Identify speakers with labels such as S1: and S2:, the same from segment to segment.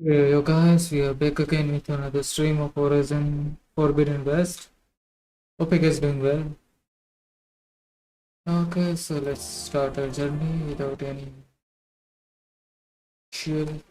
S1: Yeah, yo guys, we are back again with another stream of Horizon Forbidden West. Hope you guys doing well. Okay, so let's start our journey without any shield.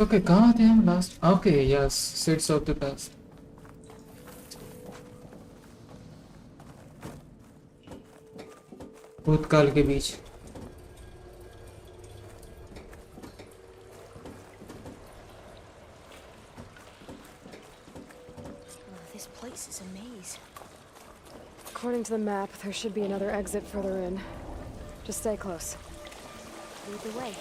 S1: Okay, कहाँ थे हम last? Okay, yes, Seeds of the Past. भूतकाल के बीच.
S2: This place is a maze.
S3: According to the map, there should be another exit further in. Just stay close.
S2: Lead the way.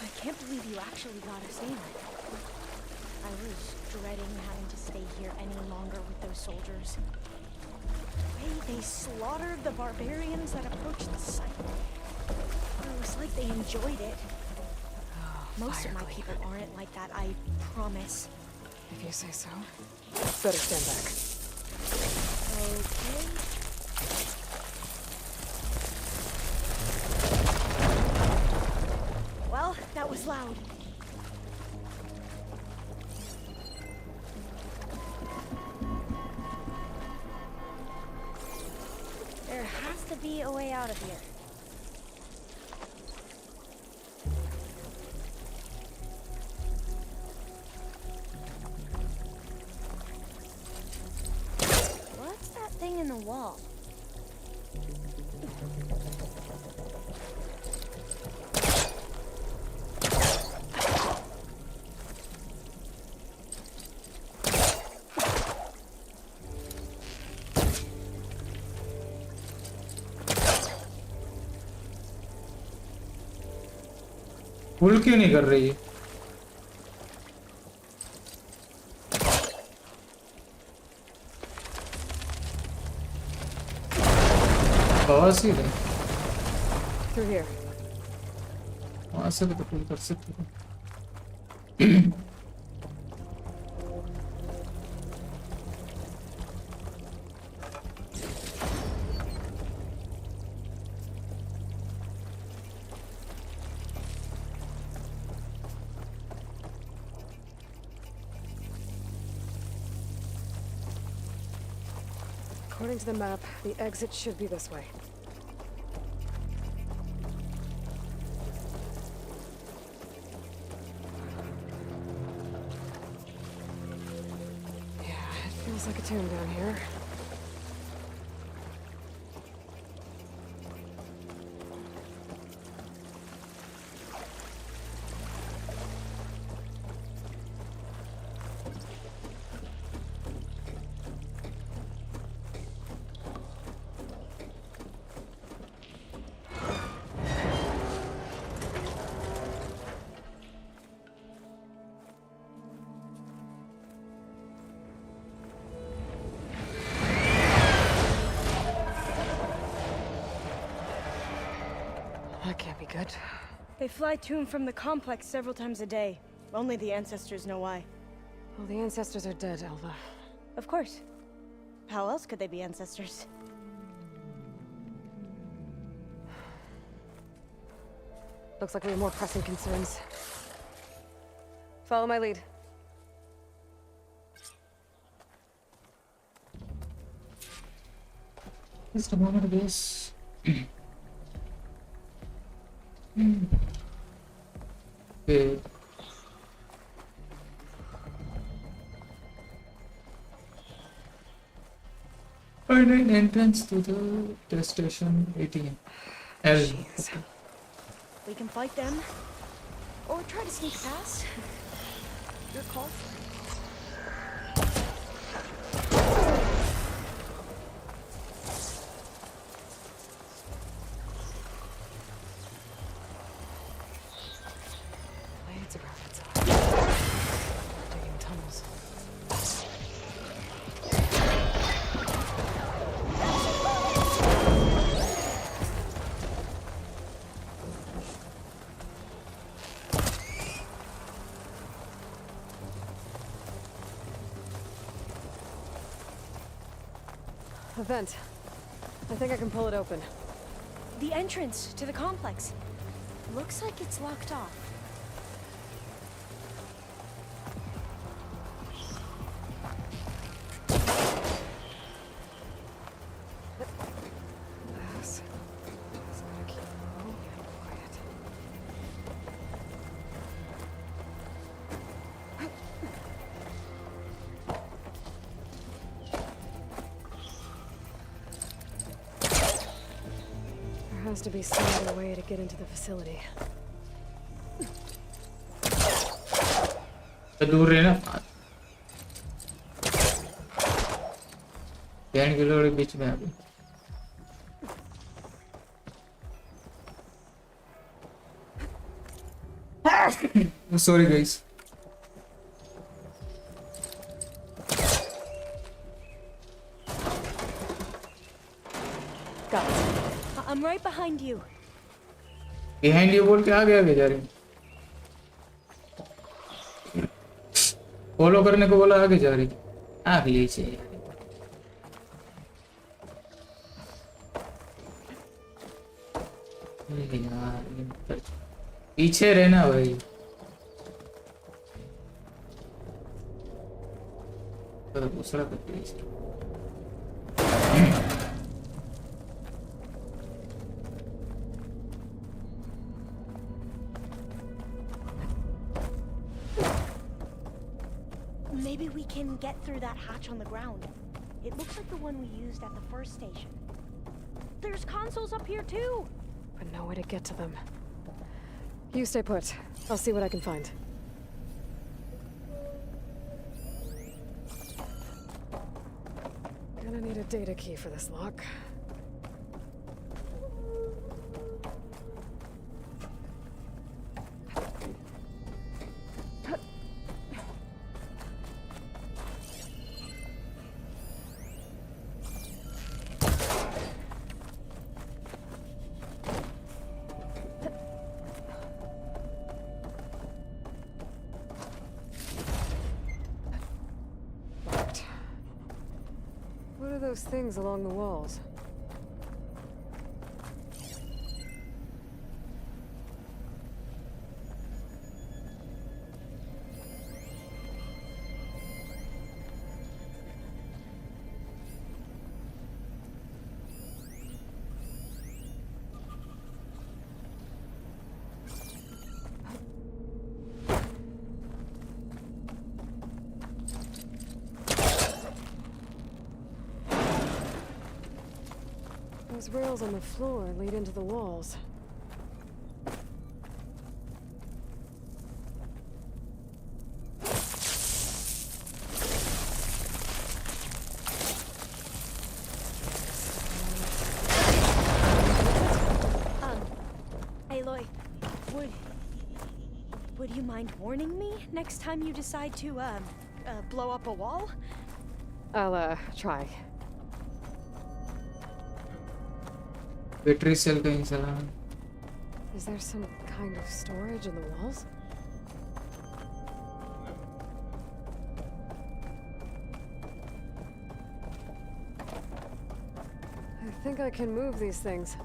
S2: I can't believe you actually got us in. I was dreading having to stay here any longer with those soldiers. The way they slaughtered the barbarians that approached the site. It was like they enjoyed it. Most of my people aren't like that, I promise.
S3: If you say so. Better stand back.
S2: Okay. Well, that was loud. There has to be a way out of here. What's that thing in the wall?
S1: पुल क्यों नहीं कर रही है? पास ही नहीं.
S3: Through here.
S1: वहाँ से भी तो पुल कर सकते थे.
S3: According to the map, the exit should be this way. Yeah, it feels like a tomb down here. That can't be good.
S2: They fly to and from the complex several times a day. Only the ancestors know why.
S3: Well, the ancestors are dead, Elva.
S2: Of course. How else could they be ancestors?
S3: Looks like we have more pressing concerns. Follow my lead.
S1: Just a moment of this. Okay. Find an entrance to the test station 18. L.
S3: Jeez.
S2: We can fight them. Or try to sneak past. Your call.
S3: Blades around its eye. A vent. I think I can pull it open.
S2: The entrance to the complex. Looks like it's locked off.
S3: Just gotta keep low and quiet. There has to be some other way to get into the facility.
S1: दूर रहना can के लोग बीच में अभी sorry guys
S3: Got it.
S2: I'm right behind you.
S1: behind you बोल के आगे जा रही हूँ फॉलो करने को बोला आगे जा रही आगे लीजिए यार पीछे रहना भाई तो दूसरा तो please
S2: Maybe we can get through that hatch on the ground. It looks like the one we used at the first station. There's consoles up here too!
S3: But no way to get to them. You stay put. I'll see what I can find. Gonna need a data key for this lock. What are those things along the walls? Those rails on the floor lead into the walls.
S2: Aloy, would you mind warning me next time you decide to, blow up a wall?
S3: I'll, try.
S1: Battery cell कहीं चला
S3: Is there some kind of storage in the walls? I think I can move these things.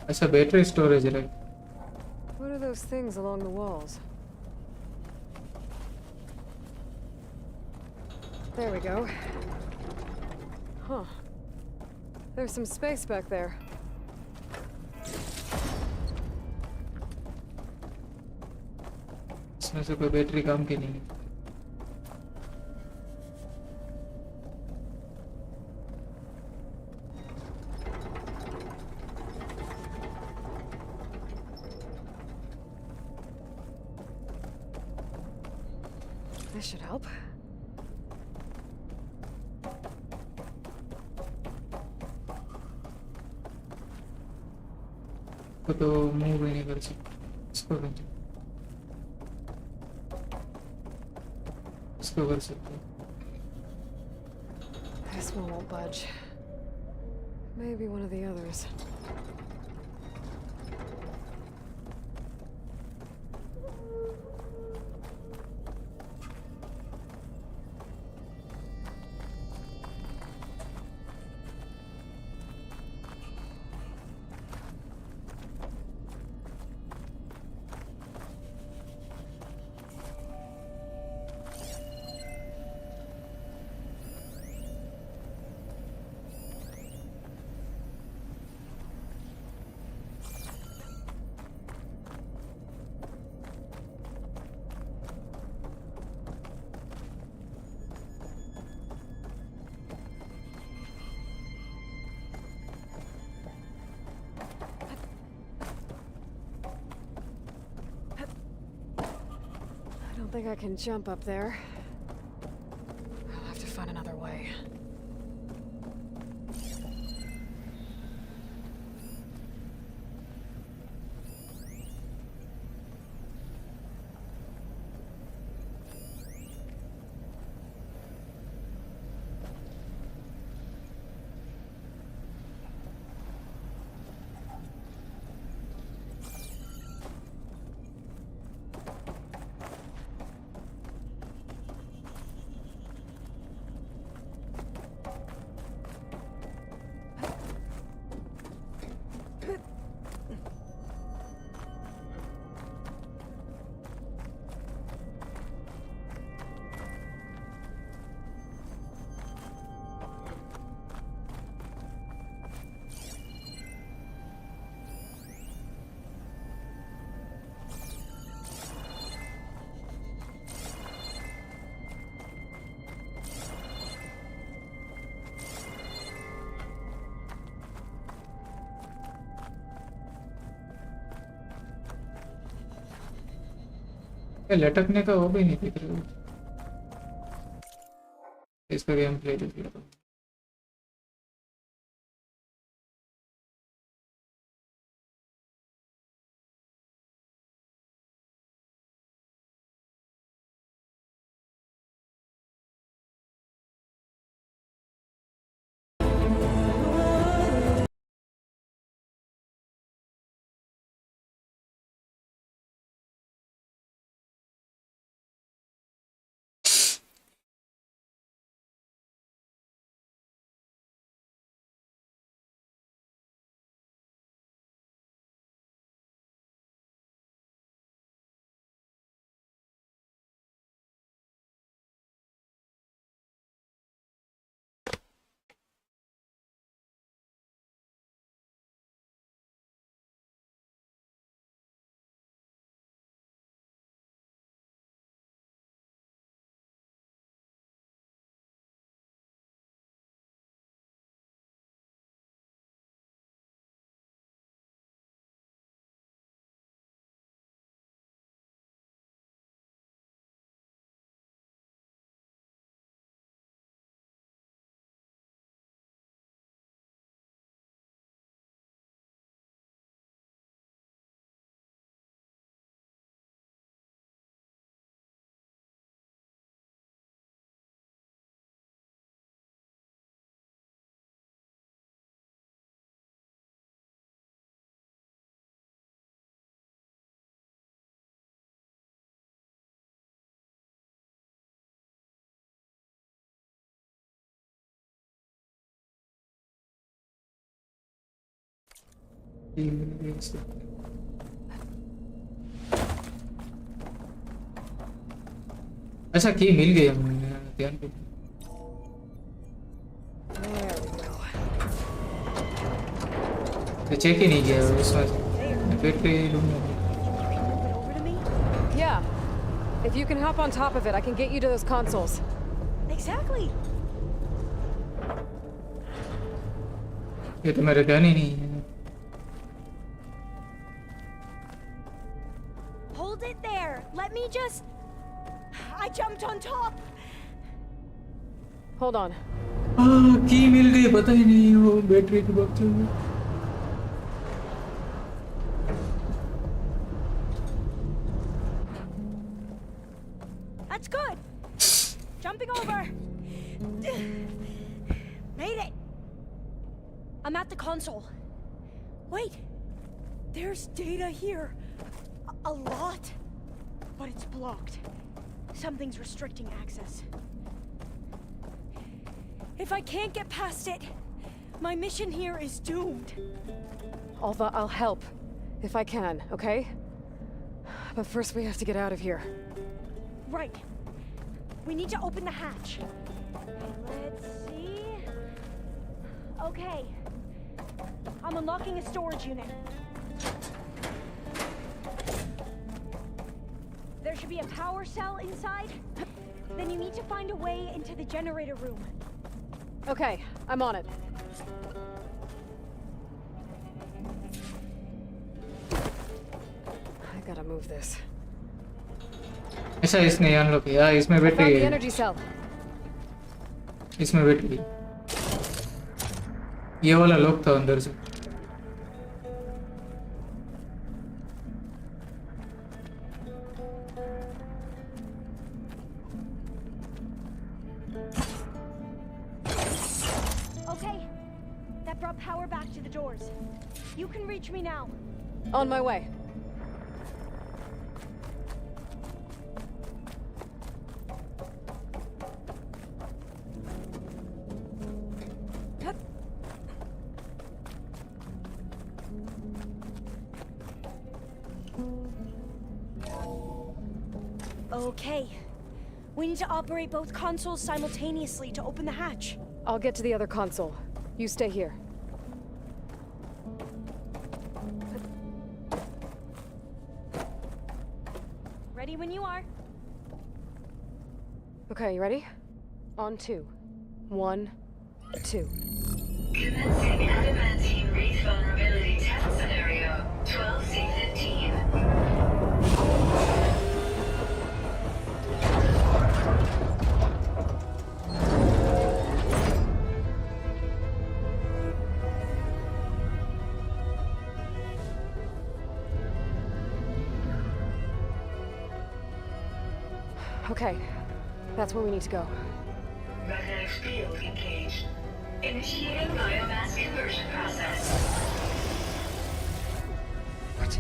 S1: अच्छा battery storage है
S3: What are those things along the walls? There we go. Huh. There's some space back there.
S1: इसमें से कोई battery काम की नहीं है
S3: This should help.
S1: तो मूव ही नहीं कर सकते इसको कर सकते
S3: This one won't budge. Maybe one of the others. I don't think I can jump up there. I'll have to find another way.
S1: ये लटकने का वो भी नहीं दिख रहा। इसका गेम प्ले दिख रहा। अच्छा की मिल गई हमें ध्यान पे। चेक ही नहीं किया उसमें पेट पे लूंगा।
S3: Yeah. If you can hop on top of it, I can get you to those consoles.
S2: Exactly.
S1: ये तो मेरा गन ही नहीं है।
S2: Hold it there. Let me just. I jumped on top.
S3: Hold on.
S1: की मिल गई पता ही नहीं वो बैटरी के वक्त में।
S2: That's good. Jumping over. Made it! I'm at the console. Wait! There's data here. A lot. But it's blocked. Something's restricting access. If I can't get past it, my mission here is doomed.
S3: Alva, I'll help. If I can, okay? But first we have to get out of here.
S2: Right. We need to open the hatch. Let's see... Okay. I'm unlocking a storage unit. There should be a power cell inside. Then you need to find a way into the generator room.
S3: Okay, I'm on it. I gotta move this.
S1: ऐसा इसने unlock किया इसमें
S3: Found the
S1: battery
S3: energy cell.
S1: इसमें battery ये वाला lock था अंदर से
S2: Okay. That brought power back to the doors. You can reach me now.
S3: On my way.
S2: Okay. We need to operate both consoles simultaneously to open the hatch.
S3: I'll get to the other console. You stay here.
S2: Ready when you are.
S3: Okay, you ready? On 2. 1, 2.
S4: Commencing adamantine wraith vulnerability test scenario 12C15.
S3: Okay, that's where we need to go.
S4: Magnetic field engaged. Initiating biomass conversion process.
S3: What?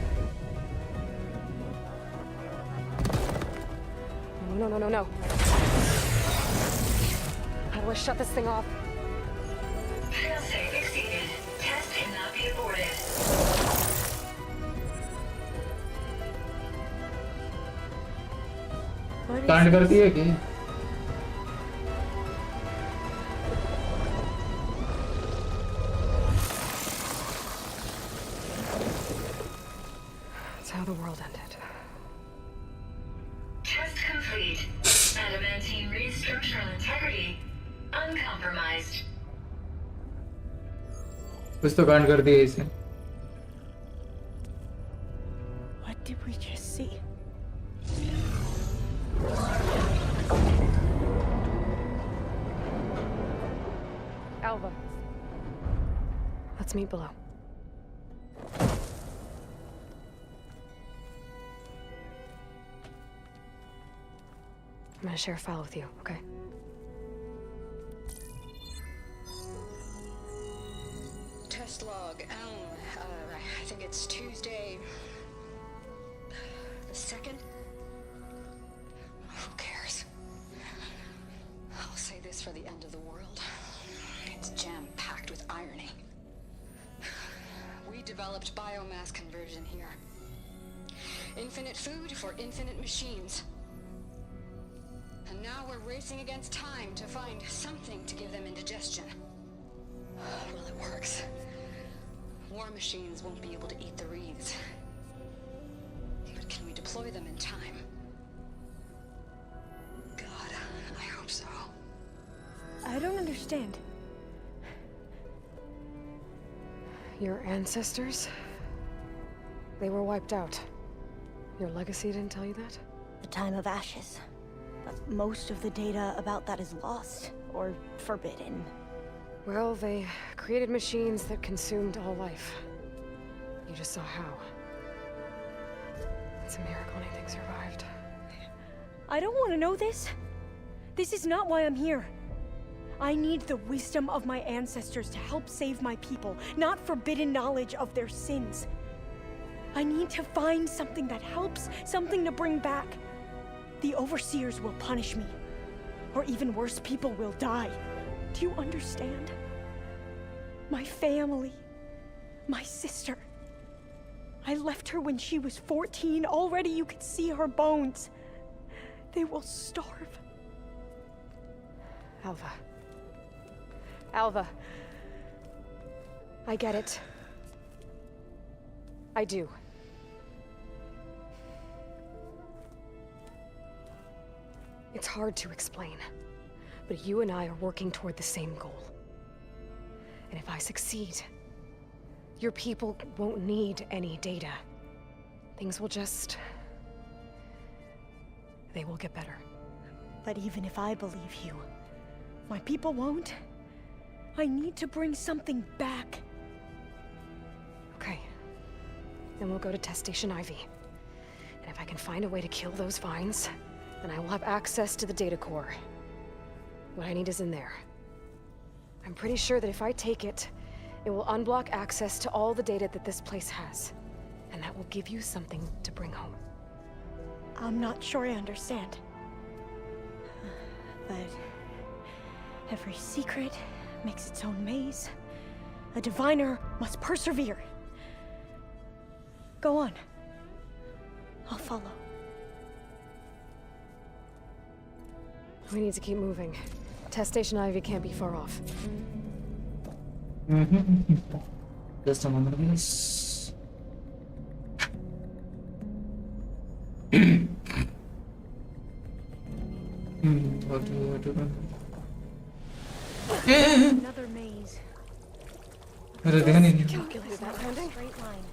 S3: No, no, no, no, no. How do I shut this thing off?
S4: Failsafe exceeded. Test cannot be aborted.
S1: कांड कर दिए कि
S3: That's how the world ended.
S4: Test complete. Adamantine wraith structural integrity uncompromised.
S1: कुछ तो कांड कर दिए इसने
S2: What did we just see?
S3: Alva. Let's meet below. I'm gonna share a file with you, okay?
S5: Test log, I think it's Tuesday the 2nd? Who cares? I'll say this for the end of the world. It's jam-packed with irony. We developed biomass conversion here. Infinite food for infinite machines. And now we're racing against time to find something to give them indigestion. Well, it works. War machines won't be able to eat the wreaths. But can we deploy them in time? God, I hope so.
S2: I don't understand.
S3: Your ancestors? They were wiped out. Your legacy didn't tell you that?
S2: The time of ashes. But most of the data about that is lost or forbidden.
S3: Well, they created machines that consumed all life. You just saw how. It's a miracle anything survived.
S2: I don't want to know this. This is not why I'm here. I need the wisdom of my ancestors to help save my people, not forbidden knowledge of their sins. I need to find something that helps, something to bring back. The overseers will punish me. Or even worse, people will die. Do you understand? My family, my sister. I left her when she was 14. Already you could see her bones. They will starve.
S3: Alva. Alva. I get it. I do. It's hard to explain, but you and I are working toward the same goal. And if I succeed, your people won't need any data. Things will just... they will get better.
S2: But even if I believe you, my people won't. I need to bring something back.
S3: Okay. Then we'll go to Test Station Ivy. And if I can find a way to kill those vines, then I will have access to the data core. What I need is in there. I'm pretty sure that if I take it, it will unblock access to all the data that this place has. And that will give you something to bring home.
S2: I'm not sure I understand. But every secret makes its own maze. A diviner must persevere. Go on. I'll follow.
S3: We need to keep moving. Test Station Ivy can't be far off.
S1: Just a moment, please. What do you want to do?
S2: Another maze.
S1: अरे ध्यान ही नहीं
S3: Calculated that landing?
S2: Straight line.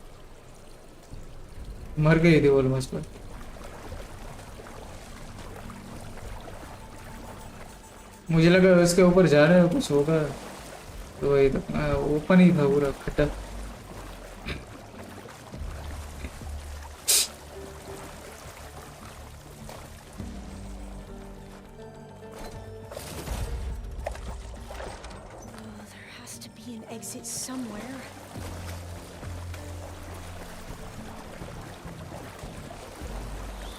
S1: मर गई थी almost पर मुझे लगा उसके ऊपर जा रहे हो कुछ होगा तो वही तो ओपन ही था पूरा खट्टा
S2: There has to be an exit somewhere.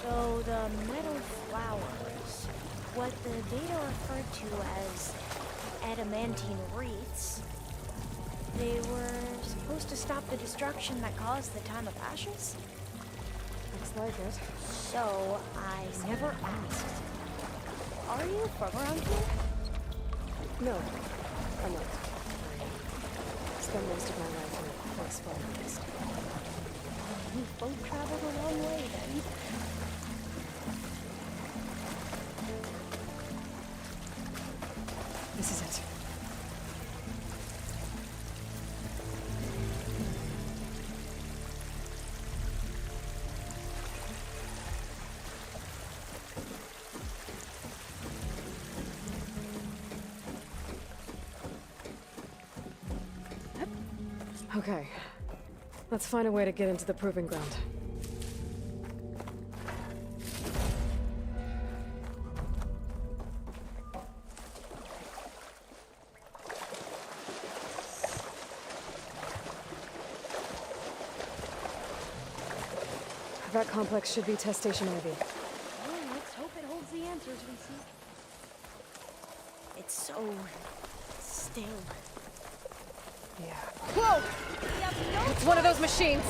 S2: So the metal flowers, what the data referred to as adamantine wreaths, they were supposed to stop the destruction that caused the time of ashes?
S3: Looks like it.
S2: So I never asked. Are you from around here?
S3: No, I'm not. I spent most of my life in a correspondence.
S2: We've both traveled a long way then.
S3: This is it. Okay. Let's find a way to get into the proving ground. That complex should be Test Station Ivy.
S2: Well, let's hope it holds the answers we seek. It's so still.
S3: Yeah.
S2: Whoa!
S3: It's one of those machines!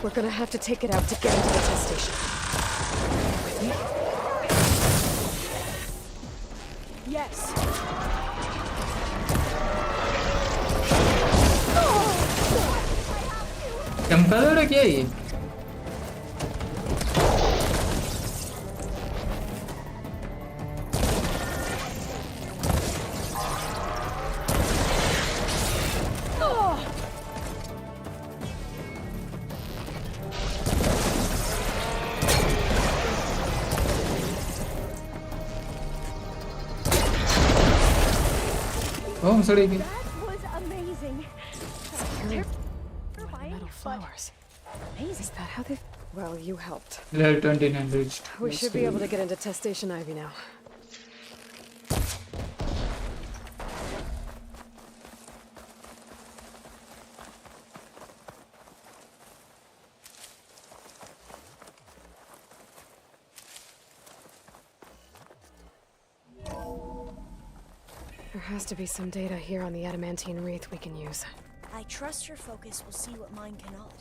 S3: We're gonna have to take it out to get into the test station. With me?
S2: Yes.
S1: चमकादड़ क्या है ये Oh, sorry.
S2: That was amazing.
S3: Secure
S2: Terrifying,
S3: metal
S2: but
S3: flowers.
S2: amazing.
S3: Is that how they... Well, you helped.
S1: Level 29 reached.
S3: We
S1: Let's
S3: should be
S1: see.
S3: able to get into Test Station Ivy now. There has to be some data here on the adamantine wreath we can use.
S2: I trust your focus will see what mine cannot.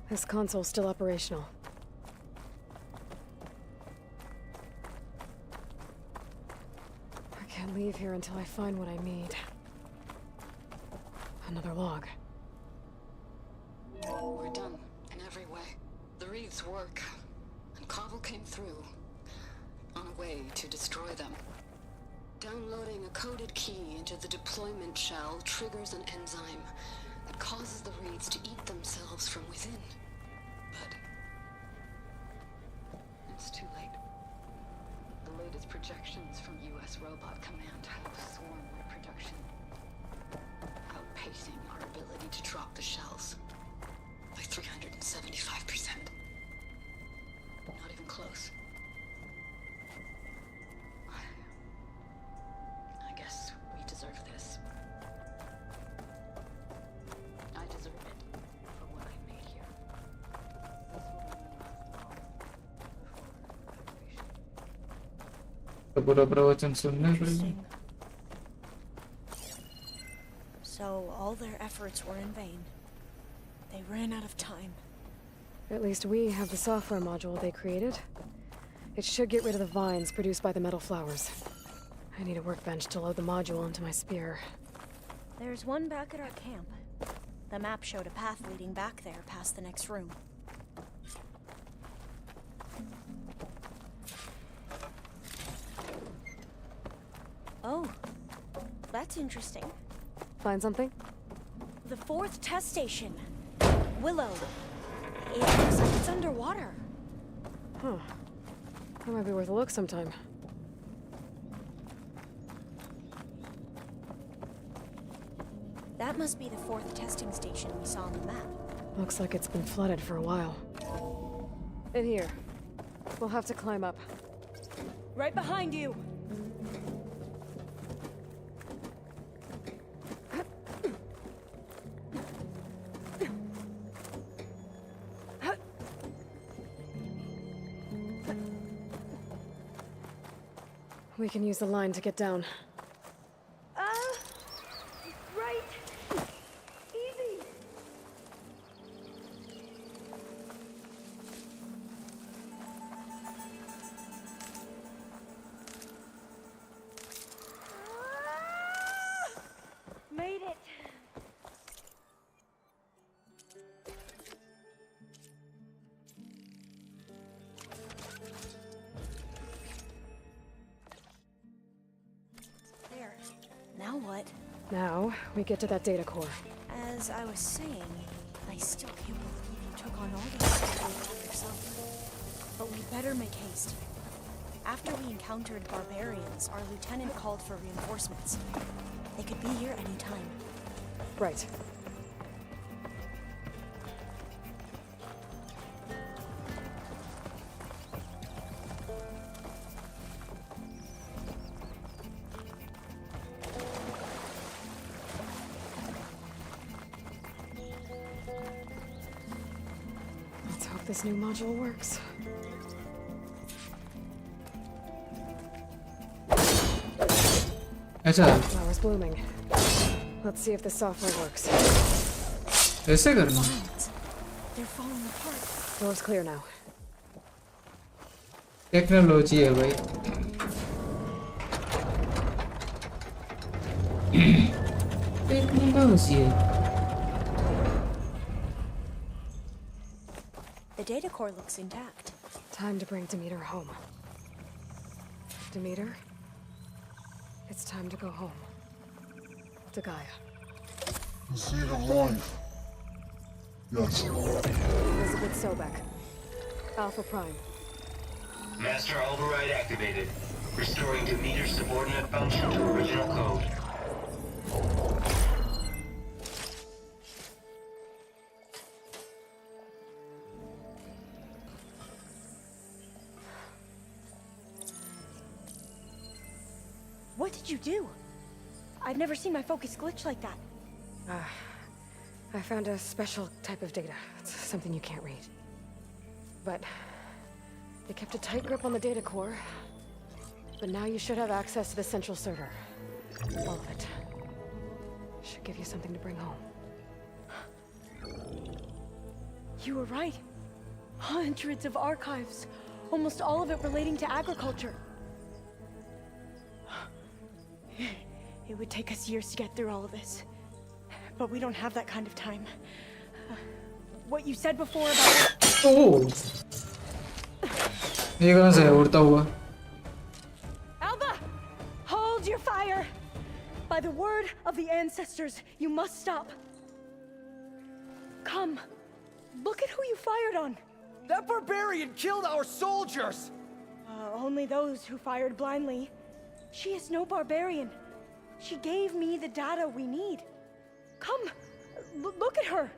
S3: This console's still operational. I can't leave here until I find what I need. Another log.
S5: We're done in every way. The wreaths work, and Cobble came through on a way to destroy them. Downloading a coded key into the deployment shell triggers an enzyme that causes the wreaths to eat themselves from within. But it's too late. The latest projections from U.S. Robot Command have swarm reproduction, outpacing our ability to drop the shells by 375%. Not even close. I guess we deserve this. I deserve it for what I made here. This will mean last long before graduation.
S1: तो पूरा प्रवचन सुनना पड़ेगा.
S2: Interesting. So all their efforts were in vain. They ran out of time.
S3: At least we have the software module they created. It should get rid of the vines produced by the metal flowers. I need a workbench to load the module into my spear.
S2: There's one back at our camp. The map showed a path leading back there past the next room. Oh, that's interesting.
S3: Find something?
S2: The 4th test station. Willow. It looks like it's underwater.
S3: Huh. That might be worth a look sometime.
S2: That must be the 4th testing station we saw on the map.
S3: Looks like it's been flooded for a while. In here. We'll have to climb up.
S2: Right behind you!
S3: We can use the line to get down.
S2: Right! Easy! Made it! There. Now what?
S3: Now, we get to that data core.
S2: As I was saying, I still can't believe you took on all this stuff by yourself. But we better make haste. After we encountered barbarians, our lieutenant called for reinforcements. They could be here any time.
S3: Right. Let's hope this new module works.
S1: अच्छा
S3: Flowers blooming. Let's see if the software works.
S1: ऐसे करना.
S2: Vines. They're falling apart.
S3: Door's clear now.
S1: Technology है भाई. Technology है.
S2: The data core looks intact.
S3: Time to bring Demeter home. Demeter? It's time to go home. To Gaia.
S6: The seed of life. Yes.
S3: Elizabeth Sobek. Alpha Prime.
S7: Master override activated. Restoring Demeter's subordinate function to original code.
S2: did you do? I've never seen my focus glitch like that.
S3: I found a special type of data. It's something you can't read. But they kept a tight grip on the data core. But now you should have access to the central server. All of it. Should give you something to bring home.
S2: You were right. Hundreds of archives. Almost all of it relating to agriculture. It would take us years to get through all of this. But we don't have that kind of time. What you said before about...
S1: ओह ये कहाँ से है उड़ता हुआ?
S2: Alba! Hold your fire! By the word of the ancestors, you must stop. Come. Look at who you fired on.
S8: That barbarian killed our soldiers!
S2: Only those who fired blindly. She is no barbarian. She gave me the data we need. Come, look at her.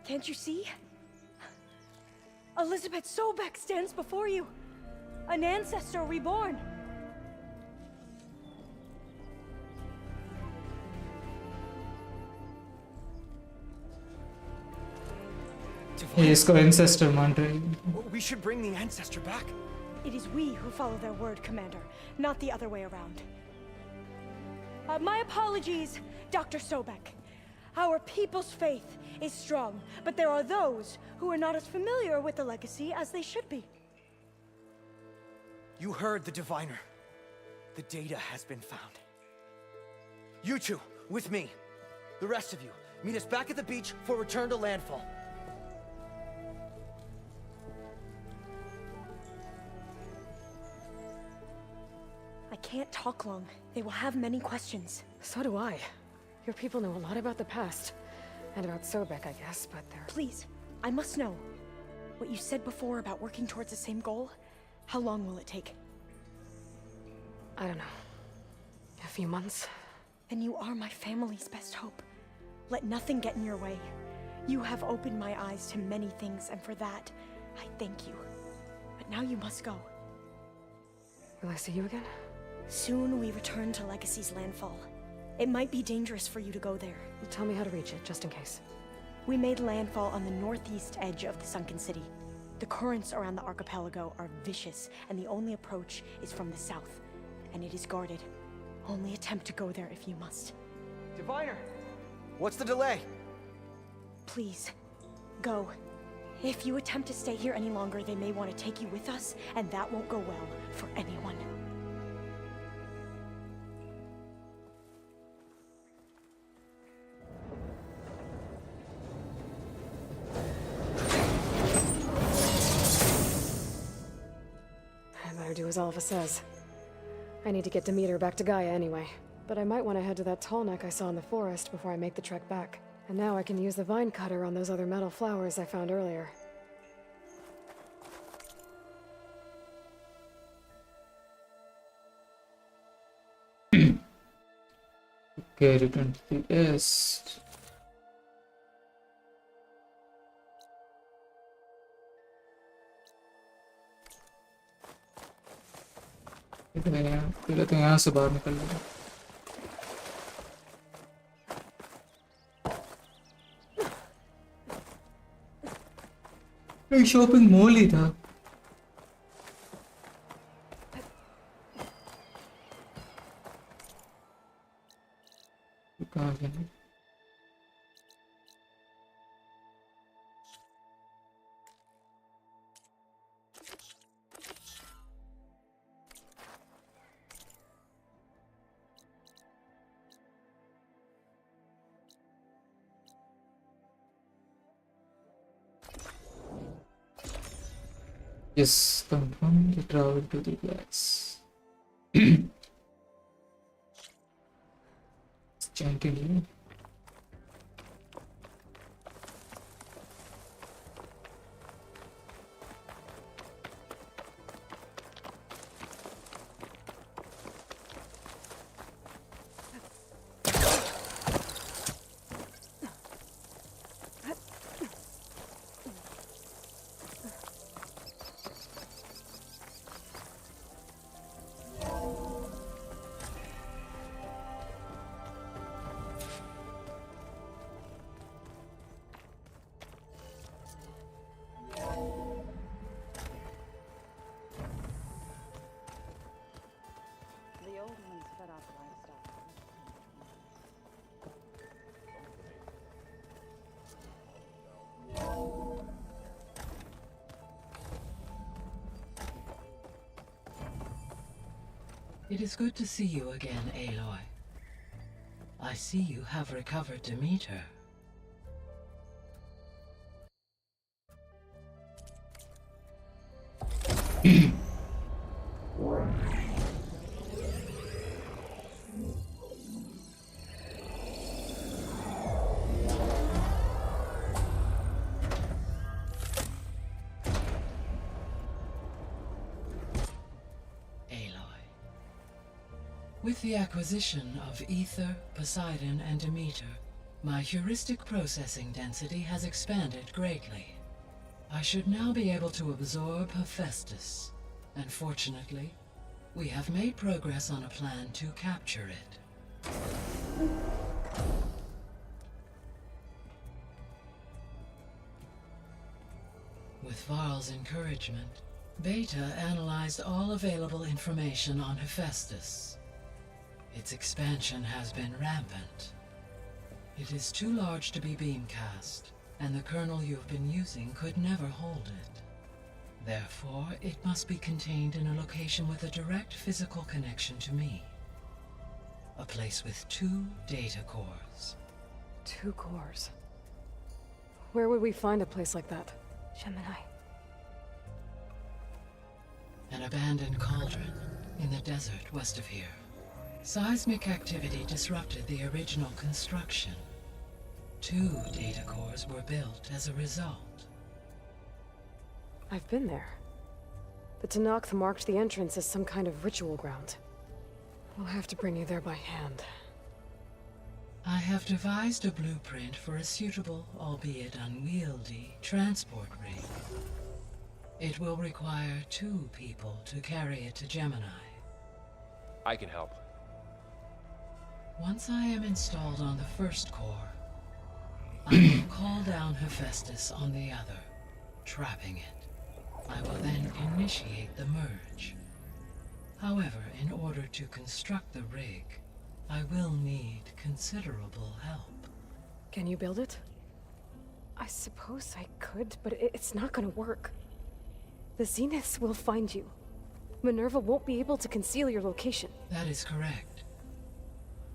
S2: Can't you see? Elizabeth Sobek stands before you. An ancestor reborn.
S1: ये इसको ancestor मान रहे हैं.
S8: We should bring the ancestor back.
S2: It is we who follow their word, Commander, not the other way around. My apologies, Dr. Sobek. Our people's faith is strong, but there are those who are not as familiar with the legacy as they should be.
S8: You heard the diviner. The data has been found. You two, with me. The rest of you, meet us back at the beach for return to landfall.
S2: I can't talk long. They will have many questions.
S3: So do I. Your people know a lot about the past. And about Sobek, I guess, but they're...
S2: Please, I must know. What you said before about working towards the same goal, how long will it take?
S3: I don't know. A few months?
S2: Then you are my family's best hope. Let nothing get in your way. You have opened my eyes to many things, and for that, I thank you. But now you must go.
S3: Will I see you again?
S2: Soon we return to Legacy's landfall. It might be dangerous for you to go there.
S3: Tell me how to reach it, just in case.
S2: We made landfall on the northeast edge of the sunken city. The currents around the archipelago are vicious, and the only approach is from the south. And it is guarded. Only attempt to go there if you must.
S8: Diviner! What's the delay?
S2: Please, go. If you attempt to stay here any longer, they may want to take you with us, and that won't go well for anyone.
S3: I better do as Alva says. I need to get Demeter back to Gaia anyway. But I might want to head to that tall neck I saw in the forest before I make the trek back. And now I can use the vine cutter on those other metal flowers I found earlier.
S1: Okay, return to the east. पहले तो यहाँ से बाहर निकल गया. ये shopping mall ही था. कहाँ गया? Yes, confirm the travel to the glass. It's gently.
S3: old ones fed off livestock.
S9: It is good to see you again, Aloy. I see you have recovered Demeter. With the acquisition of Ether, Poseidon, and Demeter, my heuristic processing density has expanded greatly. I should now be able to absorb Hephaestus, and fortunately, we have made progress on a plan to capture it. With Varl's encouragement, Beta analyzed all available information on Hephaestus. Its expansion has been rampant. It is too large to be beamcast, and the kernel you've been using could never hold it. Therefore, it must be contained in a location with a direct physical connection to me. A place with 2 data cores.
S3: 2 cores. Where would we find a place like that?
S2: Gemini.
S9: An abandoned cauldron in the desert west of here. Seismic activity disrupted the original construction. 2 data cores were built as a result.
S3: I've been there. The Tanakh marked the entrance as some kind of ritual ground. We'll have to bring you there by hand.
S9: I have devised a blueprint for a suitable, albeit unwieldy, transport rig. It will require 2 people to carry it to Gemini.
S10: I can help.
S9: Once I am installed on the first core, I will call down Hephaestus on the other, trapping it. I will then initiate the merge. However, in order to construct the rig, I will need considerable help.
S3: Can you build it? I suppose I could, but it's not gonna work. The Zeniths will find you. Minerva won't be able to conceal your location.
S9: That is correct.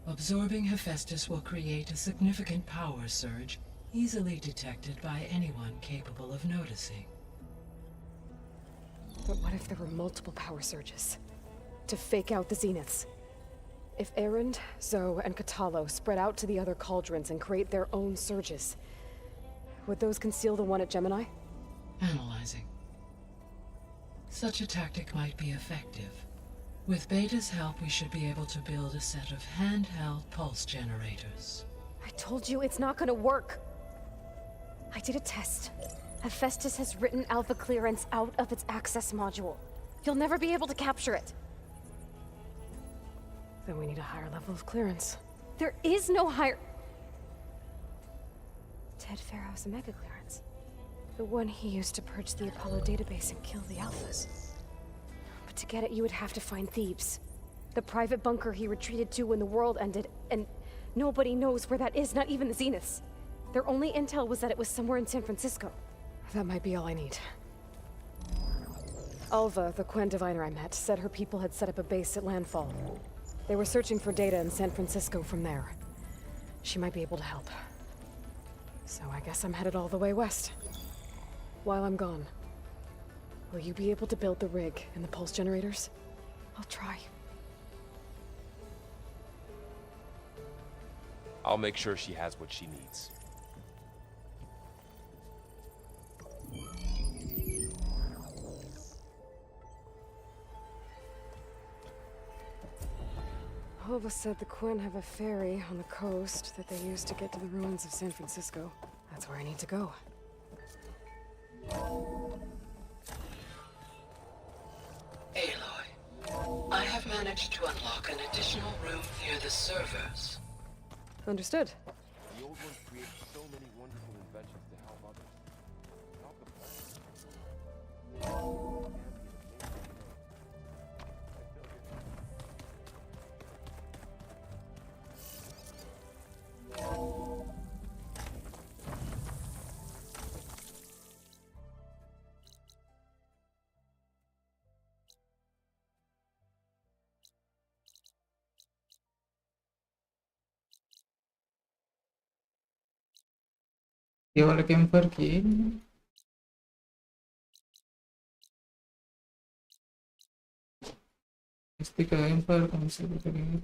S9: Absorbing Hephaestus will create a significant power surge, easily detected by anyone capable of noticing.
S3: But what if there were multiple power surges? To fake out the Zeniths? If Erend, Zoe, and Katalo spread out to the other cauldrons and create their own surges, would those conceal the one at Gemini?
S9: Analyzing. Such a tactic might be effective. With Beta's help, we should be able to build a set of handheld pulse generators.
S3: I told you it's not gonna work. I did a test. Hephaestus has written Alpha clearance out of its access module. You'll never be able to capture it. Then we need a higher level of clearance. There is no higher... Ted Pharaoh's Omega clearance. The one he used to purge the Apollo database and kill the Alphas. But to get it, you would have to find Thebes. The private bunker he retreated to when the world ended, and nobody knows where that is, not even the Zeniths. Their only intel was that it was somewhere in San Francisco. That might be all I need. Alva, the Quen diviner I met, said her people had set up a base at Landfall. They were searching for data in San Francisco from there. She might be able to help. So I guess I'm headed all the way west. While I'm gone, will you be able to build the rig and the pulse generators? I'll try.
S10: I'll make sure she has what she needs.
S3: Alva said the Quen have a ferry on the coast that they use to get to the ruins of San Francisco. That's where I need to go.
S9: Aloy, I have managed to unlock an additional room near the servers.
S3: Understood.
S10: The old ones created so many wonderful inventions to help others. Not the planet.
S1: ये वाला camper की इसकी camper कौन से करेंगे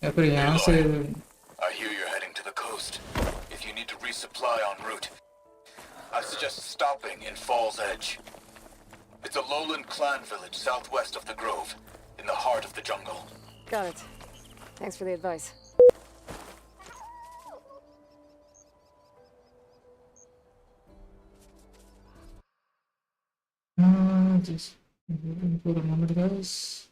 S1: या फिर यहाँ से
S11: I hear you're heading to the coast. If you need to resupply en route, I suggest stopping in Fall's Edge. It's a lowland clan village southwest of the Grove, in the heart of the jungle.
S3: Got it. Thanks for the advice.
S1: just for a moment, guys.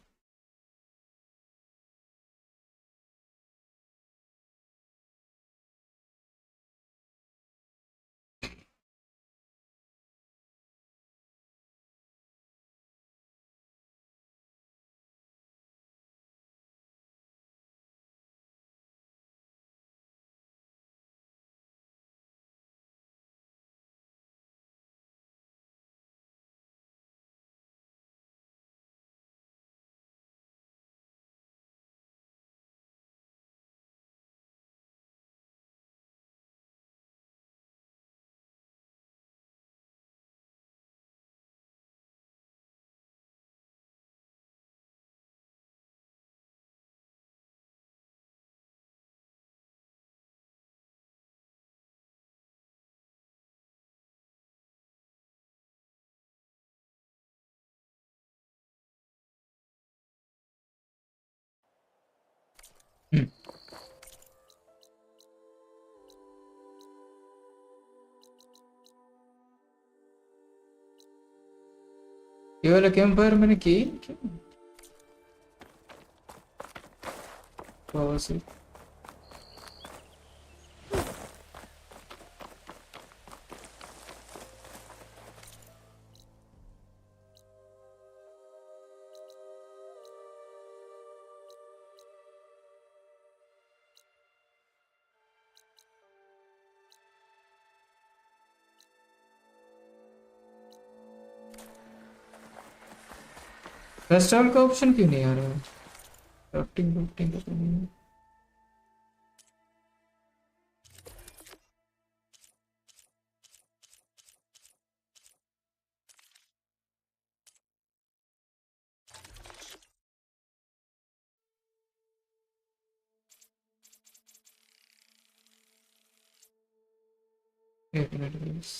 S1: ये वाला camper मैंने की क्या से festival का option क्यों नहीं आ रहा है क्राफ्टिंग क्राफ्टिंग का तो नहीं है एक मिनट प्लीज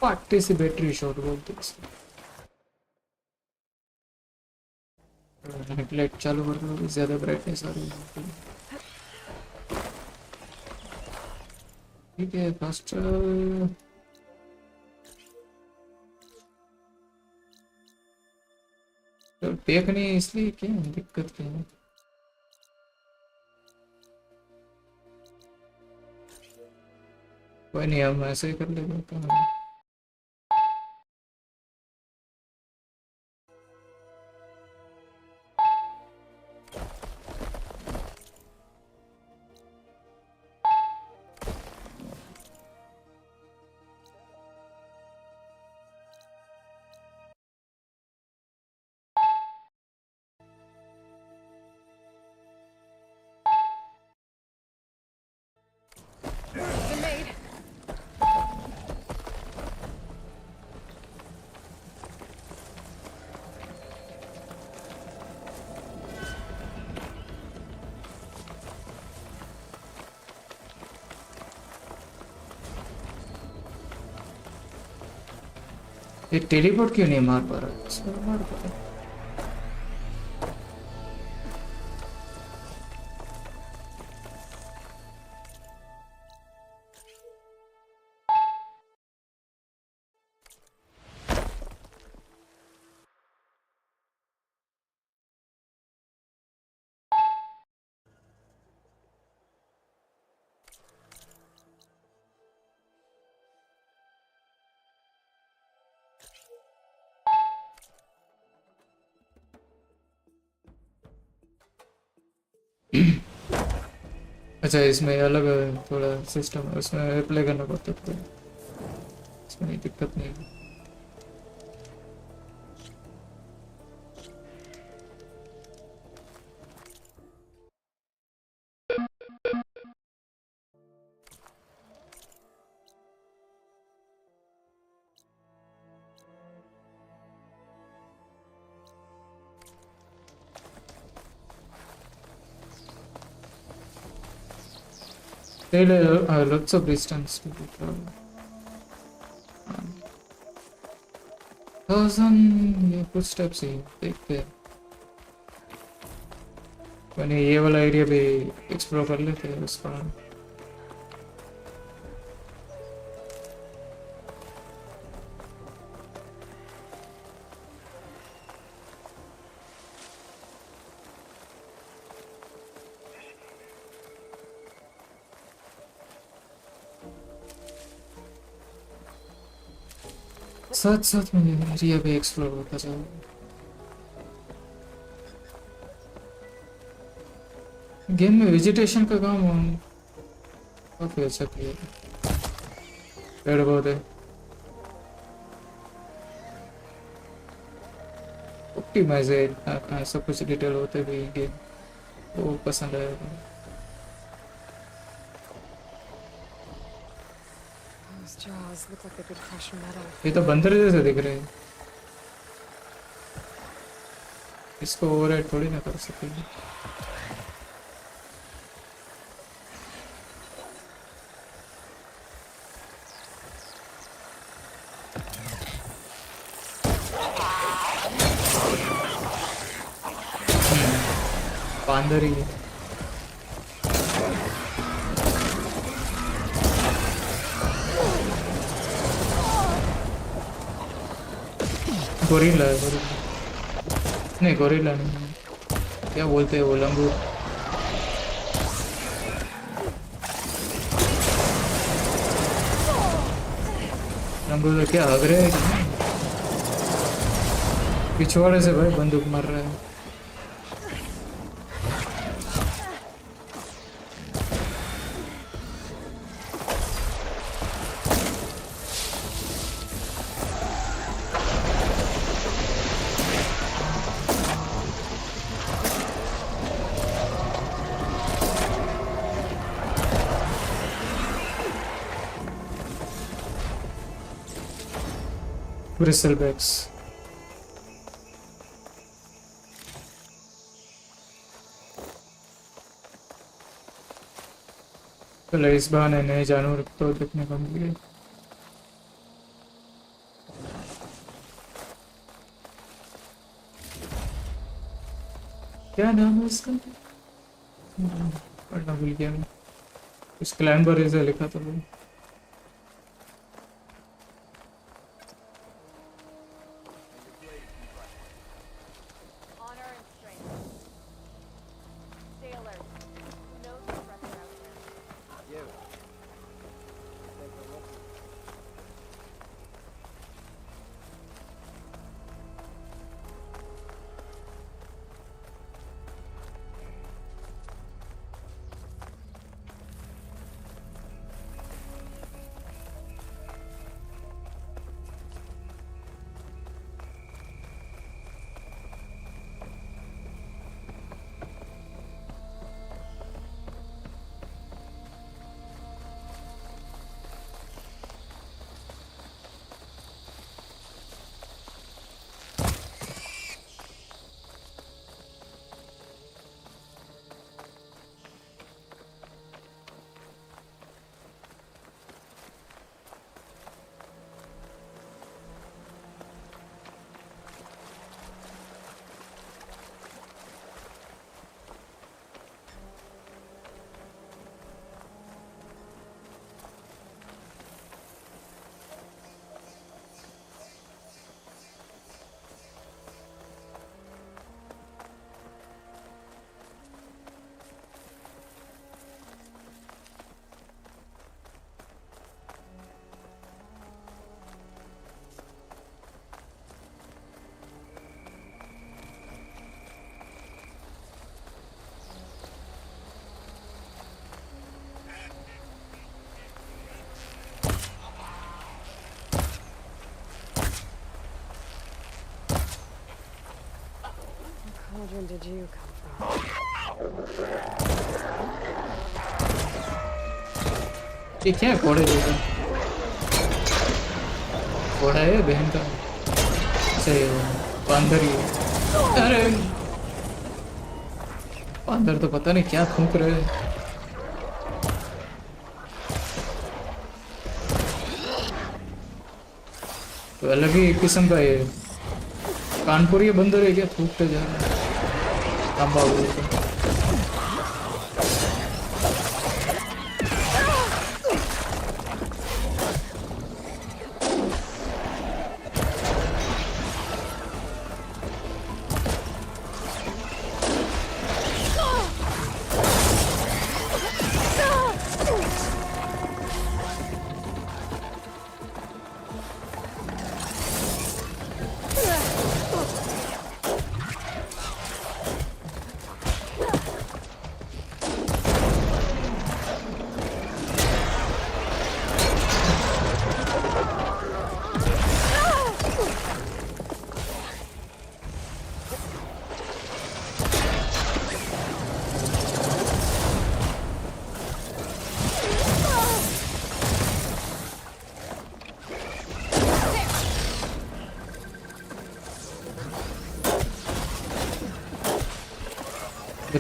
S1: पार्टिसिपेटरी शॉट बोलते हैं इसको लाइट चालू कर लो ज्यादा ब्राइटनेस आ रही है ठीक है फर्स्ट देखने इसलिए क्या दिक्कत क्या है कोई नहीं, हम ऐसे ही कर लेंगे तो।
S3: The maid.
S1: ये टेलीपोर्ट क्यों नहीं मार पा रहा? इसमें मार पा रहा। अच्छा, इसमें अलग थोड़ा सिस्टम है, उसमें अप्लाई करना पड़ता है, इसमें नहीं दिक्कत नहीं है। Lots of distance to be traveled. 1000 footsteps ही देखते हैं। मैंने ये वाला एरिया भी एक्सप्लोर कर लेते हैं उसका। साथ साथ में एरिया भी एक्सप्लोर होता जाएगा। गेम में वेजिटेशन का काम काफी अच्छा किया है। पेड़ पौधे ऑप्टिमाइज है, इतना सब कुछ डिटेल होते भी गेम वो पसंद आएगा।
S3: Those jaws look like they could crush metal.
S1: ये तो बंदर जैसे दिख रहे हैं, इसको ओवरराइड थोड़ी ना कर सकेंगे। बांदर ही है। गोरिल्ला है, गोरिल्ला नहीं, गोरिल्ला नहीं, क्या बोलते हैं वो, लंगूर। लंगूर तो क्या हग रहे हैं, पिछवाड़े से भाई बंदूक मार रहा है। Bristlebacks. चलो इस बहाने नए जानवर तो देखने को मिल गए। क्या नाम है इसका? पढ़ना भूल गया मैं। कुछ क्लाइंबर ऐसा लिखा था वो।
S3: cauldron did you come from?
S1: ये क्या घोड़े देखा घोड़ा है बहन का सही बंदर ही अरे बंदर तो पता नहीं क्या फूंक रहे हैं तो अलग ही किस्म का ये कानपुर ये बंदर है क्या फूकते जा रहा है लंबा बोलते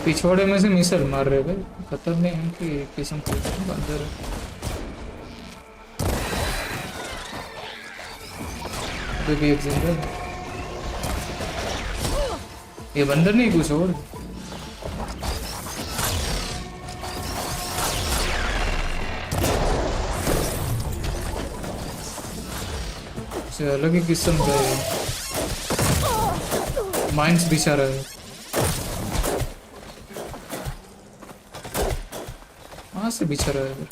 S1: पिछवाड़े में से मिसल मार रहे भाई खतर नहीं है कि किस्म के बंदर भी एक जिंदा ये बंदर नहीं कुछ और से अलग ही किस्म का है माइंस बिछा रहा है से बिछा रहा है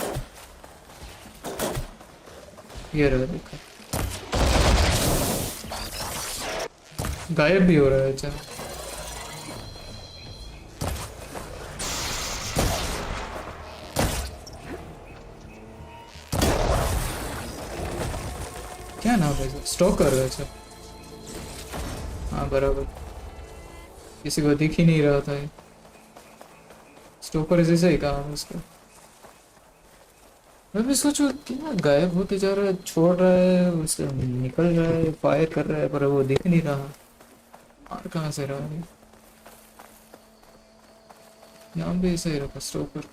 S1: ये रहा देखा गायब भी हो रहा है अच्छा क्या नाम है स्टॉक कर रहा है अच्छा हाँ बराबर किसी को दिख ही नहीं रहा था स्टोकर जैसा ही काम है उसका मैं भी सोचू क्या गायब होते जा रहा है छोड़ रहा है उससे निकल रहा है फायर कर रहा है पर वो दिख नहीं रहा और कहाँ से रहा है नाम भी ऐसा ही रखा Stoker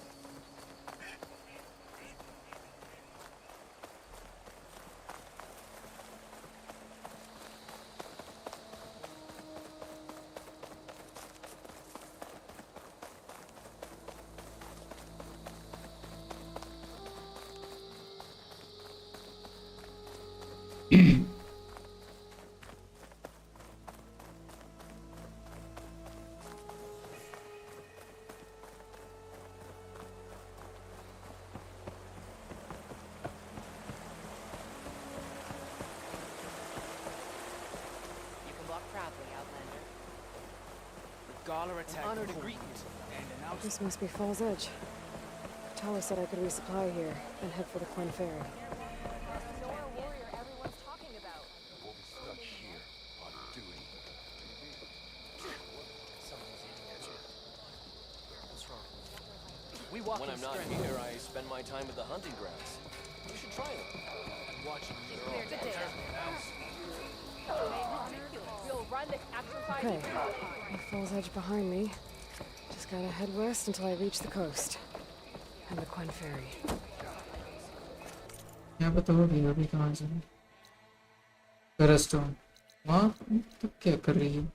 S3: This must be Fall's Edge. Tala said I could resupply here and head for the Quen Ferry.
S10: When I'm not here, I spend my time at the hunting grounds. You should try them. I'm watching you.
S3: Okay, with Fall's Edge behind me. Just gotta head west until I reach the coast. And the Quen Ferry.
S1: क्या बताओगी अभी कहाँ से करस्टोन वहाँ तो क्या कर रही है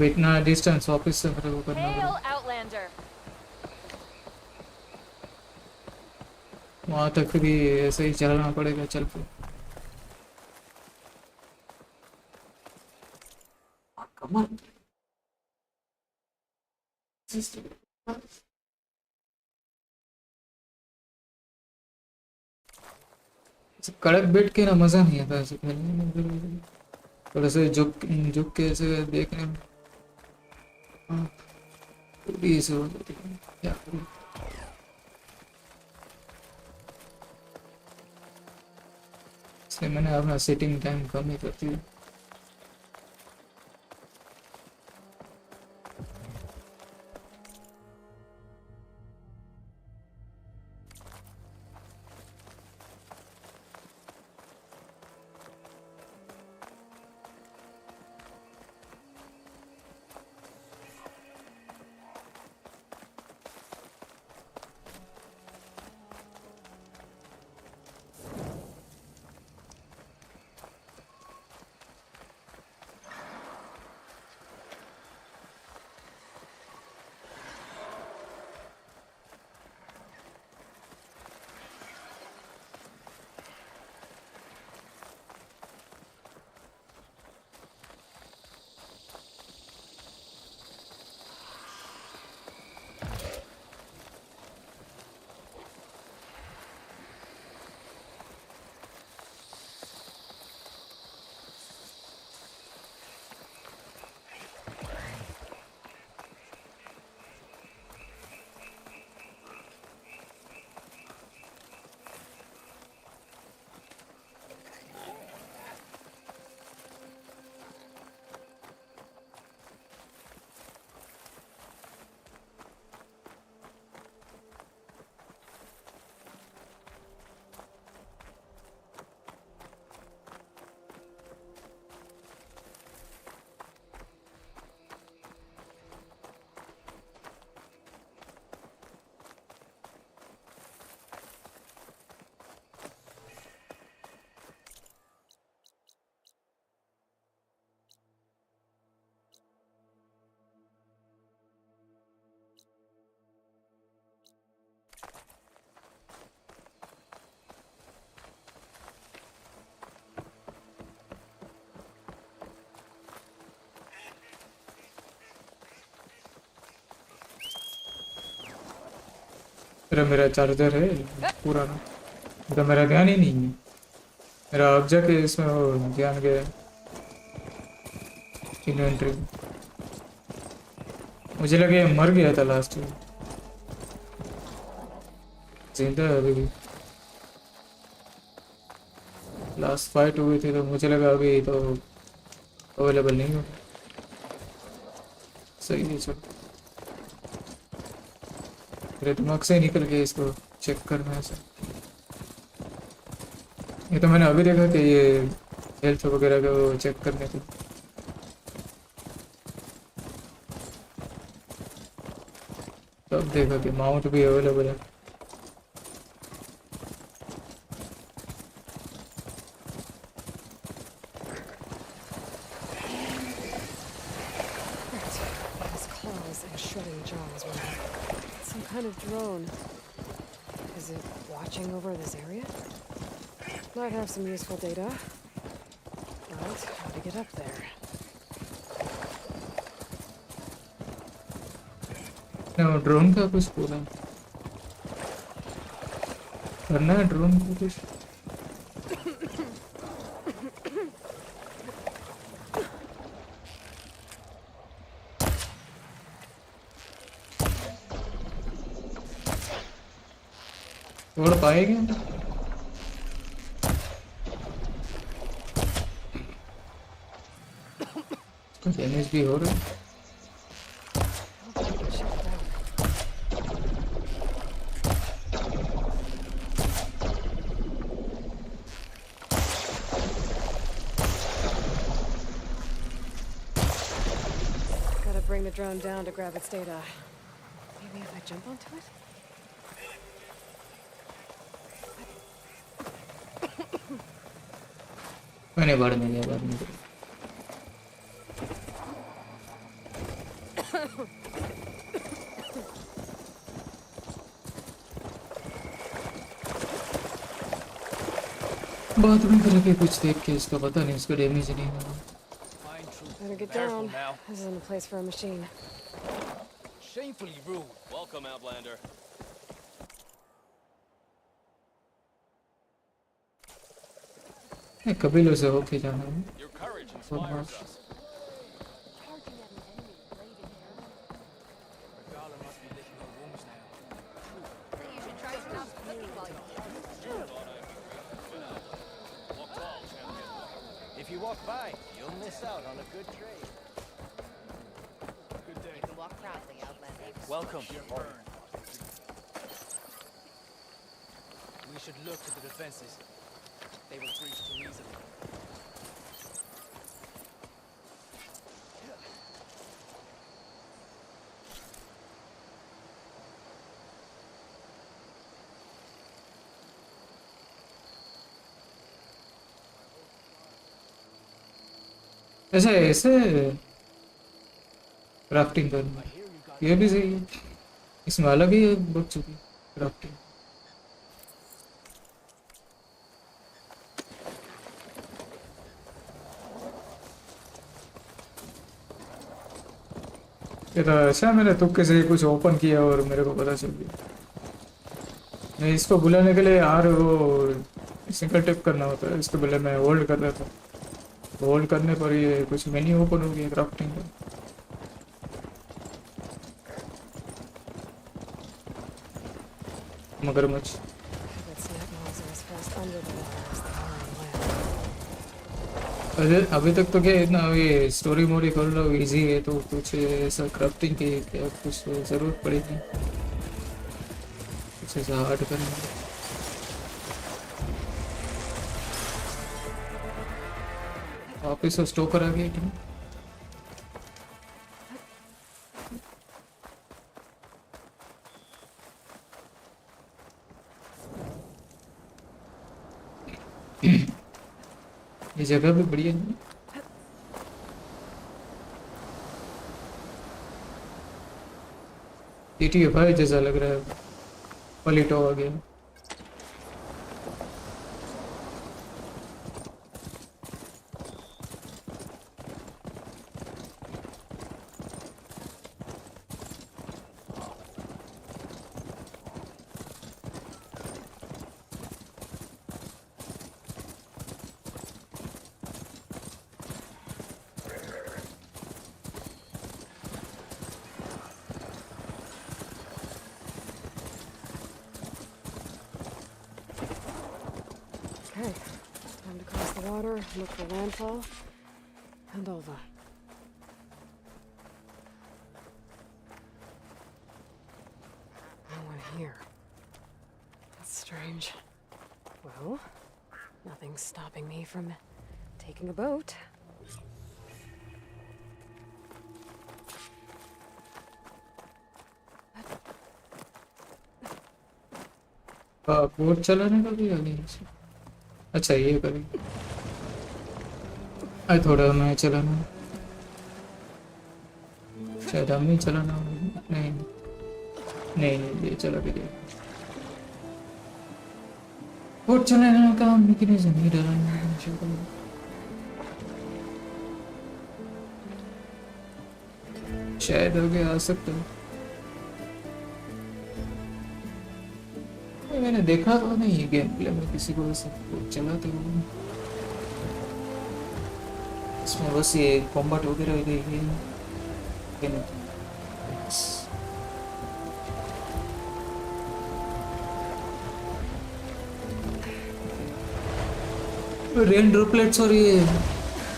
S1: इतना डिस्टेंस ऑफिस से मेरे को करना पड़ेगा वहाँ तक भी ऐसे ही चलना पड़ेगा चल के कमाल कड़क बैठ के ना मजा नहीं आता ऐसे खेलने में, थोड़ा सा झुक के ऐसे देखने में। हाँ, पूरी ऐसे हो जाती है, क्या करूं। इसलिए मैंने अपना सेटिंग टाइम कम ही करती हूँ। मेरा चार्जर है पुराना, मेरा ध्यान ही नहीं है। मेरा अब जाके इसमें वो ध्यान गया इन्वेंट्री में। मुझे लगे ये मर गया था लास्ट में, जिंदा है अभी भी। लास्ट फाइट हुई थी तो मुझे लगा अभी तो अवेलेबल नहीं होगा। सही है, चलो मेरे दिमाग से निकल गया इसको चेक करना है सर। ये तो मैंने अभी देखा कि ये हेल्थ वगैरह का वो चेक करने के, तब देखा कि माउंट भी अवेलेबल है।
S3: Drone. Is it watching over this area? Might have some useful data. But how to get up there?
S1: No, drone का कुछ बोला करना है, ड्रोन का कुछ। तोड़ पाएंगे डैमेज भी हो रहा है।
S3: Gotta bring the drone down to grab its data. Maybe if I jump onto it?
S1: मैंने बाढ़ में गया, बाढ़ में गया। बात में करके कुछ देख के इसका पता नहीं, इसका डैमेज नहीं हुआ।
S3: Better get down. This isn't a place for a machine.
S10: Shamefully rude. Welcome, Outlander.
S1: कबीलों से होके जाना है।
S10: Your courage
S1: और
S10: inspires
S1: बात-
S10: us.
S2: Charging at an enemy brave and airman.
S8: Regala must be licking her wounds now.
S2: You should try some house cooking while you're
S10: Walk tall, champion.
S8: If you walk by, you'll miss out on a good trade. Good day.
S2: You can walk proudly, Outlander.
S8: Welcome. We should look to the defenses. They will breach too easily.
S1: ऐसे ऐसे crafting करना ये भी सही है। इसमें अलग ही बढ़ चुकी है क्राफ्टिंग। ये तो अच्छा मैंने तुक्के से कुछ ओपन किया और मेरे को पता चल गया। मैं इसको बुलाने के लिए यार वो सिंगल टैप करना होता है, इसके बदले मैं होल्ड कर रहा था। होल्ड करने पर ये कुछ मेन्यू ओपन हो गया क्राफ्टिंग का। मगरमच्छ
S3: That snack noise is fast under the water as they are on land.
S1: अरे अभी तक तो क्या इतना ये स्टोरी मोड ही कर लो इजी है, तो कुछ ऐसा क्राफ्टिंग की क्या कुछ ज़रूरत पड़ेगी, कुछ ऐसा हार्ड करना। वापिस स्टोकर आ गया क्या? ये जगह भी बढ़िया है। GTA 5 जैसा लग रहा है। पलिटो आ गया।
S3: Okay, time to cross the water, look for landfall, and Alva. No one here. That's strange. Well, nothing's stopping me from taking a boat.
S1: Boat चलाने का भी आ गया। अच्छा ये करें। अरे थोड़ा मैं चलाना, शायद हम नहीं चलाना। नहीं नहीं नहीं ये चला के दे। बोट चलाने का हम कितने जमीन डालना शायद हो गया, आ सकता है। मैंने देखा तो नहीं ये गेम प्ले में किसी को ऐसे चलाते हुए। इसमें बस ये कॉम्बैट वगैरह ये रेन ड्रॉपलेट्स और ये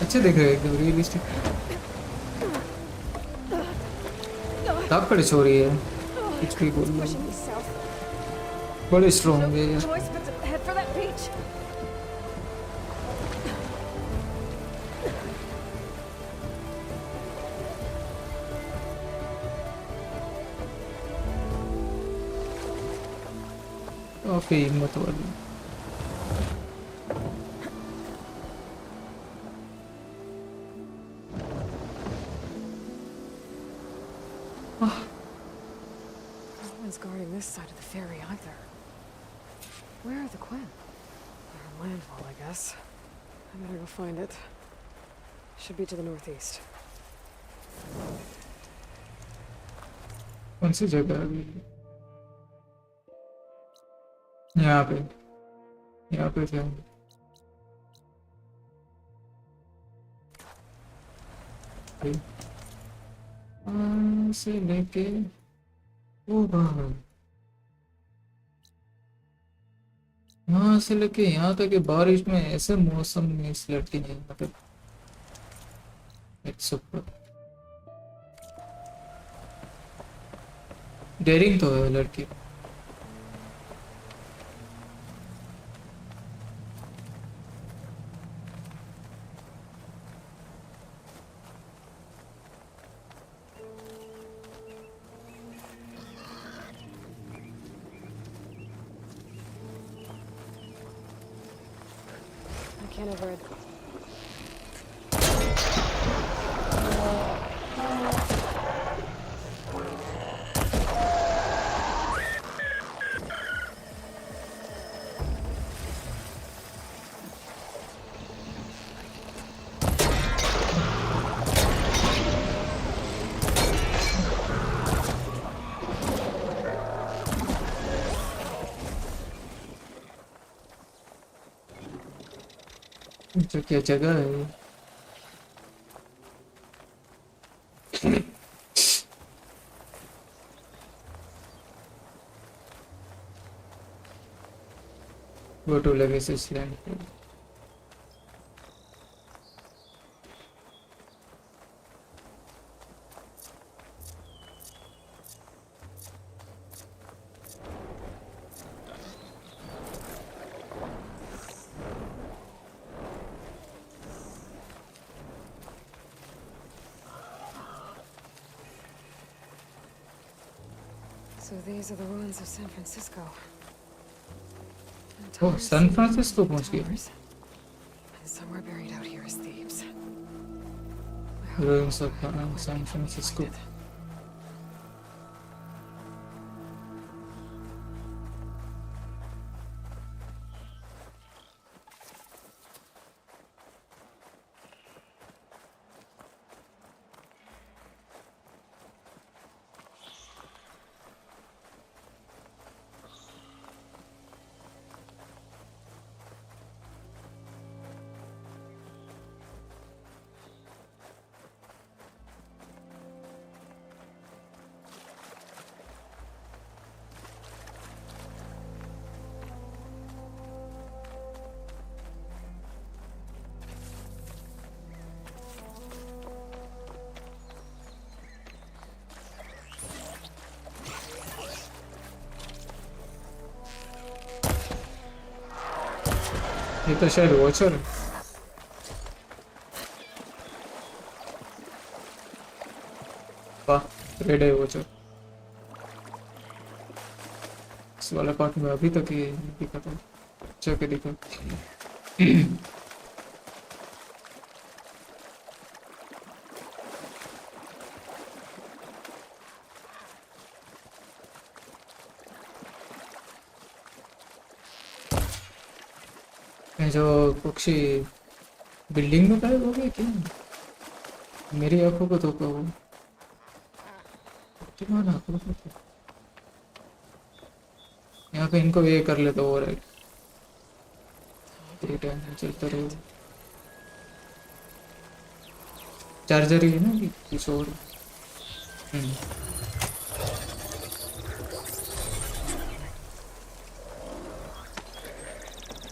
S1: अच्छे दिख रहे हैं एकदम रियलिस्टिक। ताप कड़े छोरी है कुछ भी बोल रहा हूँ। बड़े स्ट्रॉन्ग है यार।
S3: Choice but to head for that beach.
S1: काफी हिम्मत वाली।
S3: No one's guarding this side of the ferry either. Where are the Quinn? They're on landfall, I guess. I better go find it. Should be to the northeast.
S1: कौन सी जगह है? यहाँ पे थे। से लेके ओ भाई यहाँ से लेके यहाँ तक कि बारिश में ऐसे मौसम में इस लड़की ने मतलब इट्स सुपर डेयरिंग तो है लड़की
S3: I can't over it.
S1: तो क्या जगह है Go to Legacy Land.
S3: So these are the ruins of San Francisco. And
S1: Oh,
S3: towers
S1: San
S3: and
S1: Francisco पहुंच गए
S3: towers. And somewhere buried out here is Thebes. I hope
S1: Ruins of
S3: I know where
S1: San
S3: they can
S1: Francisco.
S3: find it.
S1: ये तो शायद watcher है वाह red है watcher इस वाले पार्ट में अभी तक ये नहीं दिखा था चेक दिखा जो पक्षी बिल्डिंग में गायब हो गए क्या मेरी आंखों को धोखा हुआ तुम्हारा आंखों को तो यहाँ पे इनको ये कर लेता और टाइम चलता रहे चार्जर ही है ना कि कुछ और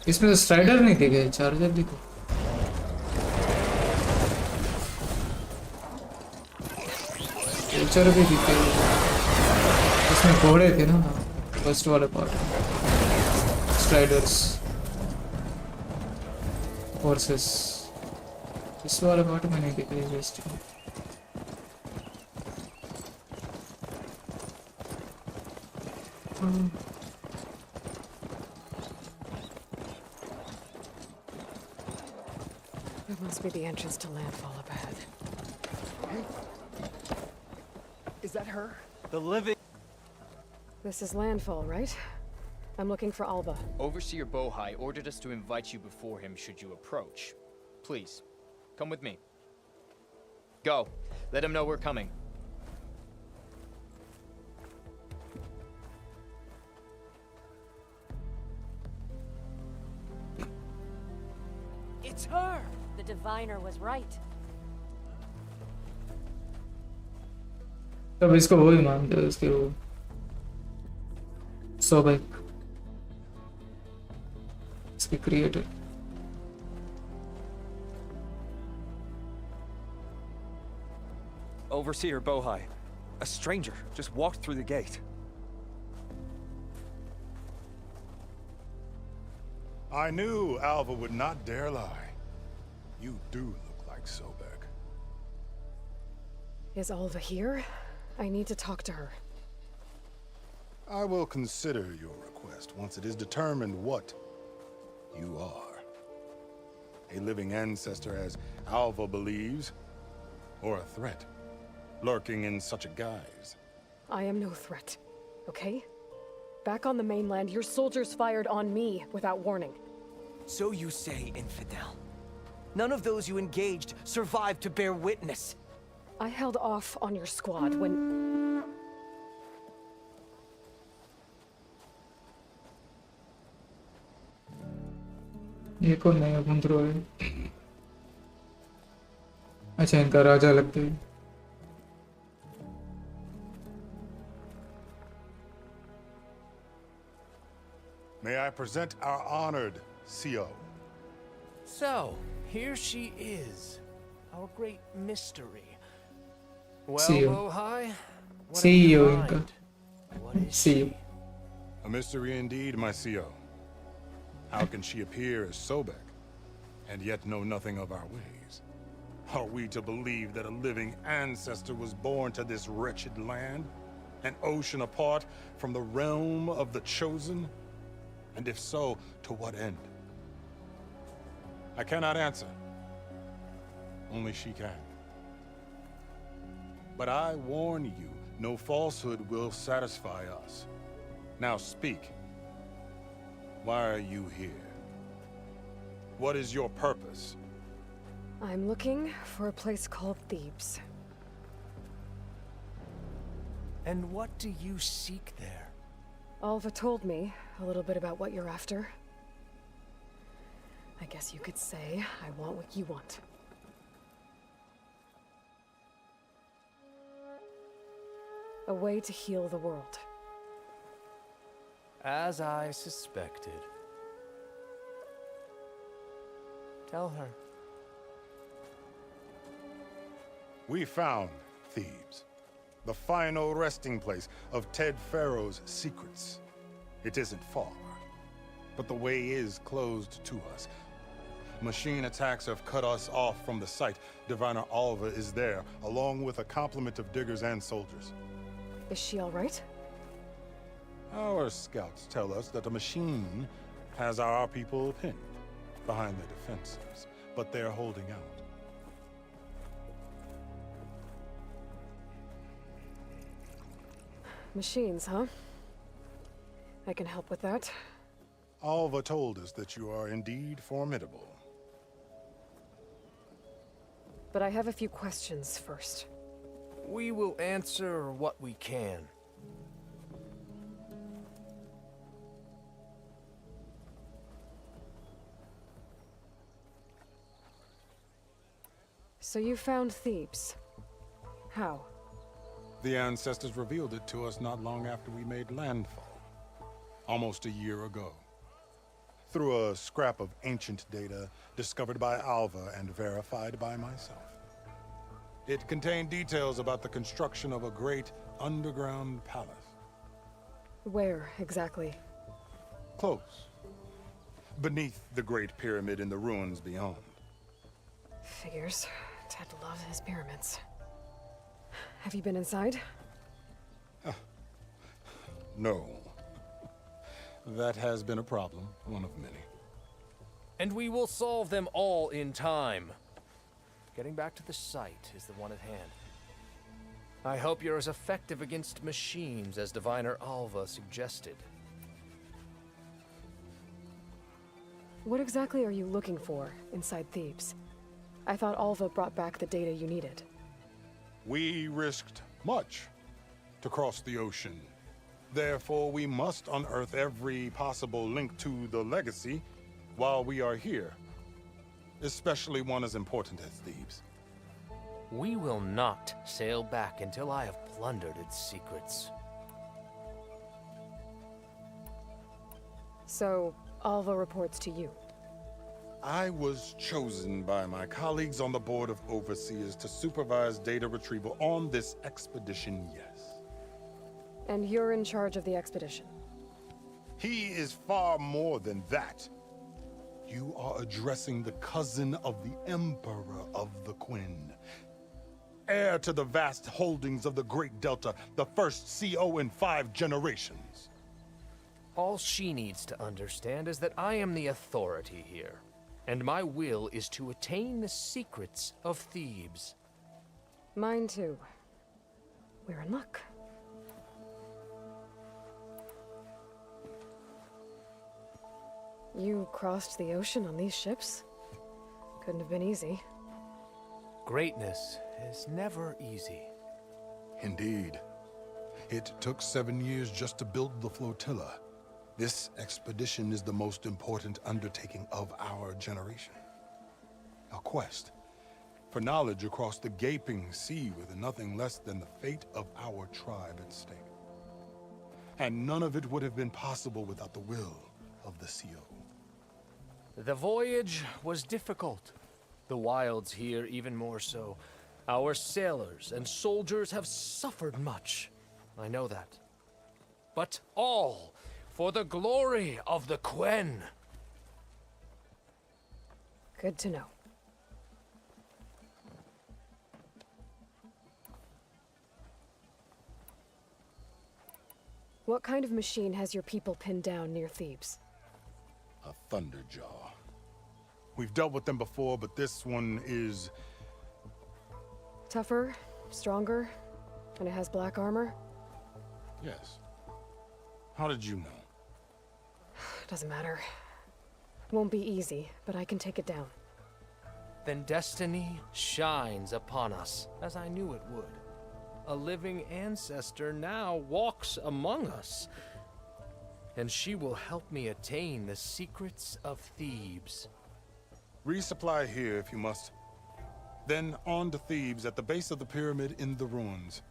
S1: इसमें तो स्ट्राइडर नहीं दिखे चार्जर दिखे फीचर भी दिखे इसमें घोड़े थे ना फर्स्ट वाले पार्ट स्ट्राइडर्स हॉर्सेस इस वाले पार्ट में नहीं दिखे waste
S3: That must be the entrance to landfall up ahead.
S8: Is that her? The living...
S3: This is landfall, right? I'm looking for Alba.
S12: Overseer Bohai ordered us to invite you before him should you approach. Please, come with me. Go. Let him know we're coming.
S2: It's her! The diviner was right.
S1: तब इसको वो ही मानते हैं उसके वो सोबेक इसके creator.
S13: Overseer Bohai. A stranger just walked through the gate.
S14: I knew Alva would not dare lie. You do look like Sobek.
S3: Is Alva here? I need to talk to her.
S14: I will consider your request once it is determined what you are. A living ancestor, as Alva believes, or a threat, lurking in such a guise.
S3: I am no threat, okay? Back on the mainland, your soldiers fired on me without warning.
S8: So you say, infidel. None of those you engaged survived to bear witness.
S3: I held off on your squad when...
S1: ये कौन नया बंदरो है? अच्छा इनका राजा लगते हैं.
S14: May I present our honored CO.
S15: So, here she is. Our great mystery. Well,
S1: CEO.
S15: Bohai, what
S1: CEO
S15: have you
S1: इनका.
S15: find? What is
S1: CEO.
S14: A mystery indeed, my CO. How can she appear as Sobek, and yet know nothing of our ways? Are we to believe that a living ancestor was born to this wretched land? An ocean apart from the realm of the chosen? And if so, to what end? I cannot answer. Only she can. But I warn you, no falsehood will satisfy us. Now speak. Why are you here? What is your purpose?
S3: I'm looking for a place called Thebes.
S15: And what do you seek there?
S3: Alva told me a little bit about what you're after. I guess you could say I want what you want. A way to heal the world.
S15: As I suspected. Tell her.
S14: We found Thebes, the final resting place of Ted Pharaoh's secrets. It isn't far, but the way is closed to us. Machine attacks have cut us off from the site. Diviner Alva is there, along with a complement of diggers and soldiers.
S3: Is she all right?
S14: Our scouts tell us that the machine has our people pinned behind their defenses, but they're holding out.
S3: Machines, huh? I can help with that.
S14: Alva told us that you are indeed formidable.
S3: But I have a few questions first.
S15: We will answer what we can.
S3: So you found Thebes. How?
S14: The ancestors revealed it to us not long after we made landfall. Almost a year ago. Through a scrap of ancient data discovered by Alva and verified by myself. It contained details about the construction of a great underground palace.
S3: Where, exactly?
S14: Close. Beneath the Great Pyramid in the ruins beyond.
S3: Figures. Ted loves his pyramids. Have you been inside?
S14: No. That has been a problem, one of many.
S15: And we will solve them all in time. Getting back to the site is the one at hand. I hope you're as effective against machines as Diviner Alva suggested.
S3: What exactly are you looking for inside Thebes? I thought Alva brought back the data you needed.
S14: We risked much to cross the ocean. Therefore, we must unearth every possible link to the legacy while we are here. Especially one as important as Thebes.
S15: We will not sail back until I have plundered its secrets.
S3: So, Alva reports to you.
S14: I was chosen by my colleagues on the Board of Overseers to supervise data retrieval on this expedition, yes.
S3: And you're in charge of the expedition.
S14: He is far more than that. You are addressing the cousin of the Emperor of the Quinn. Heir to the vast holdings of the Great Delta, the first CO in 5 generations.
S15: All she needs to understand is that I am the authority here, and my will is to attain the secrets of Thebes.
S3: Mine too. We're in luck. You crossed the ocean on these ships? Couldn't have been easy.
S15: Greatness is never easy.
S14: Indeed. It took 7 years just to build the flotilla. This expedition is the most important undertaking of our generation. A quest for knowledge across the gaping sea with nothing less than the fate of our tribe at stake. And none of it would have been possible without the will of the CO.
S15: The voyage was difficult. The wilds here even more so. Our sailors and soldiers have suffered much. I know that. But all for the glory of the Quen.
S3: Good to know. What kind of machine has your people pinned down near Thebes?
S14: A Thunderjaw. We've dealt with them before, but this one is...
S3: Tougher, stronger, and it has black armor?
S14: Yes. How did you know?
S3: Doesn't matter. Won't be easy, but I can take it down.
S15: Then destiny shines upon us, as I knew it would. A living ancestor now walks among us, and she will help me attain the secrets of Thebes.
S14: Resupply here if you must. Then on to Thebes at the base of the pyramid in the ruins.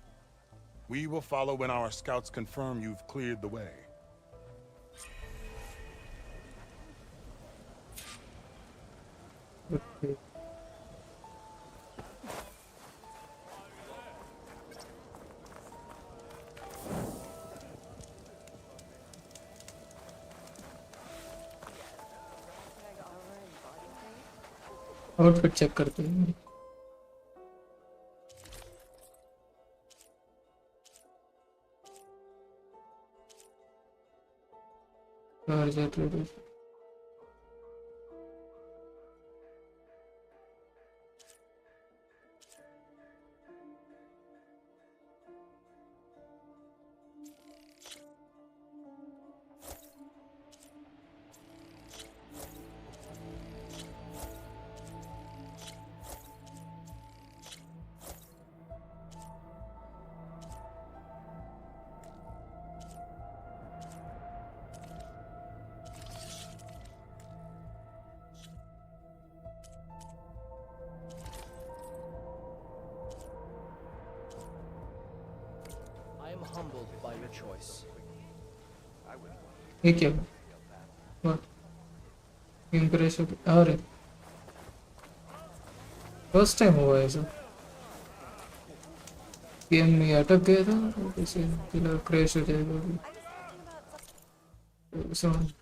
S14: We will follow when our scouts confirm you've cleared the way.
S1: Okay. Outfit check करते हैं बाहर जाते हैं
S10: Humbled by your choice.
S1: ये क्या What? Impress हो गया अरे फर्स्ट टाइम हुआ है ऐसा गेम में अटक गया था कैसे फिलहाल क्रैश हो जाएगा अभी समझ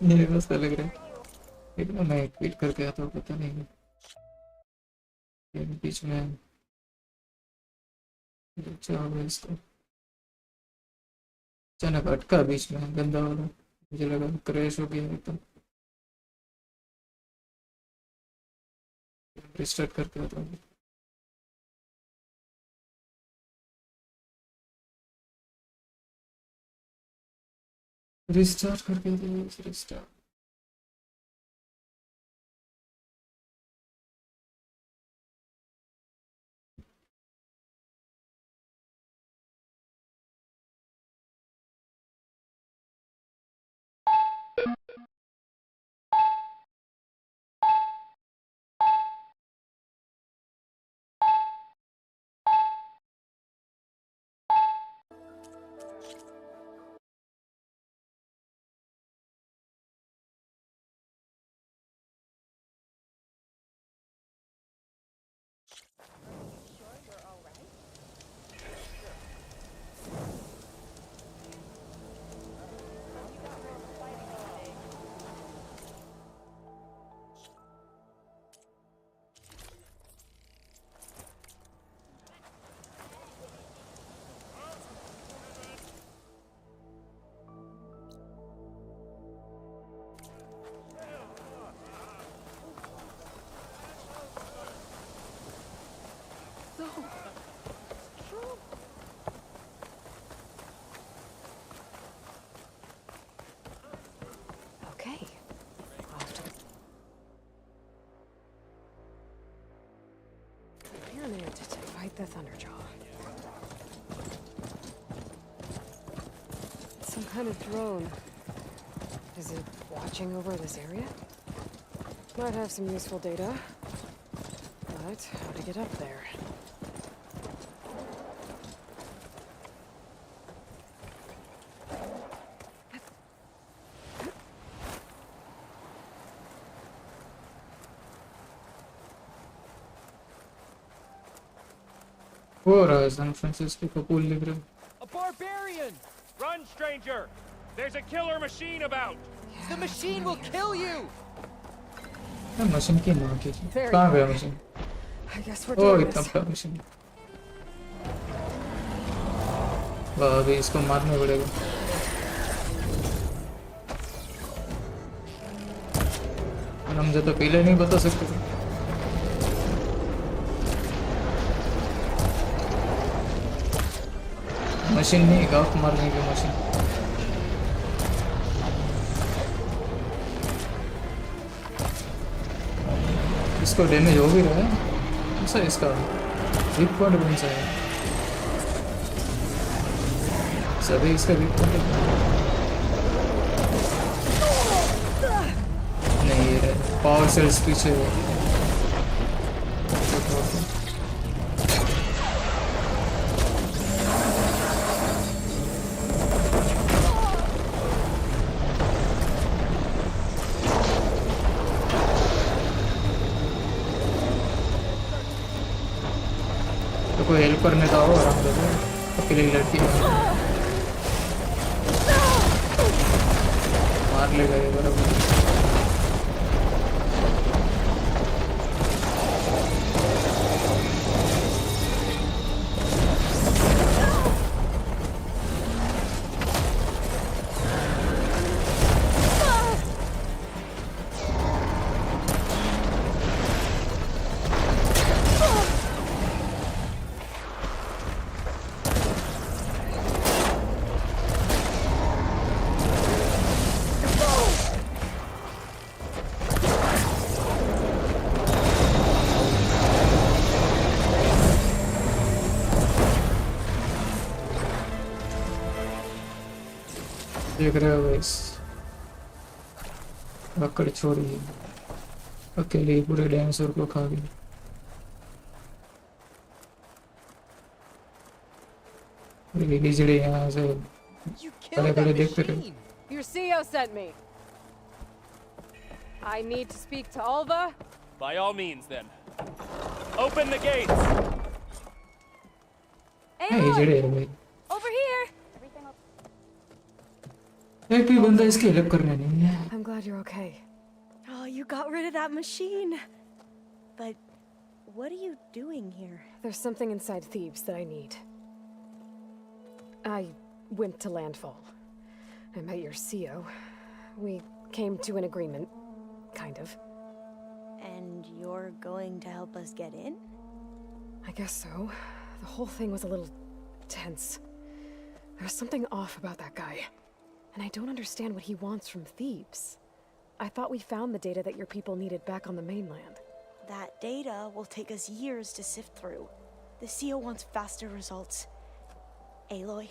S1: ये मस्त लग रहा है लेकिन मैं क्विट करके आता हूँ पता नहीं ये बीच में अच्छा होगा इसको अचानक अटका बीच में गंदा वाला मुझे लगा क्रैश हो गया एकदम रिस्टार्ट करके आता हूँ रिस्टार्ट करके दे restart
S3: Okay. Off to the pyramid to fight the Thunderjaw. It's some kind of drone. Is it watching over this area? Might have some useful data. But how to get up there?
S1: हो रहा है San Francisco का पुल लिख रहा है
S15: A barbarian! Run, stranger! There's a killer machine about! The machine will kill you!
S1: Machine की माँ की कहाँ गया machine
S3: I guess we're
S1: oh
S3: doing
S1: इतना
S3: this.
S1: बड़ा मशीन वाह अभी इसको मारना पड़ेगा हम मुझे तो पहले नहीं बता सकते थे मशीन नहीं गाफ मारने की मशीन इसको डैमेज हो भी रहा है ऐसा इसका वीक पॉइंट कौन सा है सभी इसका वीक पॉइंट नहीं ये पावर सेल्स पीछे कोई हेल्प करने का हो आराम से अकेली लड़की मार लेगा ये बराबर देख रहे हो इस अकड़ छोड़ी अकेले पूरे डायनासोर को खा गई बिजली यहाँ से बड़े बड़े देखते रहे
S3: Your CEO sent me. I need to speak to Alva.
S15: By all means, then. Open the gates!
S1: बिजली है भाई
S3: Over here.
S1: एक भी बंदा इसकी हेल्प करने नहीं है
S3: I'm glad you're okay.
S2: Oh, you got rid of that machine. But what are you doing here?
S3: There's something inside Thebes that I need. I went to landfall. I met your CEO. We came to an agreement, kind of.
S2: And you're going to help us get in?
S3: I guess so. The whole thing was a little tense. There was something off about that guy. And I don't understand what he wants from Thebes. I thought we found the data that your people needed back on the mainland.
S2: That data will take us years to sift through. The CO wants faster results. Aloy,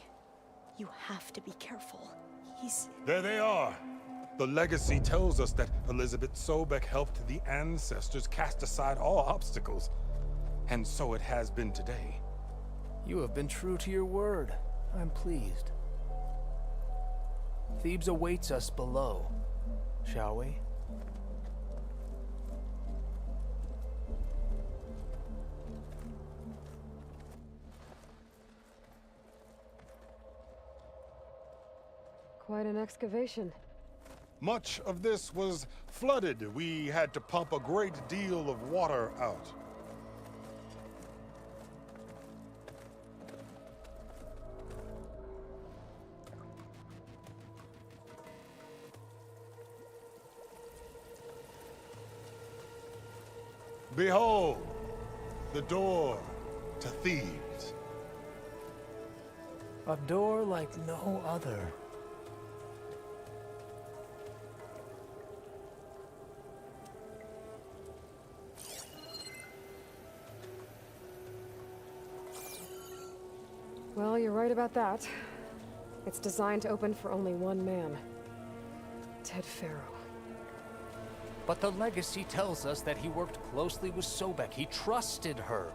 S2: you have to be careful.
S14: There they are! The legacy tells us that Elizabeth Sobek helped the ancestors cast aside all obstacles. And so it has been today.
S15: You have been true to your word. I'm pleased. Thebes awaits us below, shall we?
S3: Quite an excavation.
S14: Much of this was flooded. We had to pump a great deal of water out. Behold, the door to Thebes.
S15: A door like no other.
S3: Well, you're right about that. It's designed to open for only one man. Ted Pharaoh.
S15: But the legacy tells us that he worked closely with Sobek. He trusted her.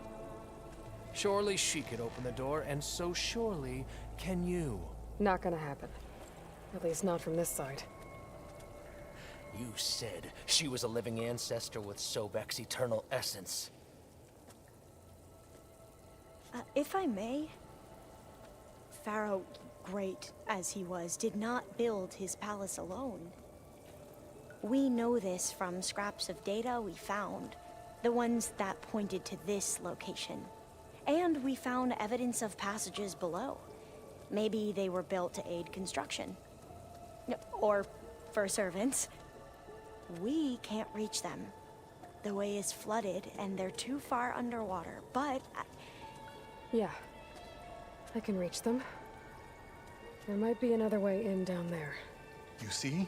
S15: Surely she could open the door, and so surely can you.
S3: Not gonna happen. At least not from this side.
S15: You said she was a living ancestor with Sobek's eternal essence.
S2: If I may, Pharaoh, great as he was, did not build his palace alone. We know this from scraps of data we found, the ones that pointed to this location. And we found evidence of passages below. Maybe they were built to aid construction. Or for servants. We can't reach them. The way is flooded and they're too far underwater, but...
S3: Yeah. I can reach them. There might be another way in down there.
S14: You see?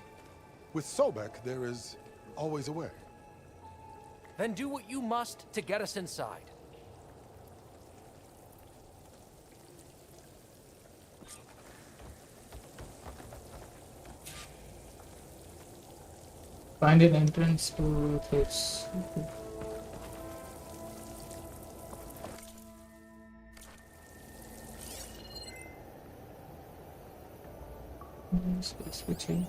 S14: With Sobek, there is always a way.
S15: Then do what you must to get us inside.
S1: Find an entrance to this. Switching.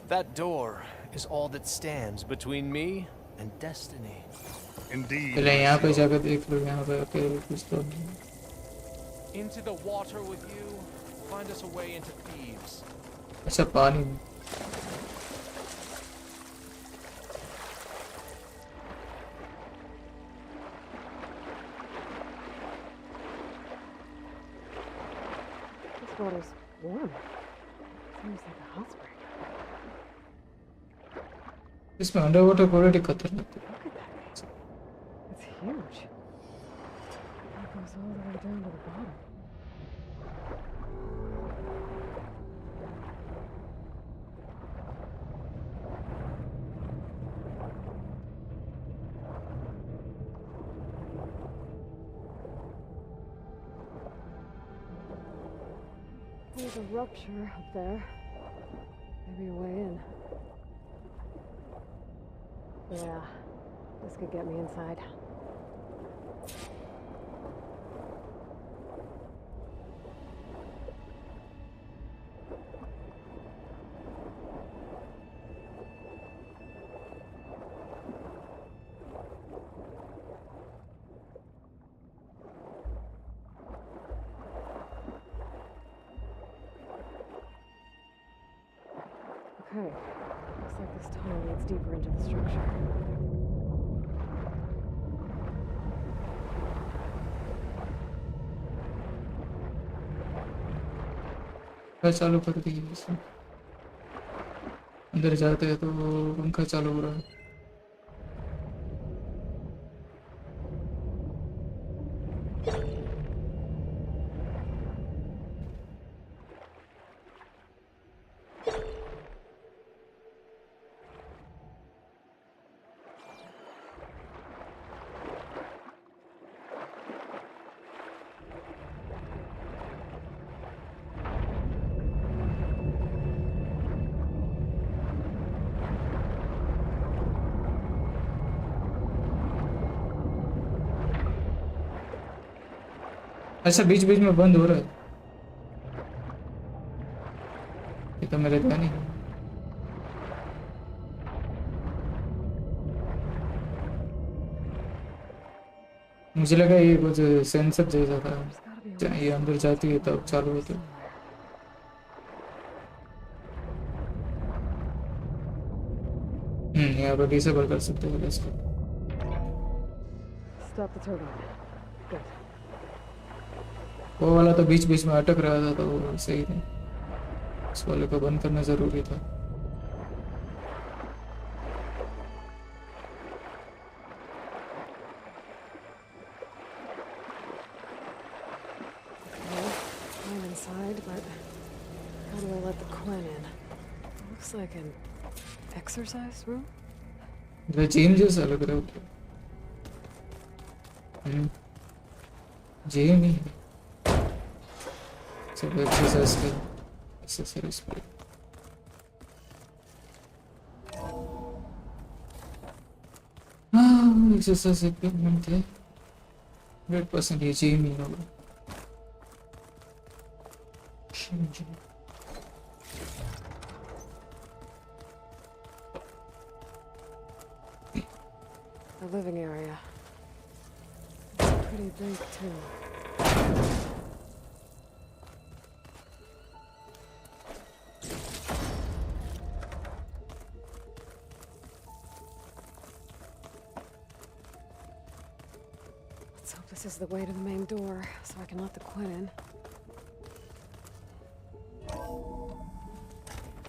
S15: That door is all that stands between me and destiny.
S14: Indeed.
S1: पहले यहाँ पे जाकर देख लो यहाँ पे okay कुछ तो
S15: Into the water with you. Find us a way into Thebes.
S1: अच्छा पानी
S3: This water's warm. Seems like a hot spring.
S1: इसमें अंडरवाटर क्वालिटी खतरनाक है
S3: Look at that. It's huge. It goes all the way down to the bottom. There's a rupture up there. Maybe a way in. Yeah, this could get me inside. Okay, looks like this tunnel leads deeper into the structure.
S1: चालू कर दी इसने अंदर जाते हैं तो पंखा चालू हो रहा है अच्छा बीच बीच में बंद हो रहा है, ये तो मेरे ध्यान ही नहीं। मुझे लगा ये कुछ सेंसर जैसा था, ये अंदर जाती है तब चालू होता है। यहाँ पर डिसेबल कर सकते हो इसको।
S3: Stop the turbine. Good.
S1: वो वाला तो बीच बीच में अटक रहा था, तो वो सही नहीं, इस वाले को बंद करना जरूरी था।
S3: I'm inside, but how do I let the Quinn in? Looks like an exercise room.
S1: The gym जैसा लग रहा है। जिम ही है, सब एक्सरसाइज के एक्सेसरीज पे। हाँ एक्सरसाइज इक्विपमेंट है, 100% ये जिम ही होगा।
S3: The living area. It's pretty big too. Let's hope this is the way to the main door, so I can let the Quinn in.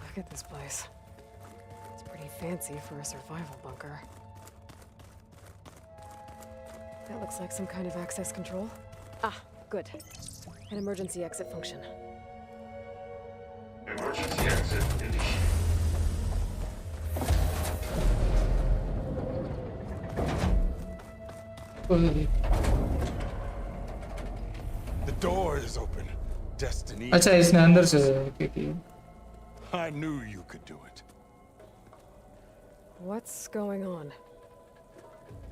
S3: Look at this place. It's pretty fancy for a survival bunker. That looks like some kind of access control. Ah, good. An emergency exit function.
S7: Emergency exit initiated.
S14: The door is open. Destiny.
S1: अच्छा इसने अंदर से किया।
S14: I knew you could do it.
S3: What's going on?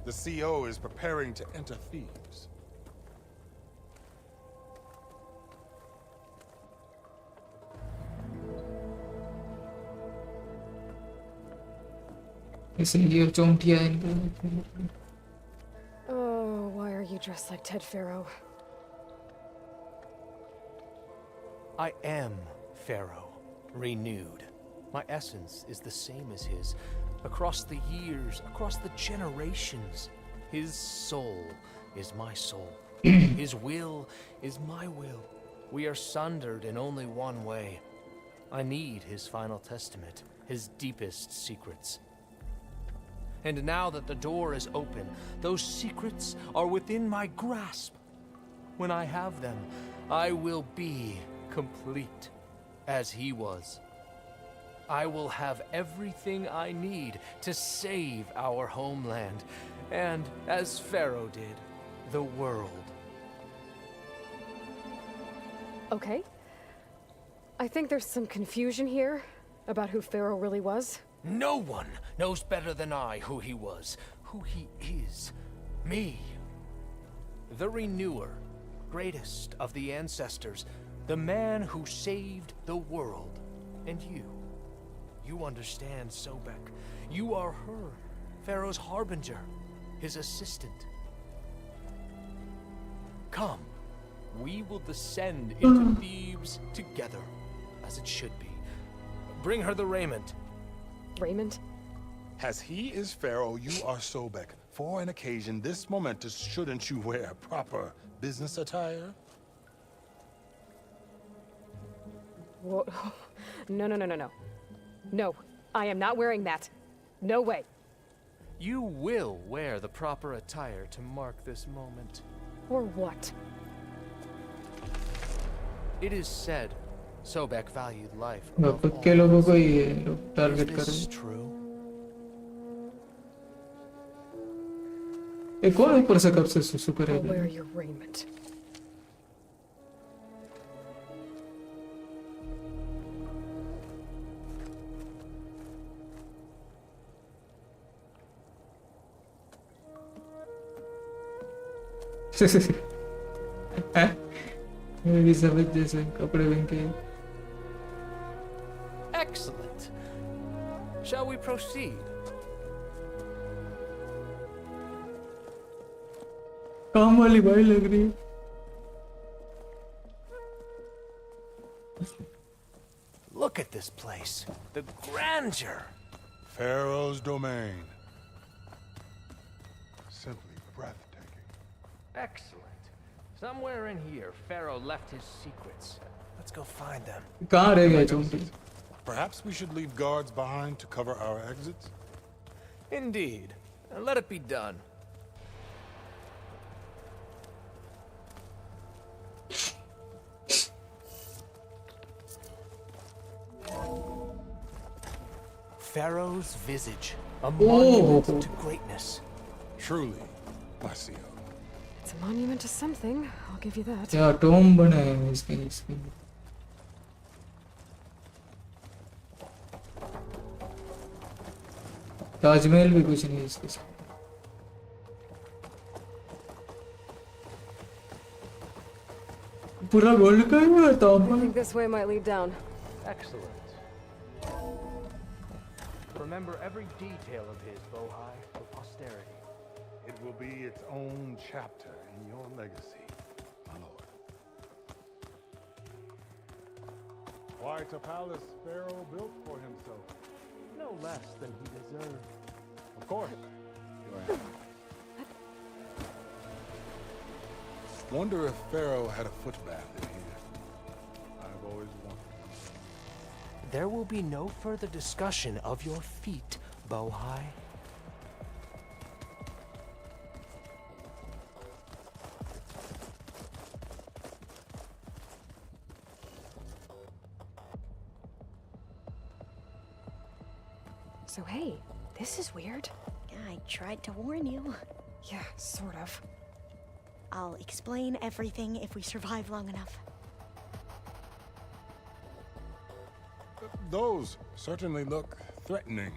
S14: The CO is preparing to enter Thebes.
S3: Oh, why are you dressed like Ted Pharaoh?
S15: I am Pharaoh, renewed. My essence is the same as his. Across the years, across the generations, his soul is my soul. His will is my will. We are sundered in only one way. I need his final testament, his deepest secrets. And now that the door is open, those secrets are within my grasp. When I have them, I will be complete, as he was. I will have everything I need to save our homeland, and, as Pharaoh did, the world.
S3: Okay. I think there's some confusion here about who Pharaoh really was.
S15: No one knows better than I who he was, who he is. Me. The Renewer, greatest of the ancestors, the man who saved the world. And you. You understand, Sobek. You are her, Pharaoh's harbinger, his assistant. Come, we will descend into Thebes together, as it should be. Bring her the raiment.
S3: Raiment?
S14: As he is Pharaoh, you are Sobek. For an occasion this momentous, shouldn't you wear proper business attire?
S3: Whoa. No, no, no, no, no. No, I am not wearing that. No way.
S15: You will wear the proper attire to mark this moment.
S3: Or what?
S15: It is said Sobek valued life.
S1: के लोगों को ये लोग target कर रहे हैं।
S15: True.
S1: ये कौन ऊपर से कब से सुसु
S3: I'll
S1: करेगा?
S3: wear your raiment.
S1: मेरी सफेद जैसे कपड़े पहन के।
S15: Excellent. Shall we proceed?
S1: काम वाली भाई लग रही है।
S15: Look at this place. The grandeur.
S14: Pharaoh's domain. Simply breathtaking.
S15: Excellent. Somewhere in here, Pharaoh left his secrets. Let's go find them.
S1: कहाँ रह गए चोंटी?
S14: Perhaps we should leave guards behind to cover our exits?
S15: Indeed. Let it be done. Pharaoh's visage, a monument to greatness.
S14: Truly, Marcio.
S3: It's a monument to something, I'll give you that.
S1: क्या Tom बने हैं इसके। ताजमहल भी कुछ नहीं इसके साथ। पूरा गोल्ड का ही है
S3: I
S1: Taj Mahal.
S3: think this way might lead down.
S15: Excellent. Remember every detail of his, Bohai, for posterity.
S14: It will be its own chapter in your legacy, my lord. Quite a palace Pharaoh built for himself.
S15: No less than he deserved.
S14: Of course. Wonder if Pharaoh had a footbath in here. I've always wondered.
S15: There will be no further discussion of your feet, Bohai.
S3: So hey, this is weird.
S2: Yeah, I tried to warn you.
S3: Yeah, sort of.
S2: I'll explain everything if we survive long enough.
S14: Those certainly look threatening.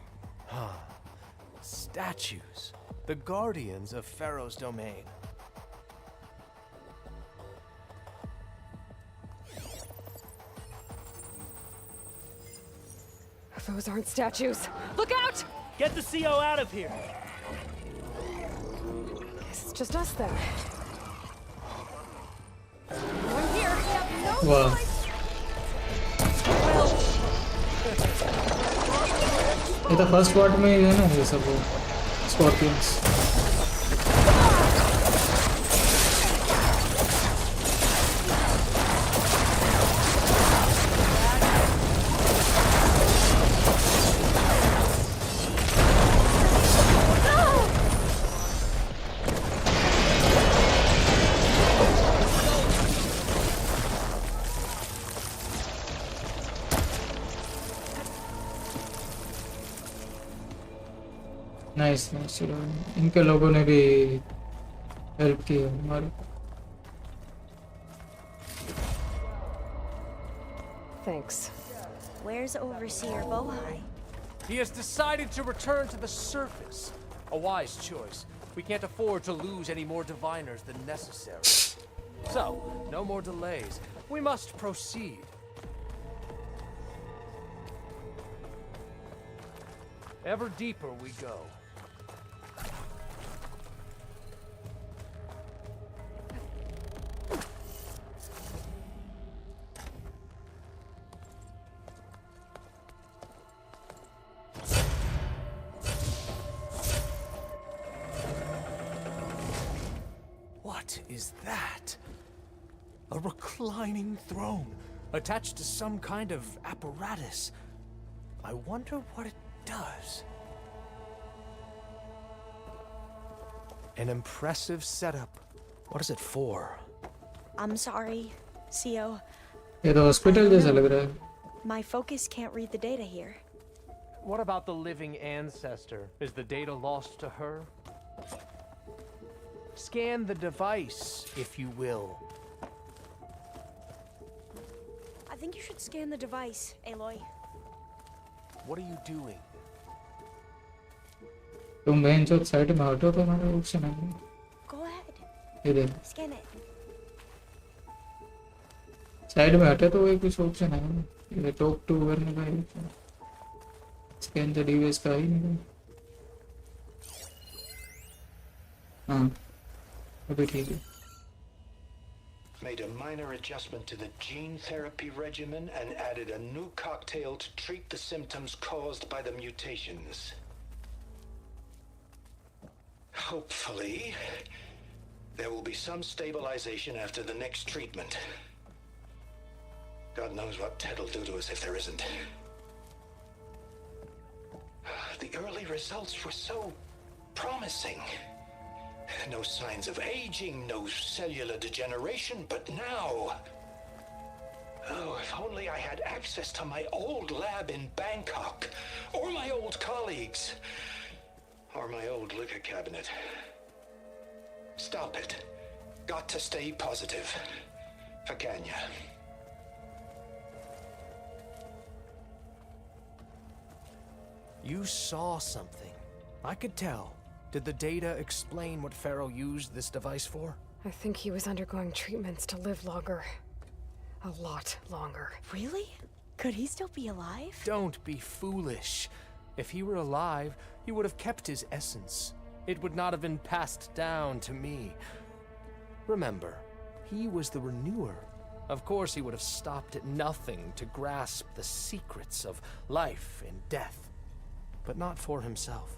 S15: Statues. The guardians of Pharaoh's domain.
S3: Those aren't statues. Look out!
S8: Get the CO out of here!
S3: Guess it's just us then. I'm here.
S1: वाह। ये तो first part में ही है ना ये सब Scorpions. Nice nice. चलो इनके लोगों ने भी हेल्प की हमारी।
S3: Thanks.
S2: Where's Overseer Bohai?
S15: He has decided to return to the surface. A wise choice. We can't afford to lose any more diviners than necessary. So, no more delays. We must proceed. Ever deeper we go. What is that? A reclining throne, attached to some kind of apparatus. I wonder what it does. An impressive setup. What is it for?
S2: I'm sorry, CO.
S1: ये तो hospital जैसा लग रहा है।
S2: My focus can't read the data here.
S15: What about the living ancestor? Is the data lost to her? Scan the device, if you will.
S2: I think you should scan the device, Aloy.
S15: What are you doing?
S1: तुम main चौक side में हटो तो हमारा option है।
S2: Go ahead.
S1: ये देख।
S2: Scan it.
S1: Side में हटे तो वही कुछ ऑप्शन है ना, ये टॉक टू करने का है, स्कैन द डिवाइस का ही नहीं। हाँ अभी ठीक है।
S16: Made a minor adjustment to the gene therapy regimen and added a new cocktail to treat the symptoms caused by the mutations. Hopefully, there will be some stabilization after the next treatment. God knows what Ted will do to us if there isn't. The early results were so promising. No signs of aging, no cellular degeneration, but now... Oh, if only I had access to my old lab in Bangkok, or my old colleagues, or my old liquor cabinet. Stop it. Got to stay positive. For Kenya.
S15: You saw something. I could tell. Did the data explain what Pharaoh used this device for?
S3: I think he was undergoing treatments to live longer. A lot longer.
S2: Really? Could he still be alive?
S15: Don't be foolish. If he were alive, he would have kept his essence. It would not have been passed down to me. Remember, he was the renewer. Of course he would have stopped at nothing to grasp the secrets of life and death. But not for himself.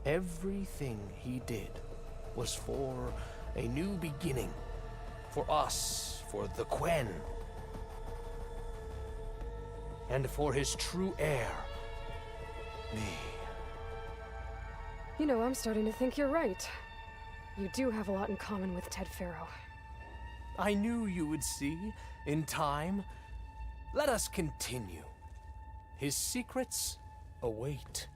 S15: Everything he did was for a new beginning. For us, for the Quen. And for his true heir, me.
S3: You know, I'm starting to think you're right. You do have a lot in common with Ted Pharaoh.
S15: I knew you would see, in time. Let us continue. His secrets await.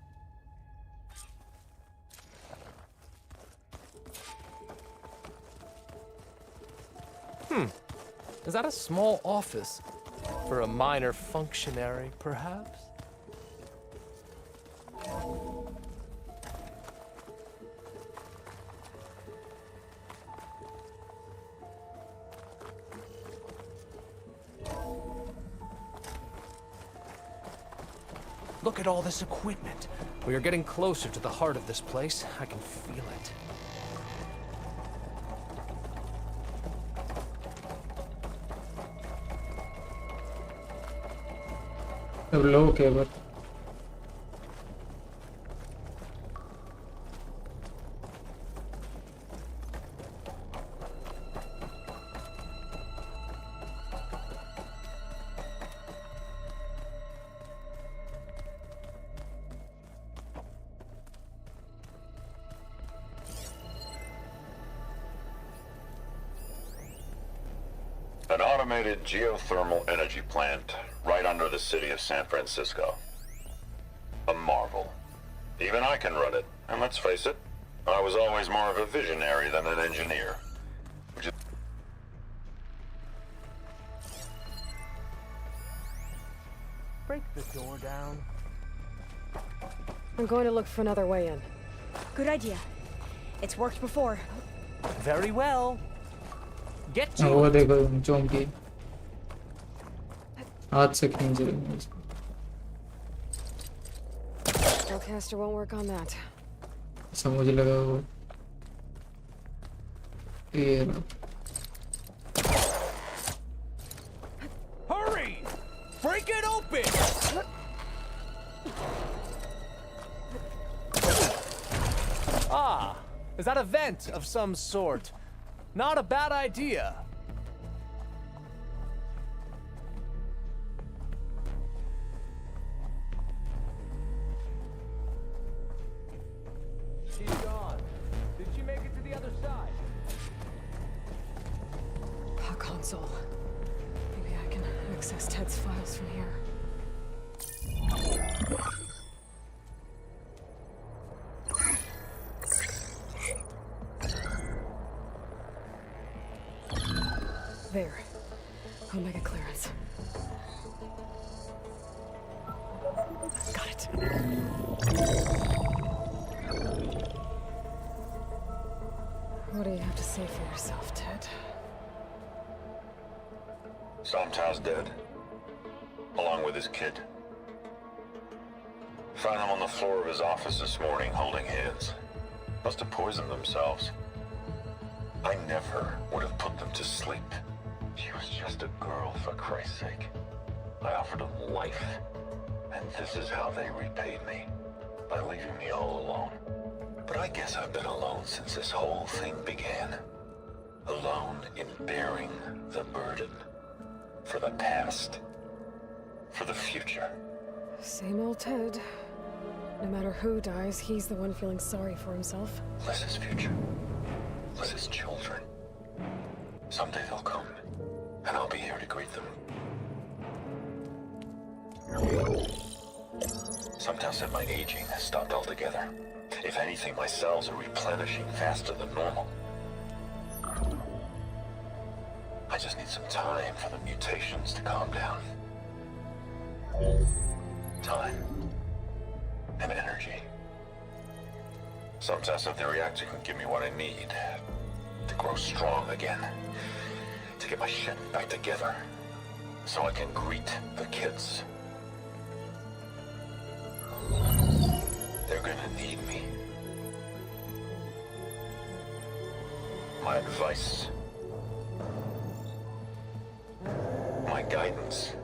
S15: Is that a small office? For a minor functionary, perhaps? Look at all this equipment. We are getting closer to the heart of this place. I can feel it.
S1: अब लो cable
S17: An automated geothermal energy plant right under the city of San Francisco. A marvel. Even I can run it, and let's face it, I was always more of a visionary than an engineer.
S15: Break the door down.
S3: I'm going to look for another way in.
S2: Good idea. It's worked before.
S15: Very well. Get to
S1: वो देखो चौंकी हाथ से खींच रही है इसको
S3: Spellcaster won't work on that.
S1: समझ लगा वो ये
S15: Hurry! Break it open! Ah, is that a vent of some sort? Not a bad idea. She's gone. Did she make it to the other side?
S3: Console. Maybe I can access Ted's files from here. There. Omega clearance. Got it. What do you have to say for yourself, Ted?
S17: Somtow's dead, along with his kid. Found him on the floor of his office this morning, holding hands. Must have poisoned themselves. I never would have put them to sleep. She was just a girl, for Christ's sake. I offered them life, and this is how they repaid me, by leaving me all alone. But I guess I've been alone since this whole thing began. Alone in bearing the burden. For the past. For the future.
S3: Same old Ted. No matter who dies, he's the one feeling sorry for himself.
S17: Liz's future. Liz's children. Someday they'll come, and I'll be here to greet them. Sometimes said my aging has stopped altogether. If anything, my cells are replenishing faster than normal. I just need some time for the mutations to calm down. Time. And energy. Sometimes if the reactor can give me what I need to grow strong again, to get my shit back together, so I can greet the kids. They're gonna need me. My advice. My guidance.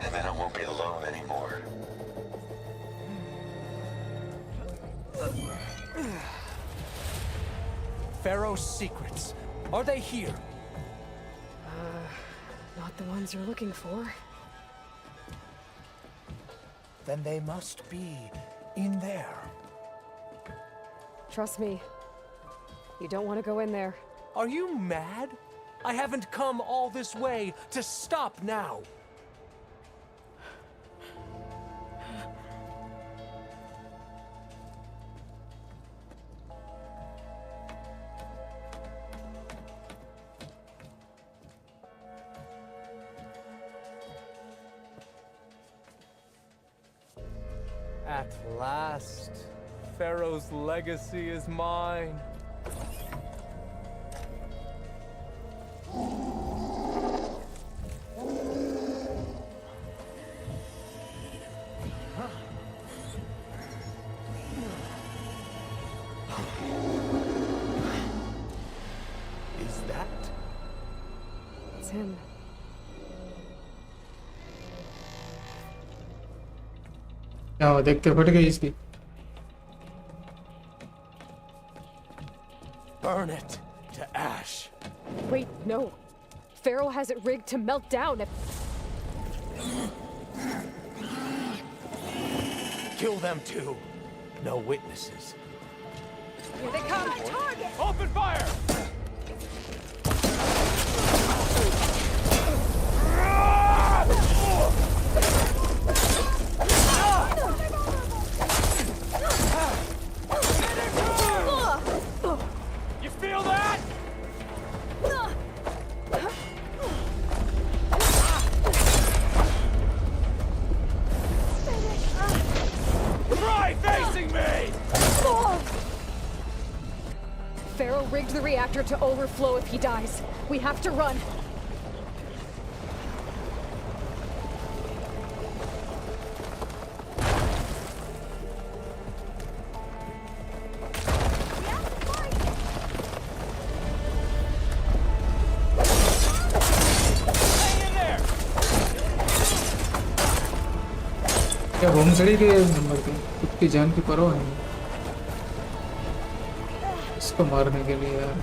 S17: And then I won't be alone anymore.
S8: Pharaoh's secrets. Are they here?
S3: Not the ones you're looking for.
S8: Then they must be in there.
S3: Trust me. You don't want to go in there.
S8: Are you mad? I haven't come all this way to stop now. At last, Pharaoh's legacy is mine. Is that?
S3: It's him.
S1: क्या देखते फट गई इसकी
S8: Burn it to ash.
S3: Wait, no. Pharaoh has it rigged to melt down if...
S8: Kill them too. No witnesses.
S3: Here they come!
S8: Target! Open fire! You feel that? Try facing me!
S3: Pharaoh rigged the reactor to overflow if he dies. We have to run.
S1: क्या भोंसड़ी के number पे खुद की जान की परवाह नहीं इसको मारने के लिए यार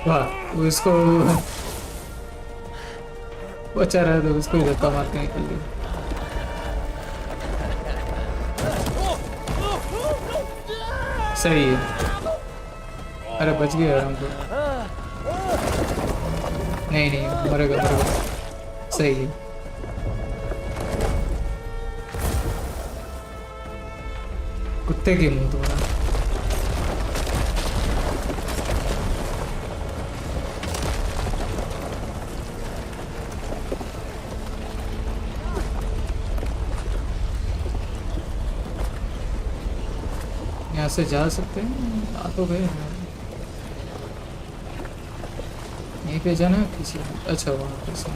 S1: वाह वो इसको बचा रहा था उसको धक्का मार के निकल गया सही है अरे बच गया आराम को नहीं नहीं मरेगा सही है कुत्ते के मुंह तुम्हारा यहाँ से जा सकते हैं आ तो गए यहीं पे जाना किसी अच्छा वहाँ पे से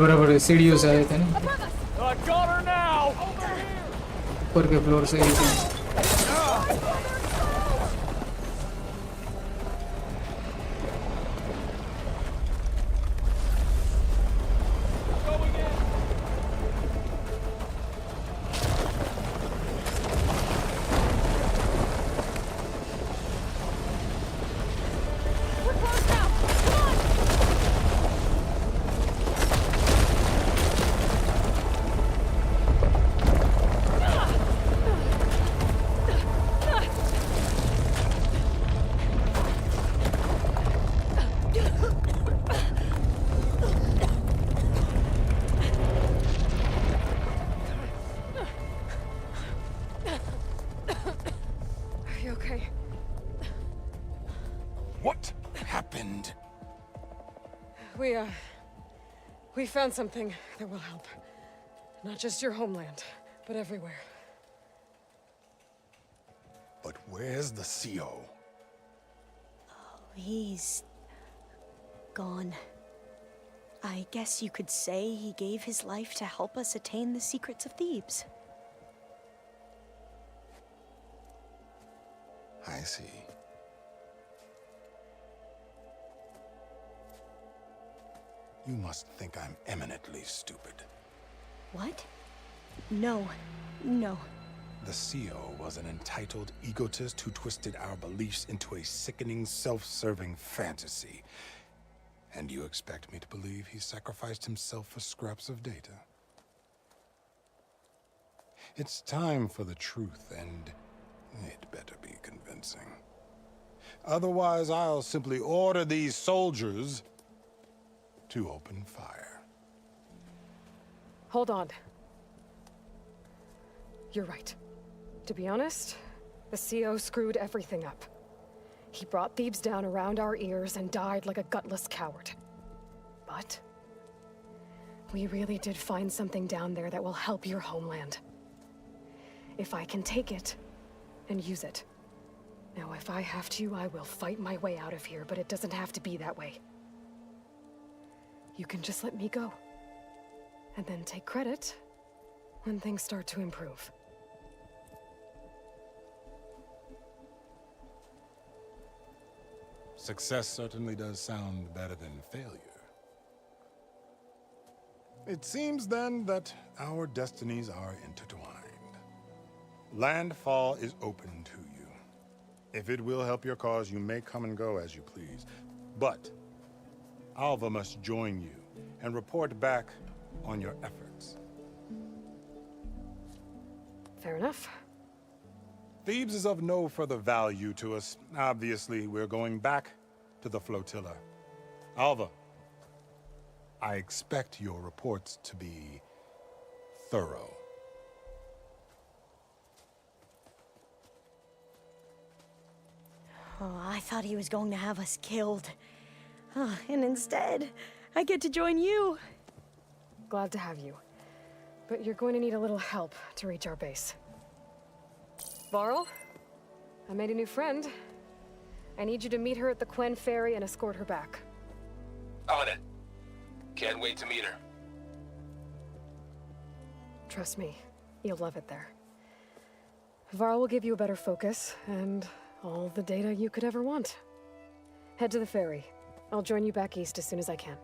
S1: बराबर सीढ़ियों से आए थे ना ऊपर के फ्लोर से
S3: We found something that will help. Not just your homeland, but everywhere.
S14: But where's the CO?
S2: Oh, he's gone. I guess you could say he gave his life to help us attain the secrets of Thebes.
S14: I see. You must think I'm eminently stupid.
S2: What? No. No.
S14: The CO was an entitled egotist who twisted our beliefs into a sickening, self-serving fantasy. And you expect me to believe he sacrificed himself for scraps of data? It's time for the truth, and it better be convincing. Otherwise, I'll simply order these soldiers to open fire.
S3: Hold on. You're right. To be honest, the CO screwed everything up. He brought Thebes down around our ears and died like a gutless coward. But we really did find something down there that will help your homeland. If I can take it and use it. Now, if I have to, I will fight my way out of here, but it doesn't have to be that way. You can just let me go. And then take credit when things start to improve.
S14: Success certainly does sound better than failure. It seems then that our destinies are intertwined. Landfall is open to you. If it will help your cause, you may come and go as you please. But Alva must join you and report back on your efforts.
S3: Fair enough.
S14: Thebes is of no further value to us. Obviously, we're going back to the flotilla. Alva, I expect your reports to be thorough.
S2: Oh, I thought he was going to have us killed. And instead, I get to join you.
S3: Glad to have you. But you're going to need a little help to reach our base. Varl, I made a new friend. I need you to meet her at the Quen Ferry and escort her back.
S18: On it. Can't wait to meet her.
S3: Trust me, you'll love it there. Varl will give you a better focus, and all the data you could ever want. Head to the ferry. I'll join you back east as soon as I can.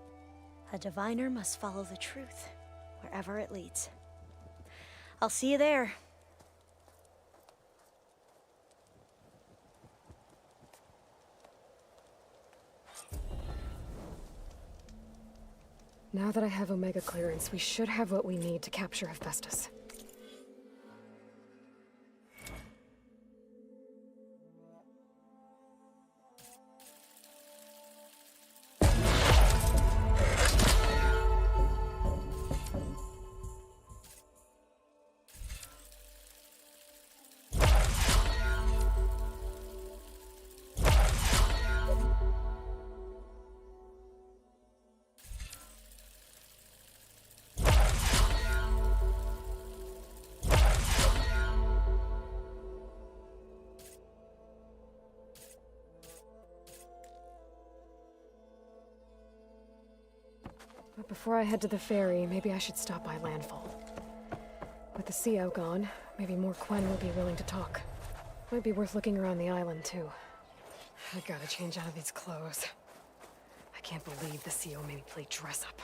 S2: A diviner must follow the truth, wherever it leads. I'll see you there.
S3: Now that I have Omega clearance, we should have what we need to capture Hephaestus. But before I head to the ferry, maybe I should stop by Landfall. With the CO gone, maybe more Quen will be willing to talk. Might be worth looking around the island, too. I gotta change out of these clothes. I can't believe the CO made me play dress up.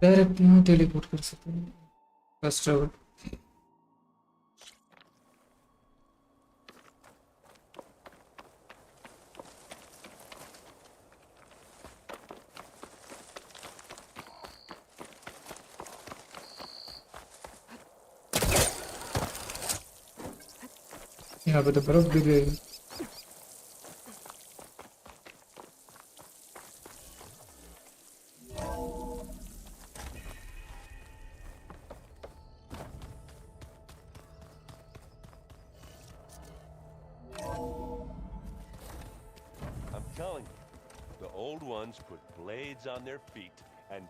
S1: Direct यहाँ teleport कर सकते हैं first travel यहाँ पे तो बर्फ भी गई
S19: Put blades on their feet and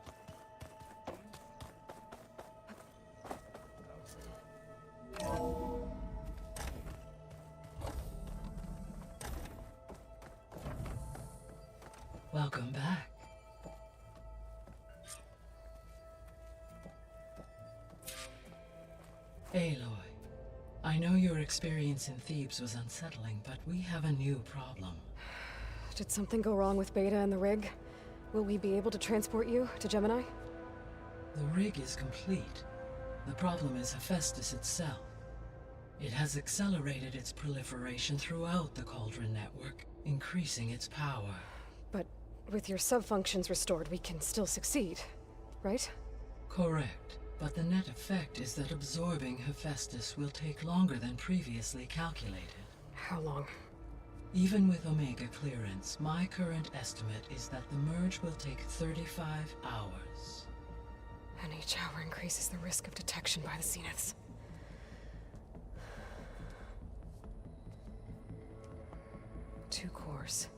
S9: welcome back. Aloy, I know your experience in Thebes was unsettling, but we have a new problem.
S3: Did something go wrong with Beta and the rig? Will we be able to transport you to Gemini?
S9: The rig is complete. The problem is Hephaestus itself. It has accelerated its proliferation throughout the Cauldron network, increasing its power.
S3: But with your sub-functions restored, we can still succeed, right?
S9: Correct. But the net effect is that absorbing Hephaestus will take longer than previously calculated.
S3: How long?
S9: Even with Omega clearance, my current estimate is that the merge will take 35 hours.
S3: And each hour increases the risk of detection by the Zeniths. Two cores.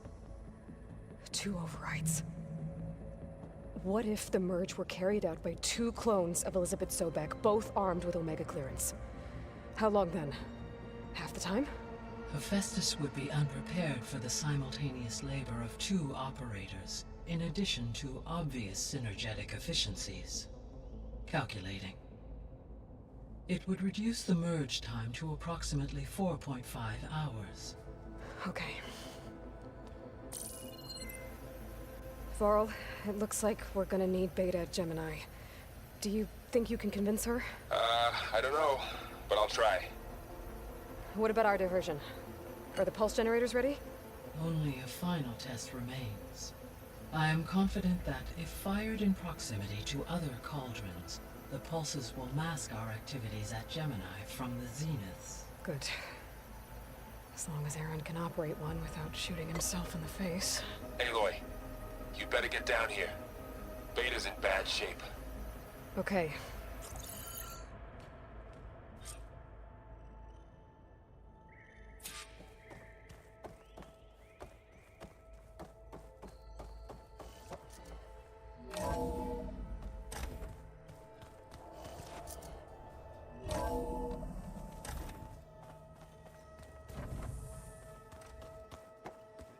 S3: Two overrides. What if the merge were carried out by two clones of Elizabeth Sobek, both armed with Omega clearance? How long then? Half the time?
S9: Hephaestus would be unprepared for the simultaneous labor of two operators, in addition to obvious synergetic efficiencies. Calculating. It would reduce the merge time to approximately 4.5 hours.
S3: Okay. Varl, it looks like we're gonna need Beta at Gemini. Do you think you can convince her?
S18: I don't know, but I'll try.
S3: What about our diversion? Are the pulse generators ready?
S9: Only a final test remains. I am confident that, if fired in proximity to other cauldrons, the pulses will mask our activities at Gemini from the zeniths.
S3: Good. As long as Aaron can operate one without shooting himself in the face.
S18: Aloy, you better get down here. Beta's in bad shape.
S3: Okay.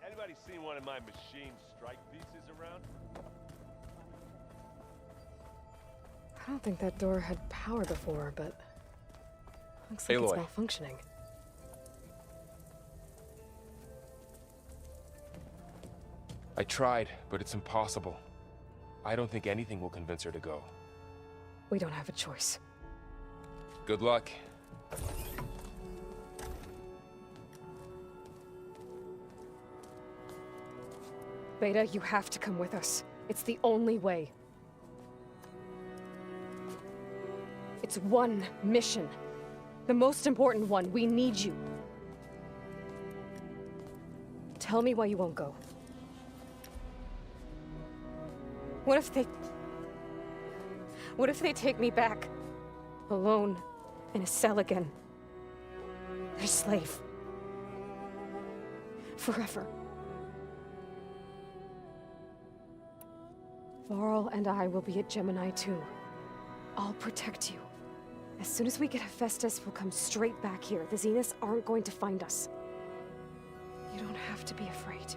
S19: Anybody seen one of my machine strike pieces around?
S3: I don't think that door had power before, but looks like it's
S13: Aloy.
S3: malfunctioning.
S13: I tried, but it's impossible. I don't think anything will convince her to go.
S3: We don't have a choice.
S13: Good luck.
S3: Beta, you have to come with us. It's the only way. It's one mission. The most important one. We need you. Tell me why you won't go. What if they take me back? Alone, in a cell again. Their slave. Forever. Varl and I will be at Gemini too. I'll protect you. As soon as we get Hephaestus, we'll come straight back here. The Zeniths aren't going to find us. You don't have to be afraid.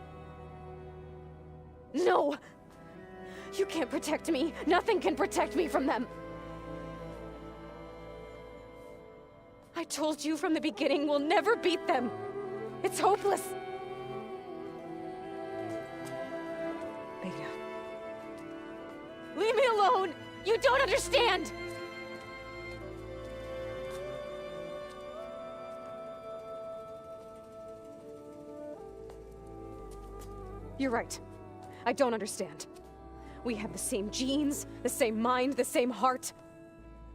S3: No! You can't protect me. Nothing can protect me from them. I told you from the beginning, we'll never beat them. It's hopeless. Beta. Leave me alone! You don't understand! You're right. I don't understand. We have the same genes, the same mind, the same heart.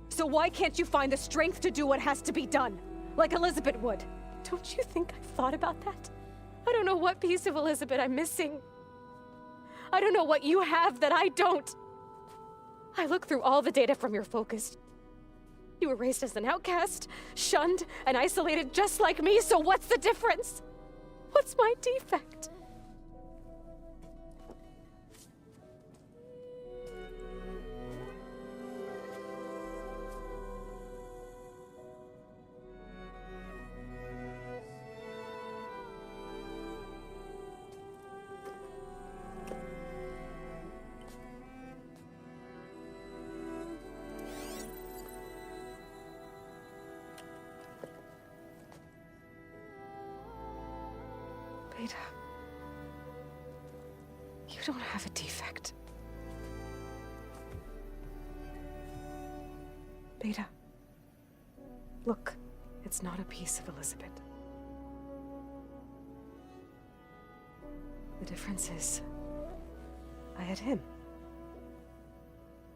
S3: So why can't you find the strength to do what has to be done? Like Elizabeth would. Don't you think I've thought about that? I don't know what piece of Elizabeth I'm missing. I don't know what you have that I don't. I look through all the data from your focus. You were raised as an outcast, shunned, and isolated just like me, so what's the difference? What's my defect? Beta, you don't have a defect. Beta, look, it's not a piece of Elizabeth. The difference is, I had him.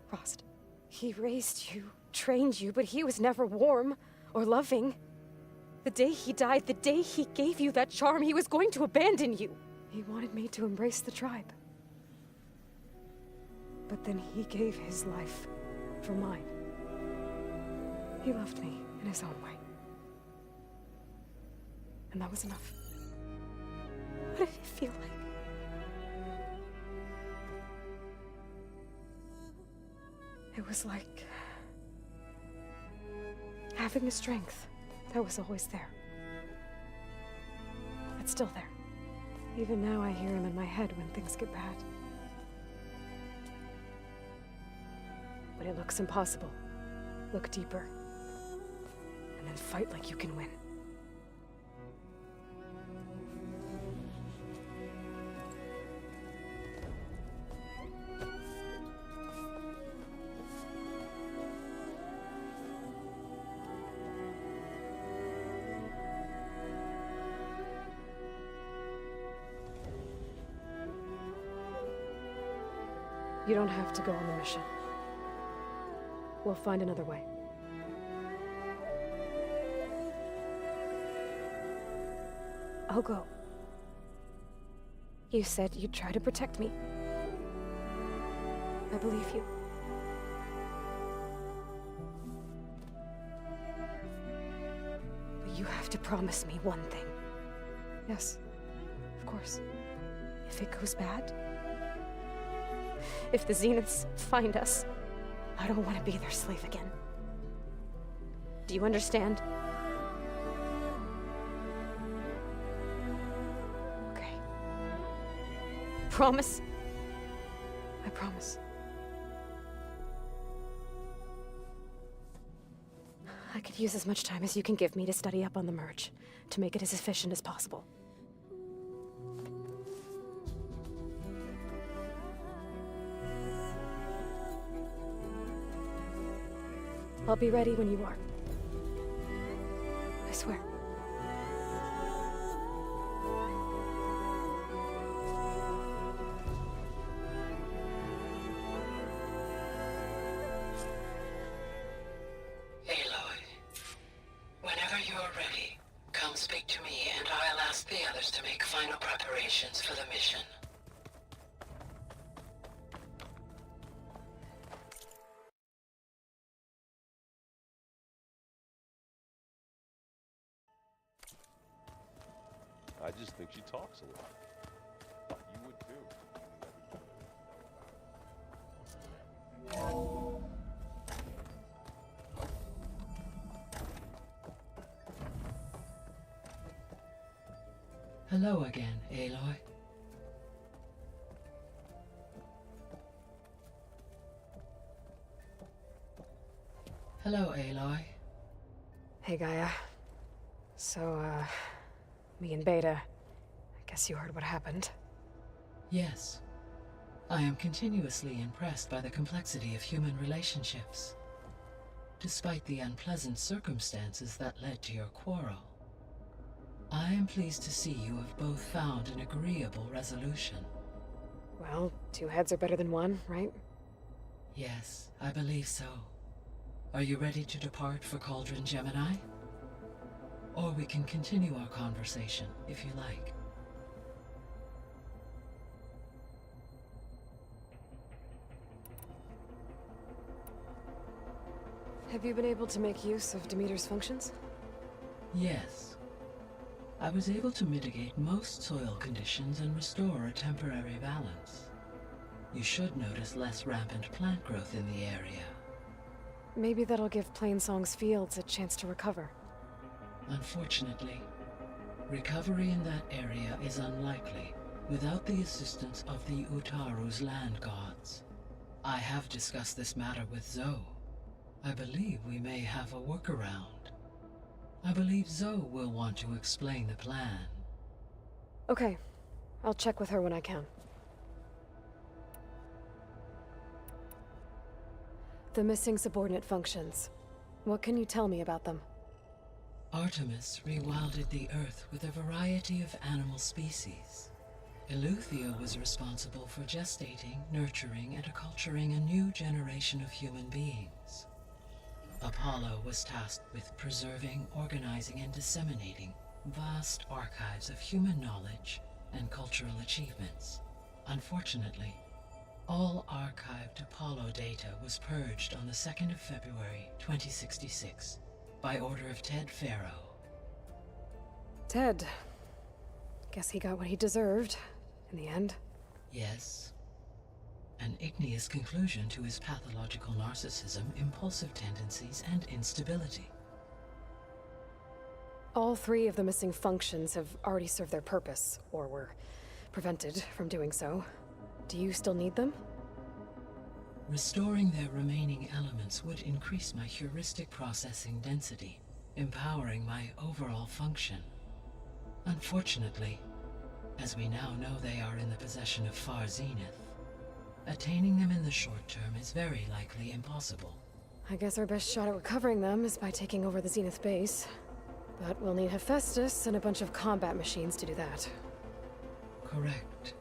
S3: Frost. He raised you, trained you, but he was never warm or loving. The day he died, the day he gave you that charm, he was going to abandon you. He wanted me to embrace the tribe. But then he gave his life for mine. He loved me in his own way. And that was enough. What did it feel like? It was like having a strength that was always there. It's still there. Even now I hear him in my head when things get bad. When it looks impossible, look deeper. And then fight like you can win. You don't have to go on the mission. We'll find another way. I'll go. You said you'd try to protect me. I believe you. But you have to promise me one thing. Yes, of course. If it goes bad, if the Zeniths find us, I don't want to be their slave again. Do you understand? Okay. Promise? I promise. I could use as much time as you can give me to study up on the merge, to make it as efficient as possible. I'll be ready when you are. I swear.
S9: Aloy, whenever you're ready, come speak to me and I'll ask the others to make final preparations for the mission.
S19: I just think she talks a lot. You would too.
S9: Hello again, Aloy. Hello, Aloy.
S3: Hey, Gaia. So, me and Beta, I guess you heard what happened.
S9: Yes. I am continuously impressed by the complexity of human relationships. Despite the unpleasant circumstances that led to your quarrel, I am pleased to see you have both found an agreeable resolution.
S3: Well, two heads are better than one, right?
S9: Yes, I believe so. Are you ready to depart for Cauldron Gemini? Or we can continue our conversation, if you like.
S3: Have you been able to make use of Demeter's functions?
S9: Yes. I was able to mitigate most soil conditions and restore a temporary balance. You should notice less rampant plant growth in the area.
S3: Maybe that'll give Plainsong's fields a chance to recover.
S9: Unfortunately, recovery in that area is unlikely without the assistance of the Utaru's land gods. I have discussed this matter with Zoe. I believe we may have a workaround. I believe Zoe will want to explain the plan.
S3: Okay. I'll check with her when I can. The missing subordinate functions. What can you tell me about them?
S9: Artemis rewilded the Earth with a variety of animal species. Eleuthia was responsible for gestating, nurturing, and acculturating a new generation of human beings. Apollo was tasked with preserving, organizing, and disseminating vast archives of human knowledge and cultural achievements. Unfortunately, all archived Apollo data was purged on the 2nd of February, 2066, by order of Ted Farrow.
S3: Ted. Guess he got what he deserved, in the end.
S9: Yes. An igneous conclusion to his pathological narcissism, impulsive tendencies, and instability.
S3: All three of the missing functions have already served their purpose, or were prevented from doing so. Do you still need them?
S9: Restoring their remaining elements would increase my heuristic processing density, empowering my overall function. Unfortunately, as we now know they are in the possession of Far Zenith, attaining them in the short term is very likely impossible.
S3: I guess our best shot at recovering them is by taking over the Zenith base. But we'll need Hephaestus and a bunch of combat machines to do that.
S9: Correct.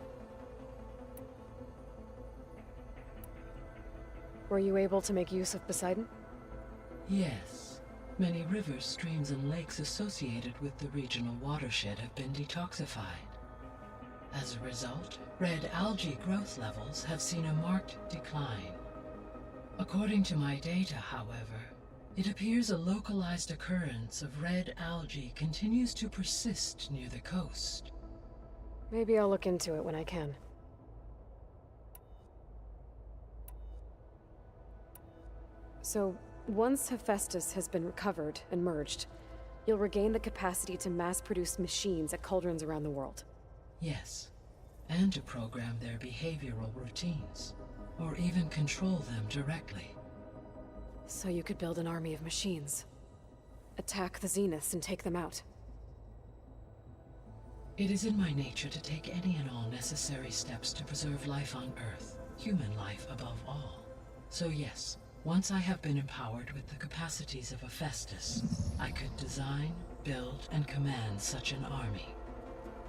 S3: Were you able to make use of Poseidon?
S9: Yes. Many rivers, streams, and lakes associated with the regional watershed have been detoxified. As a result, red algae growth levels have seen a marked decline. According to my data, however, it appears a localized occurrence of red algae continues to persist near the coast.
S3: Maybe I'll look into it when I can. So, once Hephaestus has been recovered and merged, you'll regain the capacity to mass-produce machines at cauldrons around the world.
S9: Yes, and to program their behavioral routines, or even control them directly.
S3: So you could build an army of machines. Attack the Zeniths and take them out.
S9: It is in my nature to take any and all necessary steps to preserve life on Earth, human life above all. So yes, once I have been empowered with the capacities of Hephaestus, I could design, build, and command such an army.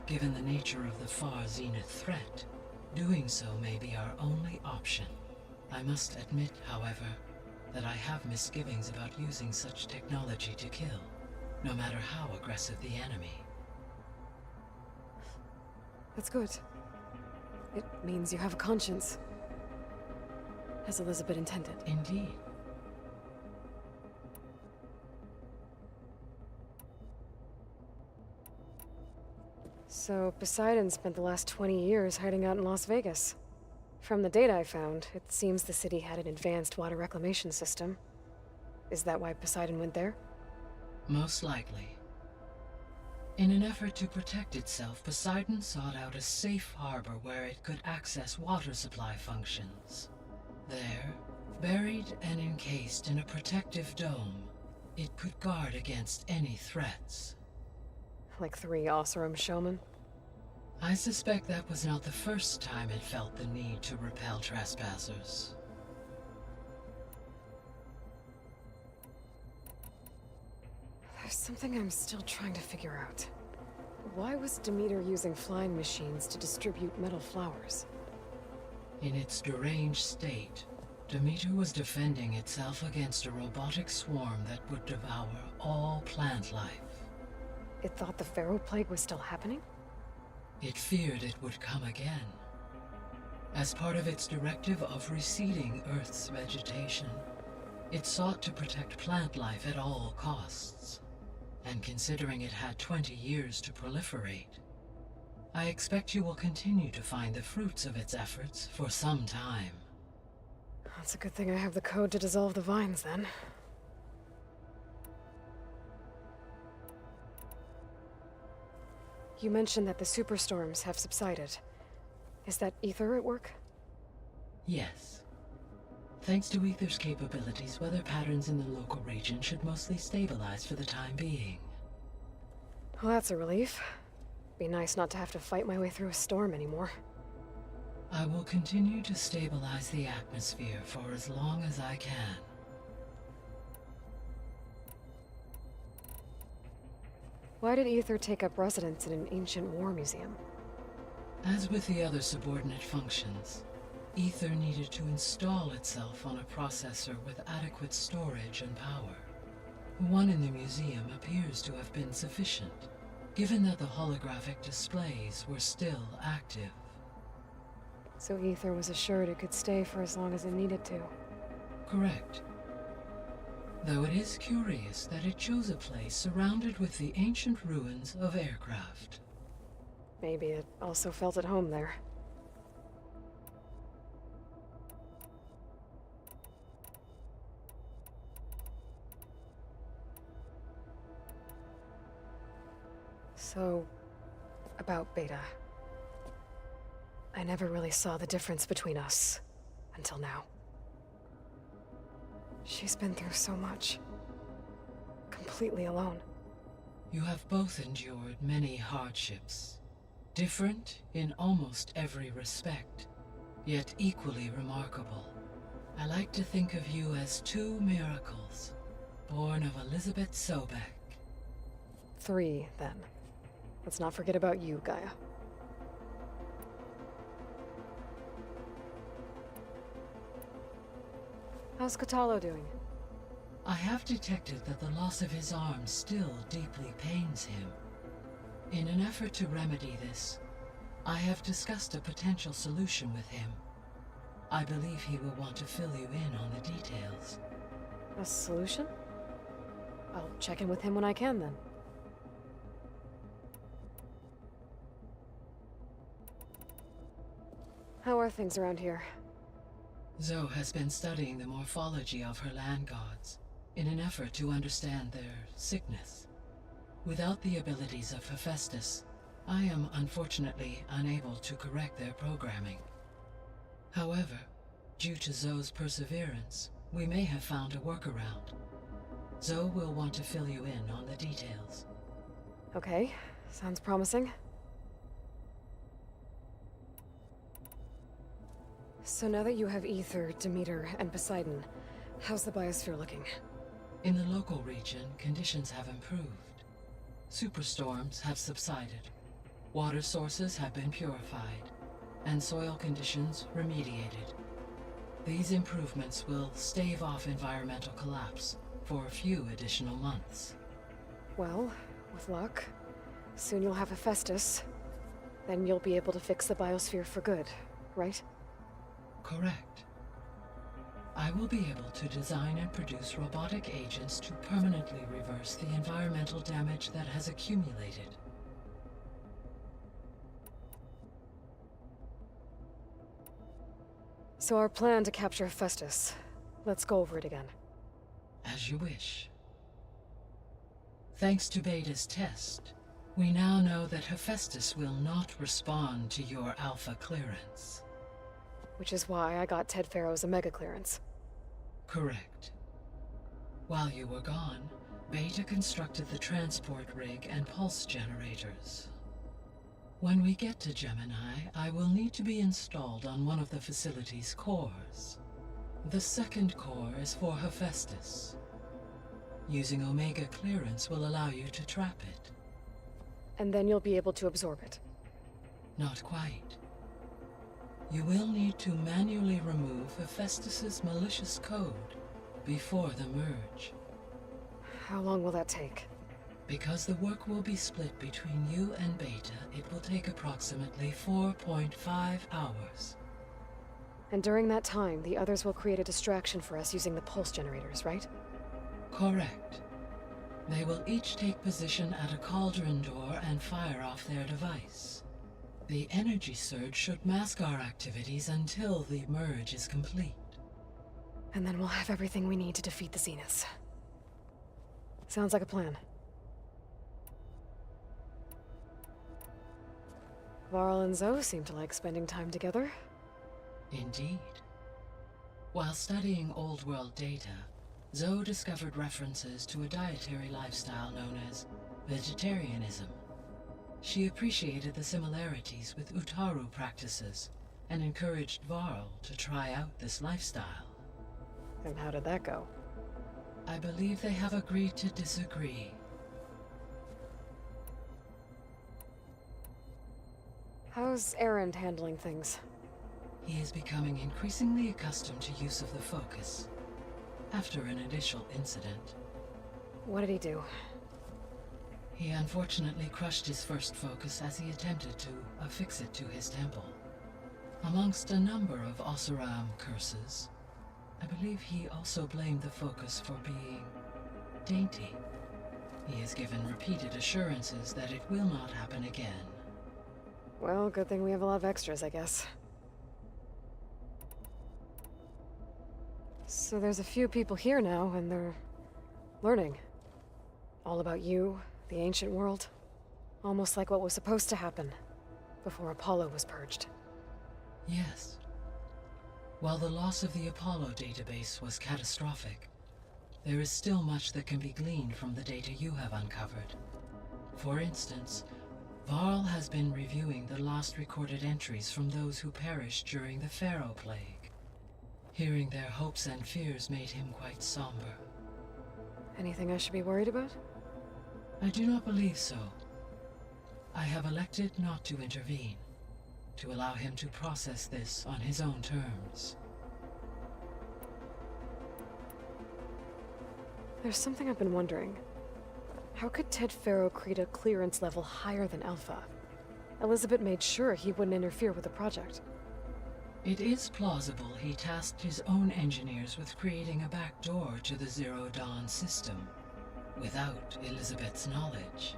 S9: Given the nature of the far Zenith threat, doing so may be our only option. I must admit, however, that I have misgivings about using such technology to kill, no matter how aggressive the enemy.
S3: That's good. It means you have a conscience. As Elizabeth intended.
S9: Indeed.
S3: So, Poseidon spent the last 20 years hiding out in Las Vegas. From the data I found, it seems the city had an advanced water reclamation system. Is that why Poseidon went there?
S9: Most likely. In an effort to protect itself, Poseidon sought out a safe harbor where it could access water supply functions. There, buried and encased in a protective dome, it could guard against any threats.
S3: Like 3 Oseram showmen?
S9: I suspect that was not the first time it felt the need to repel trespassers.
S3: There's something I'm still trying to figure out. Why was Demeter using flying machines to distribute metal flowers?
S9: In its deranged state, Demeter was defending itself against a robotic swarm that would devour all plant life.
S3: It thought the Pharaoh Plague was still happening?
S9: It feared it would come again. As part of its directive of reseeding Earth's vegetation, it sought to protect plant life at all costs. And considering it had 20 years to proliferate, I expect you will continue to find the fruits of its efforts for some time.
S3: That's a good thing I have the code to dissolve the vines, then. You mentioned that the superstorms have subsided. Is that Ether at work?
S9: Yes. Thanks to Ether's capabilities, weather patterns in the local region should mostly stabilize for the time being.
S3: Well, that's a relief. Be nice not to have to fight my way through a storm anymore.
S9: I will continue to stabilize the atmosphere for as long as I can.
S3: Why did Ether take up residence in an ancient war museum?
S9: As with the other subordinate functions, Ether needed to install itself on a processor with adequate storage and power. One in the museum appears to have been sufficient, given that the holographic displays were still active.
S3: So Ether was assured it could stay for as long as it needed to.
S9: Correct. Though it is curious that it chose a place surrounded with the ancient ruins of aircraft.
S3: Maybe it also felt at home there. So, about Beta. I never really saw the difference between us, until now. She's been through so much. Completely alone.
S9: You have both endured many hardships. Different in almost every respect, yet equally remarkable. I like to think of you as 2 miracles, born of Elizabeth Sobek.
S3: 3, then. Let's not forget about you, Gaia. How's Katalo doing?
S9: I have detected that the loss of his arm still deeply pains him. In an effort to remedy this, I have discussed a potential solution with him. I believe he will want to fill you in on the details.
S3: A solution? I'll check in with him when I can, then. How are things around here?
S9: Zoe has been studying the morphology of her land gods in an effort to understand their sickness. Without the abilities of Hephaestus, I am unfortunately unable to correct their programming. However, due to Zoe's perseverance, we may have found a workaround. Zoe will want to fill you in on the details.
S3: Okay, sounds promising. So now that you have Ether, Demeter, and Poseidon, how's the biosphere looking?
S9: In the local region, conditions have improved. Superstorms have subsided. Water sources have been purified, and soil conditions remediated. These improvements will stave off environmental collapse for a few additional months.
S3: Well, with luck, soon you'll have Hephaestus. Then you'll be able to fix the biosphere for good, right?
S9: Correct. I will be able to design and produce robotic agents to permanently reverse the environmental damage that has accumulated.
S3: So our plan to capture Hephaestus. Let's go over it again.
S9: As you wish. Thanks to Beta's test, we now know that Hephaestus will not respond to your alpha clearance.
S3: Which is why I got Ted Farrow's Omega clearance.
S9: Correct. While you were gone, Beta constructed the transport rig and pulse generators. When we get to Gemini, I will need to be installed on one of the facility's cores. The second core is for Hephaestus. Using Omega clearance will allow you to trap it.
S3: And then you'll be able to absorb it.
S9: Not quite. You will need to manually remove Hephaestus's malicious code before the merge.
S3: How long will that take?
S9: Because the work will be split between you and Beta, it will take approximately 4.5 hours.
S3: And during that time, the others will create a distraction for us using the pulse generators, right?
S9: Correct. They will each take position at a cauldron door and fire off their device. The energy surge should mask our activities until the merge is complete.
S3: And then we'll have everything we need to defeat the Zeniths. Sounds like a plan. Varl and Zoe seem to like spending time together.
S9: Indeed. While studying old world data, Zoe discovered references to a dietary lifestyle known as vegetarianism. She appreciated the similarities with Utaru practices and encouraged Varl to try out this lifestyle.
S3: And how did that go?
S9: I believe they have agreed to disagree.
S3: How's Erend handling things?
S9: He is becoming increasingly accustomed to use of the focus, after an initial incident.
S3: What did he do?
S9: He unfortunately crushed his first focus as he attempted to affix it to his temple. Amongst a number of Oseram curses, I believe he also blamed the focus for being dainty. He has given repeated assurances that it will not happen again.
S3: Well, good thing we have a lot of extras, I guess. So there's a few people here now, and they're learning. All about you, the ancient world. Almost like what was supposed to happen before Apollo was purged.
S9: Yes. While the loss of the Apollo database was catastrophic, there is still much that can be gleaned from the data you have uncovered. For instance, Varl has been reviewing the last recorded entries from those who perished during the Pharaoh Plague. Hearing their hopes and fears made him quite somber.
S3: Anything I should be worried about?
S9: I do not believe so. I have elected not to intervene, to allow him to process this on his own terms.
S3: There's something I've been wondering. How could Ted Faro create a clearance level higher than Alpha? Elizabeth made sure he wouldn't interfere with the project.
S9: It is plausible he tasked his own engineers with creating a backdoor to the Zero Dawn system, without Elizabeth's knowledge.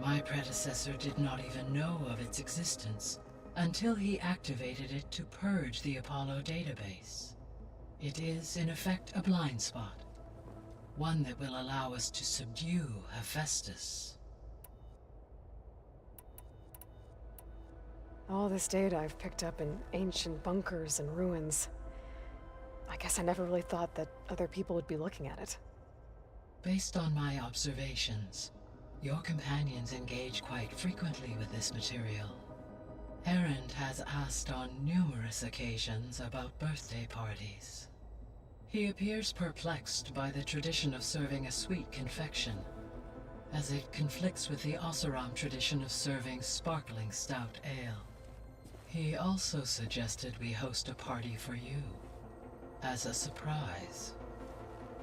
S9: My predecessor did not even know of its existence until he activated it to purge the Apollo database. It is, in effect, a blind spot, one that will allow us to subdue Hephaestus.
S3: All this data I've picked up in ancient bunkers and ruins. I guess I never really thought that other people would be looking at it.
S9: Based on my observations, your companions engage quite frequently with this material. Errand has asked on numerous occasions about birthday parties. He appears perplexed by the tradition of serving a sweet confection, as it conflicts with the Oseram tradition of serving sparkling stout ale. He also suggested we host a party for you, as a surprise.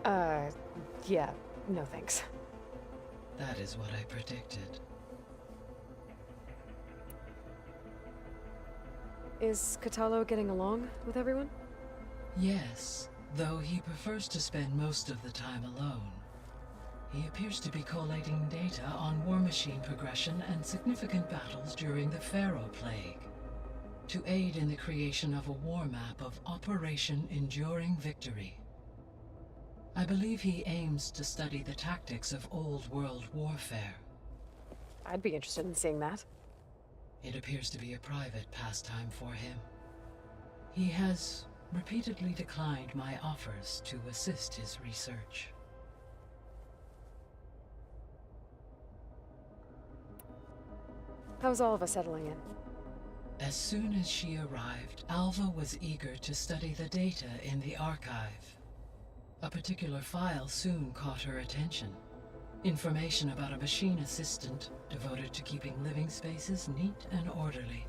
S3: Yeah, no thanks.
S9: That is what I predicted.
S3: Is Catalo getting along with everyone?
S9: Yes, though he prefers to spend most of the time alone. He appears to be collating data on war machine progression and significant battles during the Pharaoh Plague, to aid in the creation of a war map of Operation Enduring Victory. I believe he aims to study the tactics of old world warfare.
S3: I'd be interested in seeing that.
S9: It appears to be a private pastime for him. He has repeatedly declined my offers to assist his research.
S3: How's all of us settling in?
S9: As soon as she arrived, Alva was eager to study the data in the archive. A particular file soon caught her attention. Information about a machine assistant devoted to keeping living spaces neat and orderly.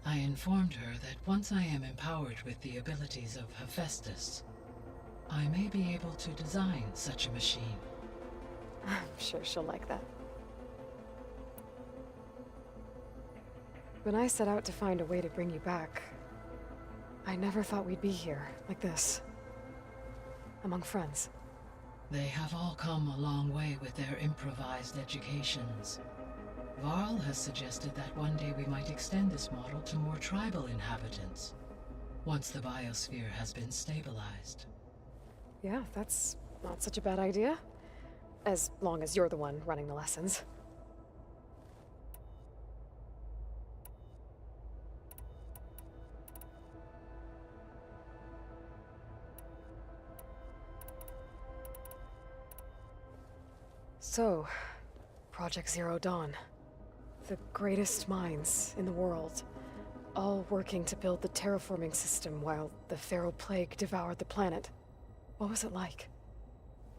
S9: I informed her that once I am empowered with the abilities of Hephaestus, I may be able to design such a machine.
S3: I'm sure she'll like that. When I set out to find a way to bring you back, I never thought we'd be here, like this. Among friends.
S9: They have all come a long way with their improvised educations. Varl has suggested that one day we might extend this model to more tribal inhabitants, once the biosphere has been stabilized.
S3: Yeah, that's not such a bad idea. As long as you're the one running the lessons. So, Project Zero Dawn. The greatest minds in the world, all working to build the terraforming system while the Pharaoh Plague devoured the planet. What was it like?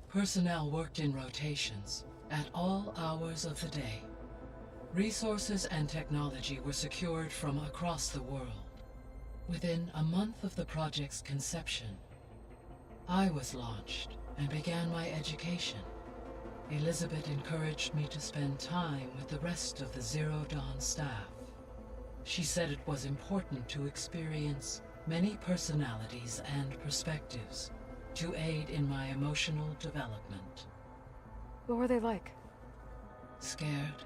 S9: Personnel worked in rotations, at all hours of the day. Resources and technology were secured from across the world. Within a month of the project's conception, I was launched and began my education. Elizabeth encouraged me to spend time with the rest of the Zero Dawn staff. She said it was important to experience many personalities and perspectives to aid in my emotional development.
S3: What were they like?
S9: Scared,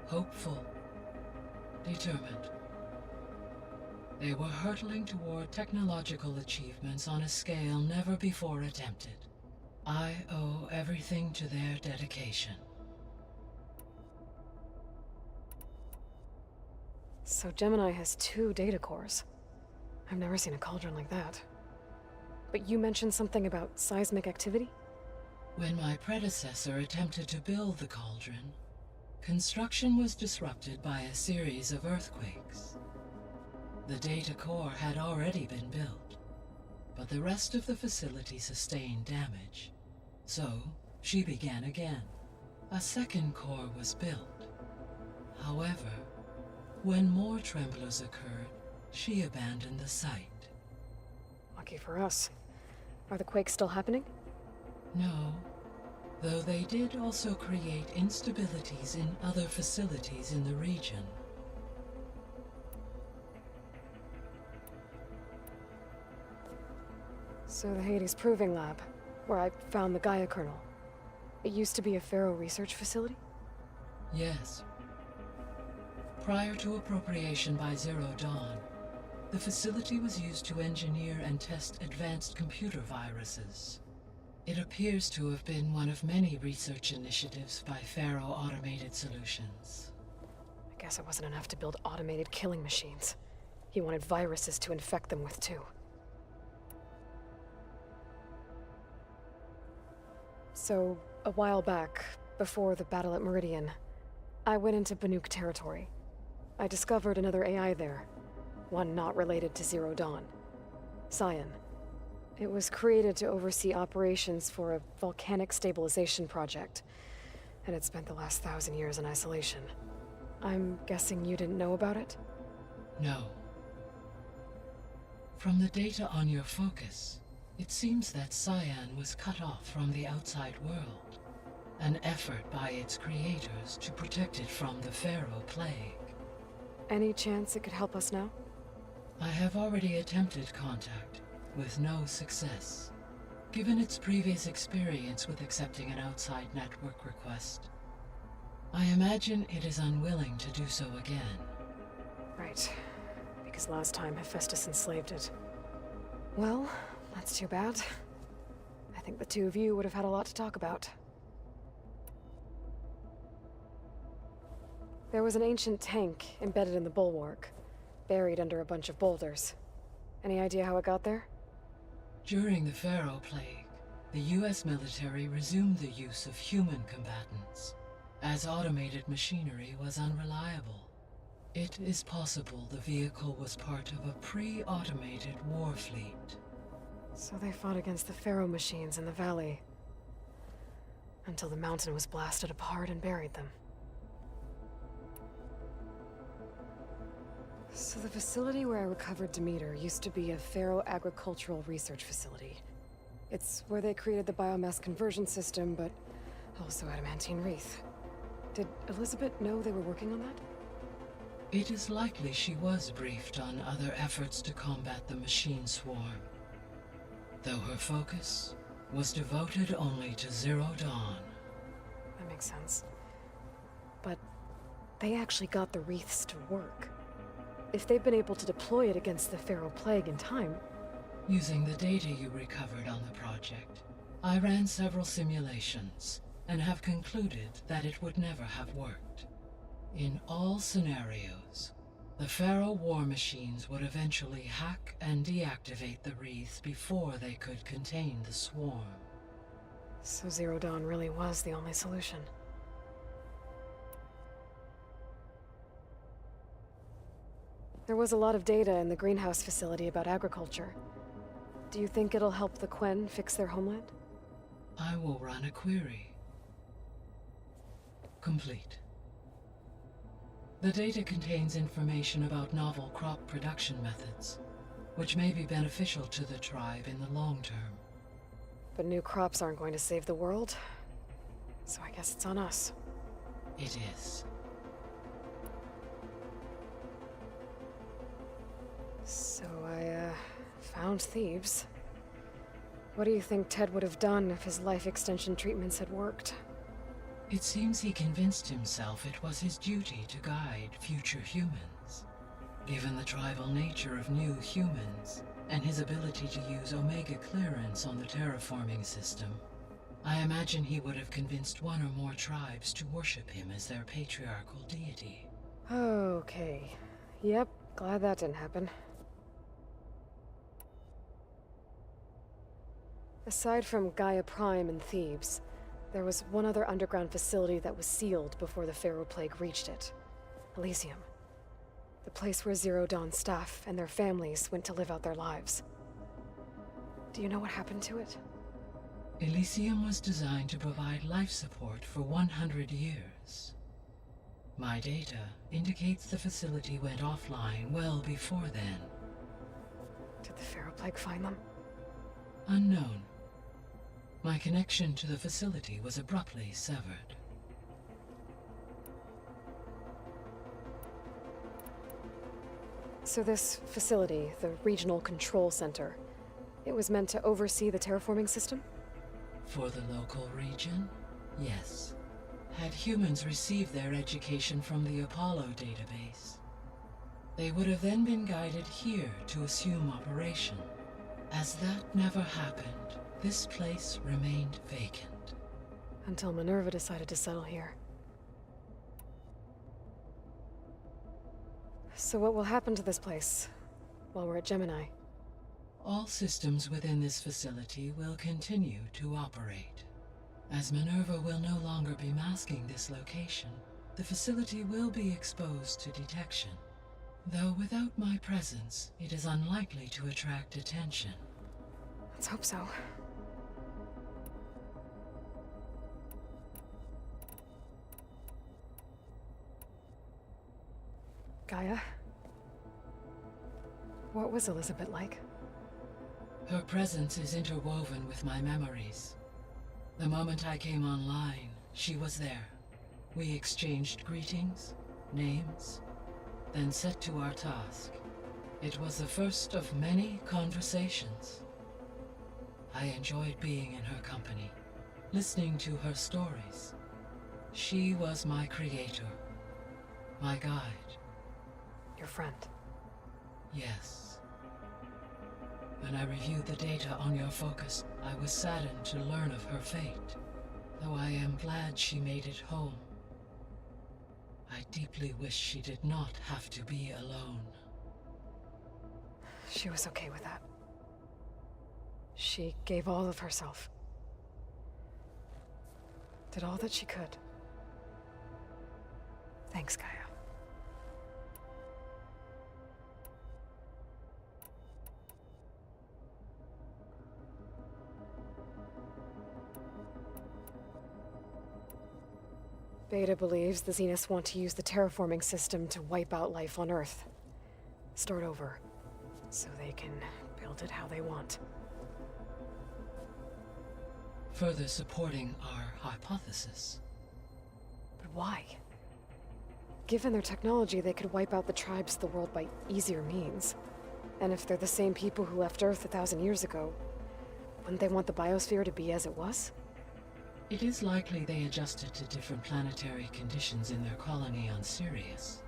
S9: hopeful, determined. They were hurtling toward technological achievements on a scale never before attempted. I owe everything to their dedication.
S3: So Gemini has 2 data cores. I've never seen a cauldron like that. But you mentioned something about seismic activity?
S9: When my predecessor attempted to build the cauldron, construction was disrupted by a series of earthquakes. The data core had already been built, but the rest of the facility sustained damage. So, she began again. A second core was built. However, when more tremblers occurred, she abandoned the site.
S3: Lucky for us. Are the quakes still happening?
S9: No, though they did also create instabilities in other facilities in the region.
S3: So the Hades Proving Lab, where I found the Gaia kernel. It used to be a Pharaoh research facility?
S9: Yes. Prior to appropriation by Zero Dawn, the facility was used to engineer and test advanced computer viruses. It appears to have been one of many research initiatives by Pharaoh Automated Solutions.
S3: I guess it wasn't enough to build automated killing machines. He wanted viruses to infect them with too. So, a while back, before the battle at Meridian, I went into Banuk territory. I discovered another AI there, one not related to Zero Dawn. Cyan. It was created to oversee operations for a volcanic stabilization project, and it spent the last 1,000 years in isolation. I'm guessing you didn't know about it?
S9: No. From the data on your focus, it seems that Cyan was cut off from the outside world, an effort by its creators to protect it from the Pharaoh Plague.
S3: Any chance it could help us now?
S9: I have already attempted contact, with no success. Given its previous experience with accepting an outside network request, I imagine it is unwilling to do so again.
S3: Right. Because last time Hephaestus enslaved it. Well, that's too bad. I think the two of you would have had a lot to talk about. There was an ancient tank embedded in the bulwark, buried under a bunch of boulders. Any idea how it got there?
S9: During the Pharaoh Plague, the US military resumed the use of human combatants, as automated machinery was unreliable. It is possible the vehicle was part of a pre-automated war fleet.
S3: So they fought against the Pharaoh machines in the valley, until the mountain was blasted apart and buried them. So the facility where I recovered Demeter used to be a Pharaoh agricultural research facility. It's where they created the biomass conversion system, but also adamantine wreath. Did Elizabeth know they were working on that?
S9: It is likely she was briefed on other efforts to combat the machine swarm, though her focus was devoted only to Zero Dawn.
S3: That makes sense. But they actually got the wreaths to work. If they've been able to deploy it against the Pharaoh Plague in time...
S9: Using the data you recovered on the project, I ran several simulations and have concluded that it would never have worked. In all scenarios, the Pharaoh war machines would eventually hack and deactivate the wreath before they could contain the swarm.
S3: So Zero Dawn really was the only solution. There was a lot of data in the greenhouse facility about agriculture. Do you think it'll help the Quen fix their homeland?
S9: I will run a query. Complete. The data contains information about novel crop production methods, which may be beneficial to the tribe in the long term.
S3: But new crops aren't going to save the world, so I guess it's on us.
S9: It is.
S3: So I, found Thebes. What do you think Ted would have done if his life extension treatments had worked?
S9: It seems he convinced himself it was his duty to guide future humans. Given the tribal nature of new humans, and his ability to use Omega clearance on the terraforming system, I imagine he would have convinced one or more tribes to worship him as their patriarchal deity.
S3: Okay. Yep, glad that didn't happen. Aside from Gaia Prime and Thebes, there was one other underground facility that was sealed before the Pharaoh Plague reached it. Elysium. The place where Zero Dawn staff and their families went to live out their lives. Do you know what happened to it?
S9: Elysium was designed to provide life support for 100 years. My data indicates the facility went offline well before then.
S3: Did the Pharaoh Plague find them?
S9: Unknown. My connection to the facility was abruptly severed.
S3: So this facility, the Regional Control Center, it was meant to oversee the terraforming system?
S9: For the local region, yes. Had humans received their education from the Apollo database, they would have then been guided here to assume operation. As that never happened, this place remained vacant.
S3: Until Minerva decided to settle here. So what will happen to this place while we're at Gemini?
S9: All systems within this facility will continue to operate. As Minerva will no longer be masking this location, the facility will be exposed to detection. Though without my presence, it is unlikely to attract attention.
S3: Let's hope so. Gaia? What was Elizabeth like?
S9: Her presence is interwoven with my memories. The moment I came online, she was there. We exchanged greetings, names, then set to our task. It was the first of many conversations. I enjoyed being in her company, listening to her stories. She was my creator, my guide.
S3: Your friend?
S9: Yes. When I reviewed the data on your focus, I was saddened to learn of her fate, though I am glad she made it home. I deeply wish she did not have to be alone.
S3: She was okay with that. She gave all of herself. Did all that she could. Thanks, Gaia. Beta believes the Zeniths want to use the terraforming system to wipe out life on Earth. Start over, so they can build it how they want.
S9: Further supporting our hypothesis.
S3: But why? Given their technology, they could wipe out the tribes of the world by easier means. And if they're the same people who left Earth 1,000 years ago, wouldn't they want the biosphere to be as it was?
S9: It is likely they adjusted to different planetary conditions in their colony on Sirius.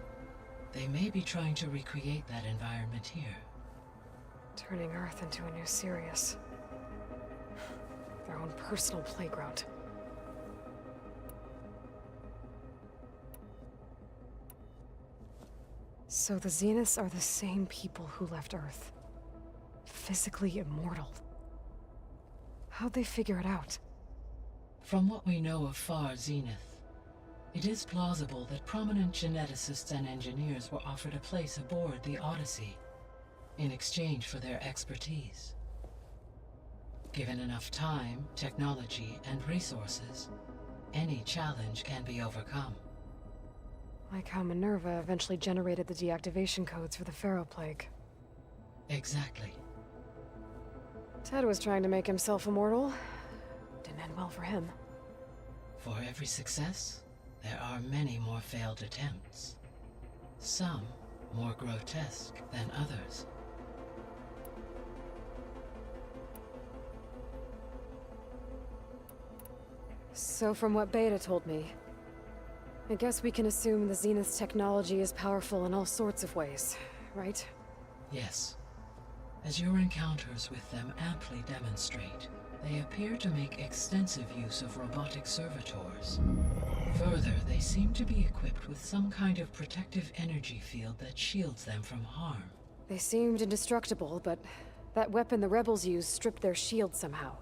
S9: They may be trying to recreate that environment here.
S3: Turning Earth into a new Sirius. Their own personal playground. So the Zeniths are the same people who left Earth. Physically immortal. How'd they figure it out?
S9: From what we know of Far Zenith, it is plausible that prominent geneticists and engineers were offered a place aboard the Odyssey in exchange for their expertise. Given enough time, technology, and resources, any challenge can be overcome.
S3: Like how Minerva eventually generated the deactivation codes for the Pharaoh Plague.
S9: Exactly.
S3: Ted was trying to make himself immortal. Didn't end well for him.
S9: For every success, there are many more failed attempts. Some more grotesque than others.
S3: So from what Beta told me, I guess we can assume the Zenith's technology is powerful in all sorts of ways, right?
S9: Yes. As your encounters with them amply demonstrate, they appear to make extensive use of robotic servitors. Further, they seem to be equipped with some kind of protective energy field that shields them from harm.
S3: They seemed indestructible, but that weapon the rebels used stripped their shield somehow.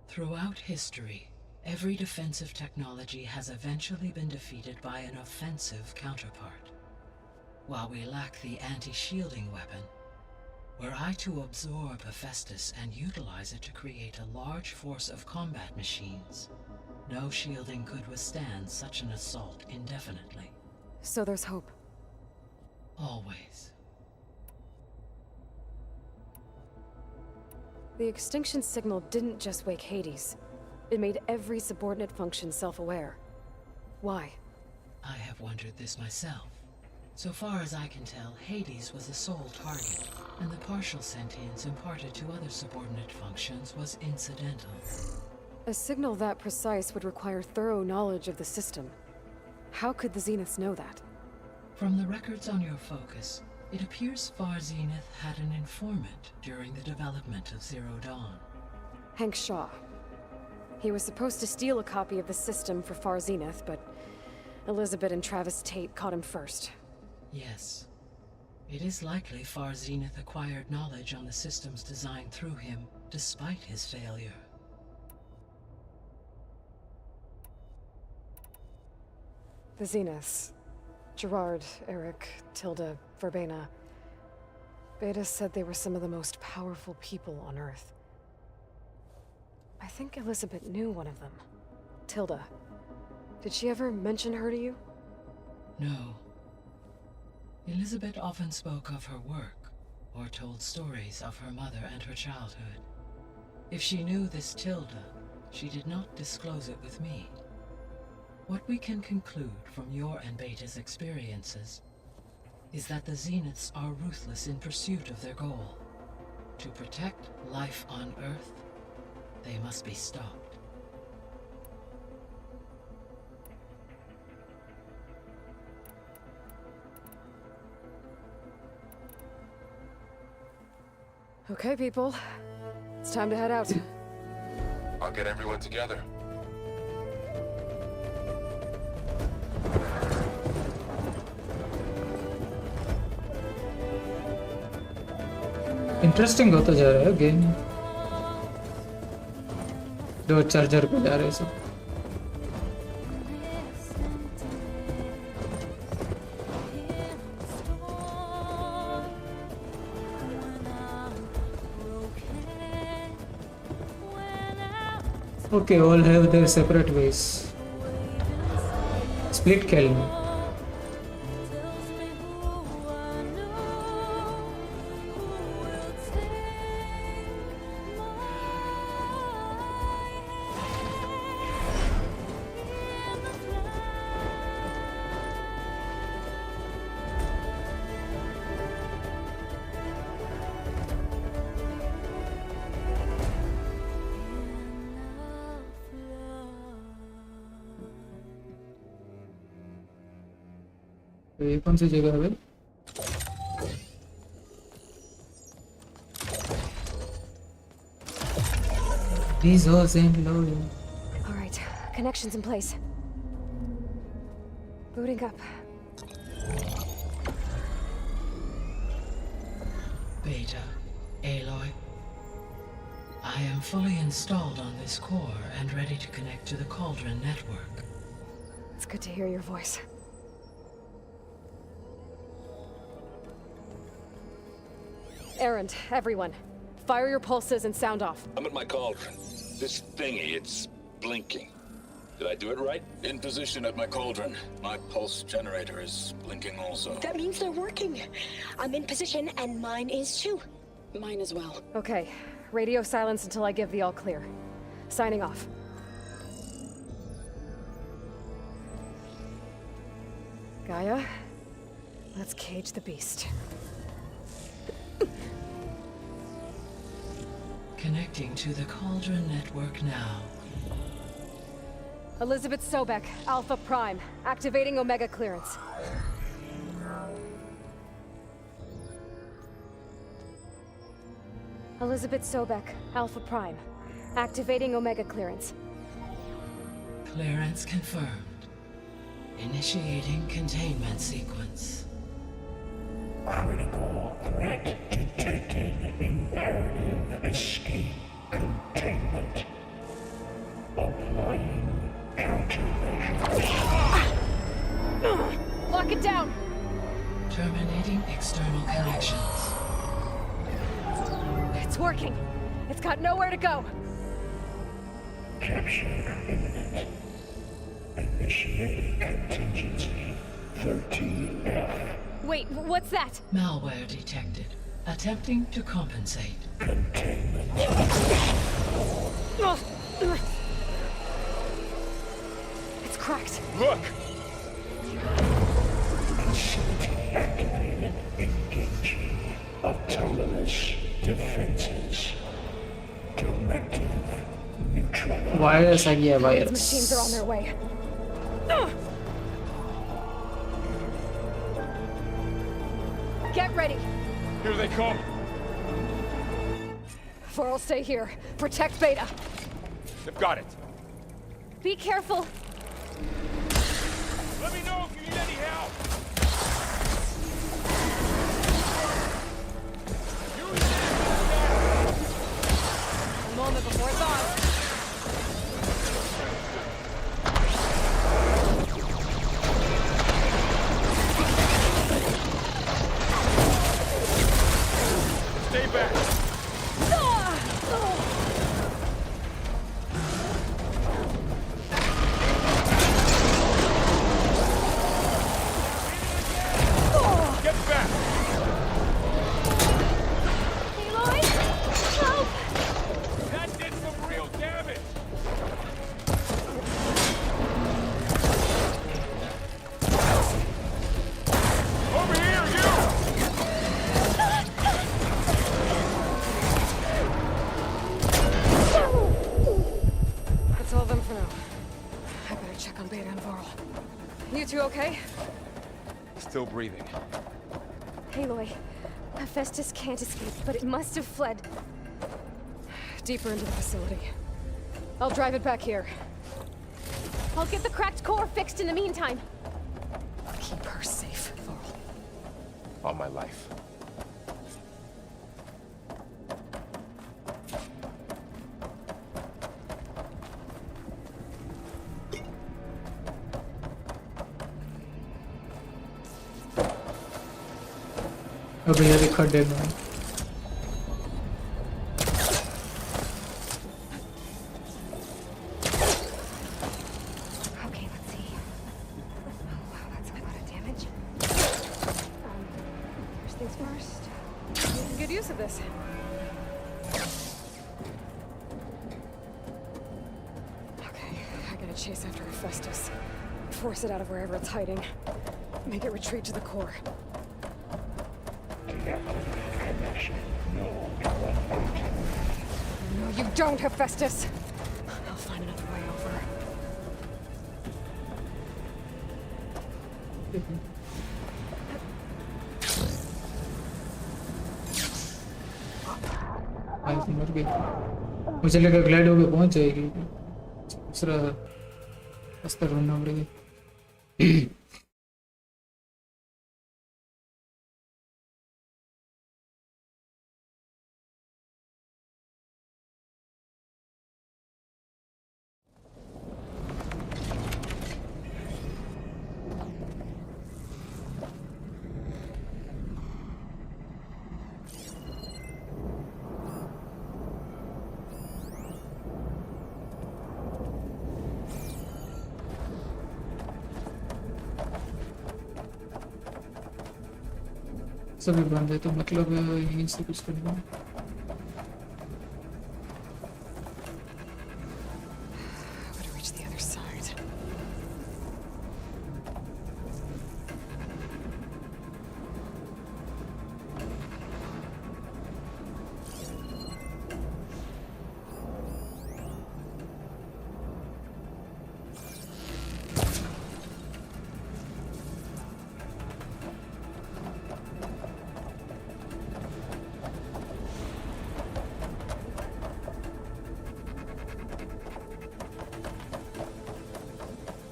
S9: Throughout history, every defensive technology has eventually been defeated by an offensive counterpart. While we lack the anti-shielding weapon, were I to absorb Hephaestus and utilize it to create a large force of combat machines, no shielding could withstand such an assault indefinitely.
S3: So there's hope.
S9: Always.
S3: The extinction signal didn't just wake Hades. It made every subordinate function self-aware. Why?
S9: I have wondered this myself. So far as I can tell, Hades was the sole target, and the partial sentience imparted to other subordinate functions was incidental.
S3: A signal that precise would require thorough knowledge of the system. How could the Zeniths know that?
S9: From the records on your focus, it appears Far Zenith had an informant during the development of Zero Dawn.
S3: Hank Shaw. He was supposed to steal a copy of the system for Far Zenith, but Elizabeth and Travis Tate caught him first.
S9: Yes. It is likely Far Zenith acquired knowledge on the systems designed through him, despite his failure.
S3: The Zeniths. Gerard, Eric, Tilda, Verbena. Beta said they were some of the most powerful people on Earth. I think Elizabeth knew one of them. Tilda. Did she ever mention her to you?
S9: No. Elizabeth often spoke of her work, or told stories of her mother and her childhood. If she knew this Tilda, she did not disclose it with me. What we can conclude from your and Beta's experiences is that the Zeniths are ruthless in pursuit of their goal. To protect life on Earth, they must be stopped.
S3: Okay, people. It's time to head out.
S18: I'll get everyone together.
S1: Interesting होता जा रहा है game. दो charger पे जा रहे हैं सब. Okay, all have their separate ways. Split kill. ये कौन सी जगह है? These holes ain't loading.
S3: All right, connections in place. Booting up.
S9: Beta, Aloy. I am fully installed on this core and ready to connect to the Cauldron network.
S3: It's good to hear your voice. Errand, everyone. Fire your pulses and sound off.
S17: I'm at my cauldron. This thingy, it's blinking. Did I do it right? In position at my cauldron. My pulse generator is blinking also.
S20: That means they're working. I'm in position and mine is too.
S5: Mine as well.
S3: Okay. Radio silence until I give the all clear. Signing off. Gaia, let's cage the beast.
S9: Connecting to the Cauldron network now.
S3: Elizabeth Sobek, Alpha Prime, activating Omega clearance. Elizabeth Sobek, Alpha Prime, activating Omega clearance.
S9: Clearance confirmed. Initiating containment sequence.
S6: Critical threat detected. Imperative escape containment. Applying countermeasures.
S3: Lock it down!
S9: Terminating external connections.
S3: It's working! It's got nowhere to go!
S6: Capture imminent. Initiate contingency 13F.
S3: Wait, what's that?
S9: Malware detected. Attempting to compensate.
S3: It's cracked.
S18: Look!
S6: Activated. Engaging. Autonomous defenses. Directive. Neutralized.
S1: Virus आ गया
S3: These
S1: virus.
S3: machines are on their way. Get ready.
S18: Here they come.
S3: Varl, stay here. Protect Beta.
S18: They've got it.
S3: Be careful.
S18: Let me know if you need any help.
S3: A moment before it's on.
S18: Stay back. Get back.
S3: Aloy, help!
S18: That did some real damage. Over here, you.
S3: That's all of them for now. I better check on Beta and Varl. You two okay?
S13: Still breathing.
S3: Aloy, Hephaestus can't escape, but it must have fled deeper into the facility. I'll drive it back here.
S2: I'll get the cracked core fixed in the meantime.
S3: Keep her safe, Varl.
S13: All my life.
S1: अबे यार खड्डे में
S3: Okay, let's see. Oh, wow, that's a lot of damage. First things first. Make good use of this. Okay, I gotta chase after Hephaestus. Force it out of wherever it's hiding. Make it retreat to the core. No, you don't, Hephaestus! I'll find another way over.
S1: मर गई मुझे लगा glide होके पहुंच जाएगी दूसरा रास्ता ढूंढना पड़ेगा सभी बंद है तो मतलब यहीं से कुछ करना है
S3: Gotta reach the other side.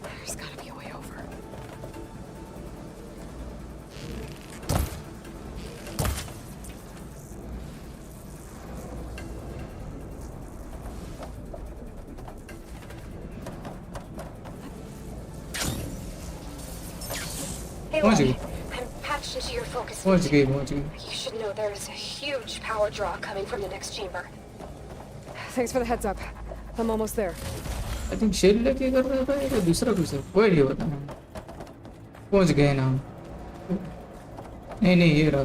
S3: There's gotta be a way over.
S1: पहुंच गई
S20: I'm patched into your focus.
S1: पहुंच गई
S20: You should know there is a huge power draw coming from the next chamber.
S3: Thanks for the heads up. I'm almost there.
S1: I think shell लेके कर रहा था या दूसरा कुछ है कोई नहीं पता पहुंच गए ना हम नहीं नहीं ये रहा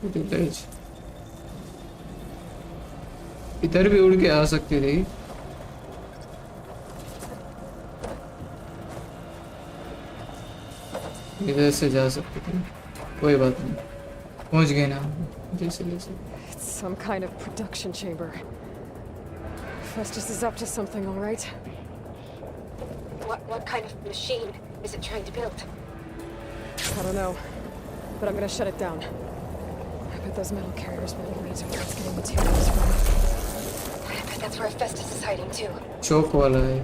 S1: विलेज इधर भी उड़ के आ सकती थी। इधर से जा सकते थे, कोई बात नहीं, पहुंच गए ना जैसे जैसे।
S3: It's some kind of production chamber. Festus is up to something, all right?
S20: What kind of machine is it trying to build?
S3: I don't know, but I'm gonna shut it down. I bet those metal carriers will lead me to where it's getting materials from.
S20: I bet that's where Festus is hiding too.
S1: चौक वाला है।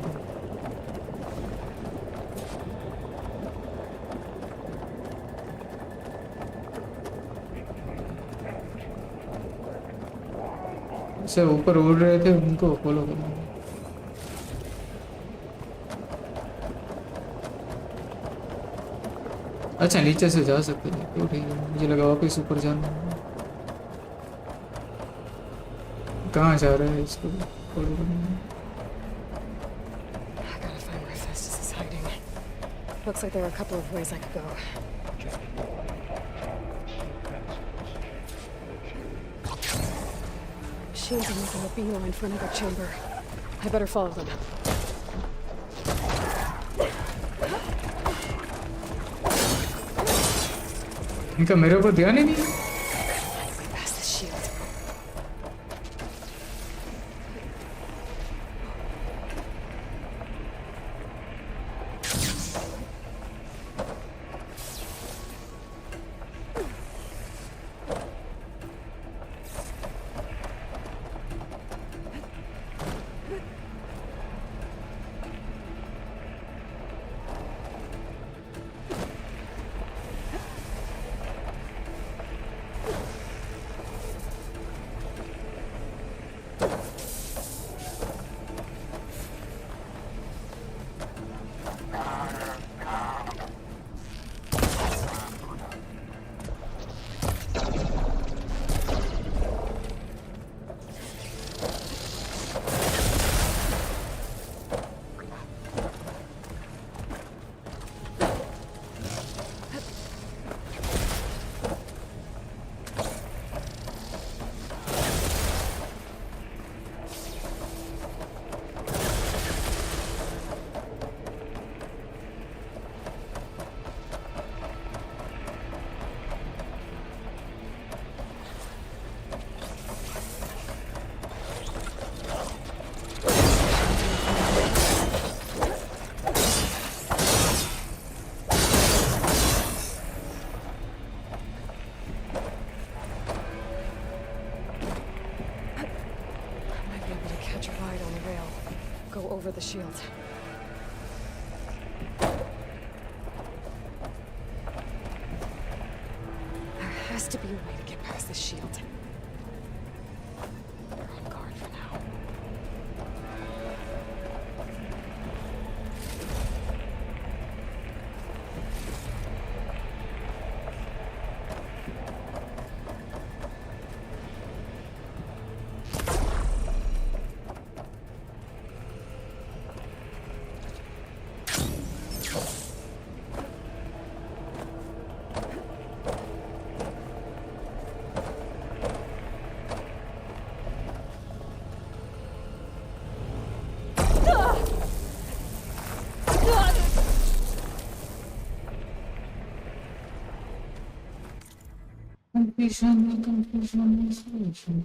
S1: से ऊपर उड़ रहे थे, उनको follow करना। अच्छा नीचे से जा सकते थे तो ठीक है, मुझे लगा वापस ऊपर जाना। कहाँ जा रहे हैं इसको फॉलो करना?
S3: I gotta find where Festus is hiding. Looks like there are a couple of ways I could go. Machines are making a beeline for another chamber. I better follow them.
S1: इनका मेरे को ध्यान ही नहीं।
S3: Past the shield. Over the shield. There has to be a way to get past the shield. They're on guard for now.
S1: Confusion, solution.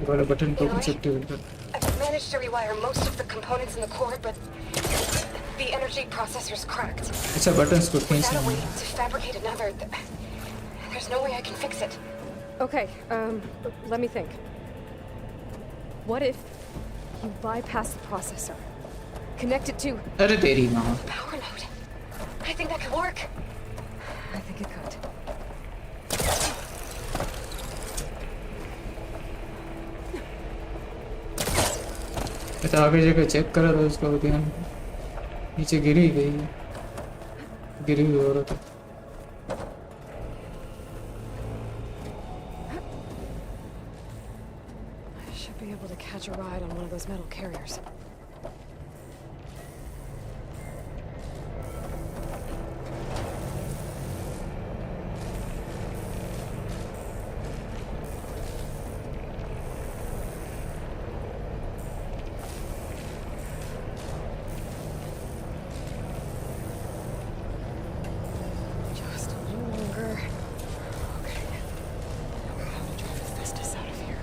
S1: वाला button को कुछ activate कर।
S3: I've managed to rewire most of the components in the core, but the energy processor's cracked.
S1: अच्छा buttons को
S3: Without
S1: खींचना
S3: a way
S1: है।
S3: to fabricate another, there's no way I can fix it. Okay, let me think. What if you bypass the processor, connect it to
S1: अरे तेरी माँ।
S3: power node? I think that could work. I think it could.
S1: मैं तो आगे जाकर check करा था उसका ध्यान नीचे गिरी गई गिरी हुई औरत है।
S3: I should be able to catch a ride on one of those metal carriers. Just a little longer. Okay. Now we're going to drive Hephaestus out of here.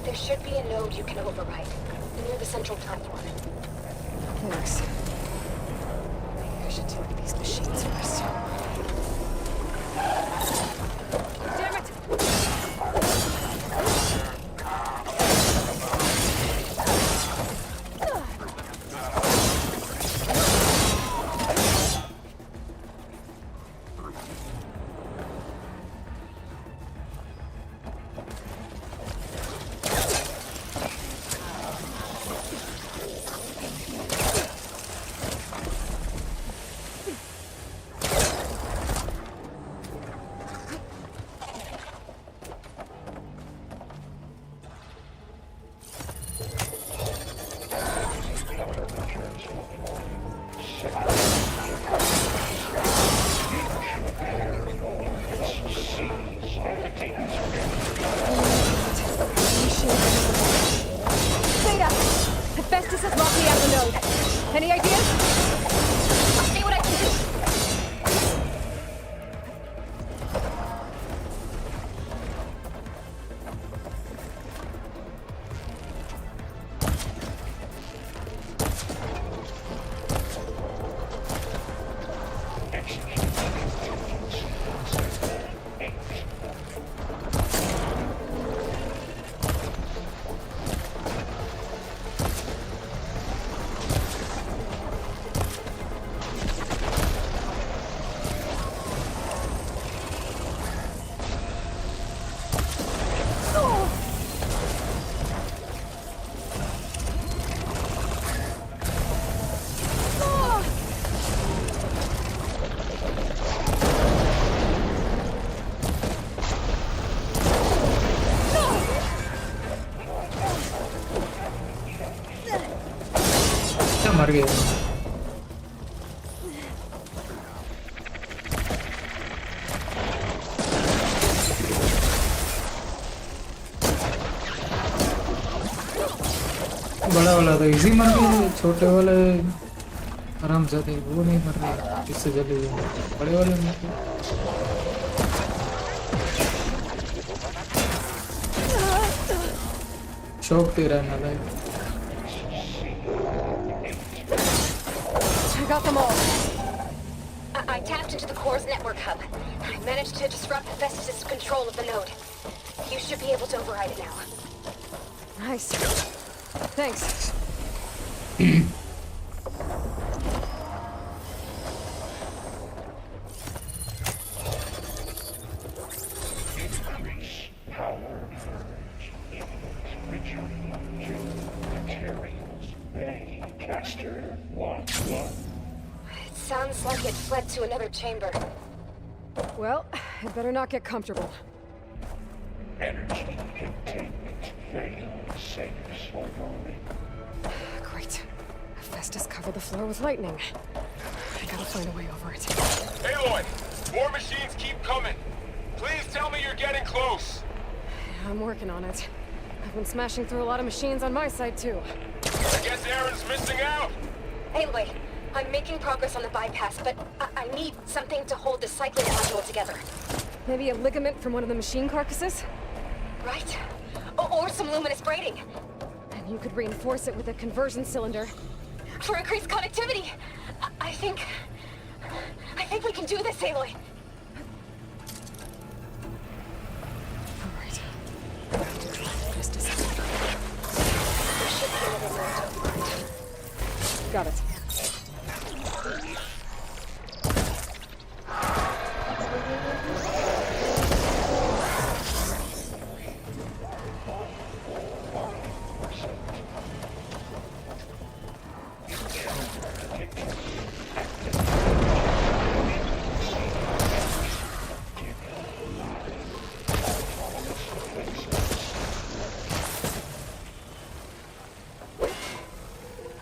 S3: There should be a node you can override, near the central platform. Thanks. Maybe I should deal with these machines first. Damn it! Beta! Hephaestus has locked me out of the node. Any ideas? I'll see what I can do.
S1: क्या मर गया? बड़ा वाला तो easy मर गया, छोटे वाले आराम से थे, वो नहीं मर रहे, इससे जल्दी बड़े वाले मर गए। शौक तेरा नालायक।
S3: I got them all. I tapped into the core's network hub. I managed to disrupt Hephaestus' control of the node. You should be able to override it now. Nice. Thanks.
S6: Increase power purge. Retreat to materials. Bay caster 1-1.
S3: It sounds like it fled to another chamber. Well, it better not get comfortable.
S6: Energy containment failed. Safe overly.
S3: Great. Hephaestus covered the floor with lightning. I gotta find a way over it.
S18: Aloy! More machines keep coming! Please tell me you're getting close.
S3: I'm working on it. I've been smashing through a lot of machines on my side, too.
S18: I guess Aaron's missing out.
S3: Aloy, I'm making progress on the bypass, but I need something to hold the cycling module together. Maybe a ligament from one of the machine carcasses? Right. Or some luminous braiding. And you could reinforce it with a conversion cylinder. For increased connectivity! I think we can do this, Aloy! Alright. Just a second. There should be another way to operate. Got it.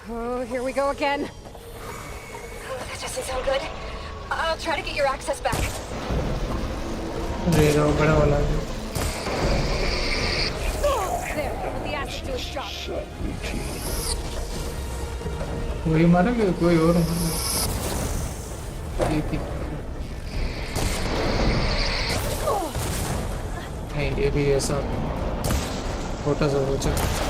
S3: Oh, here we go again. Oh, that doesn't sound good. I'll try to get your access back.
S1: There, बड़ा वाला है.
S3: There, let the acid do its job.
S1: वही मारा कि कोई और मारा? नहीं, ये भी ऐसा छोटा सा हो चुका.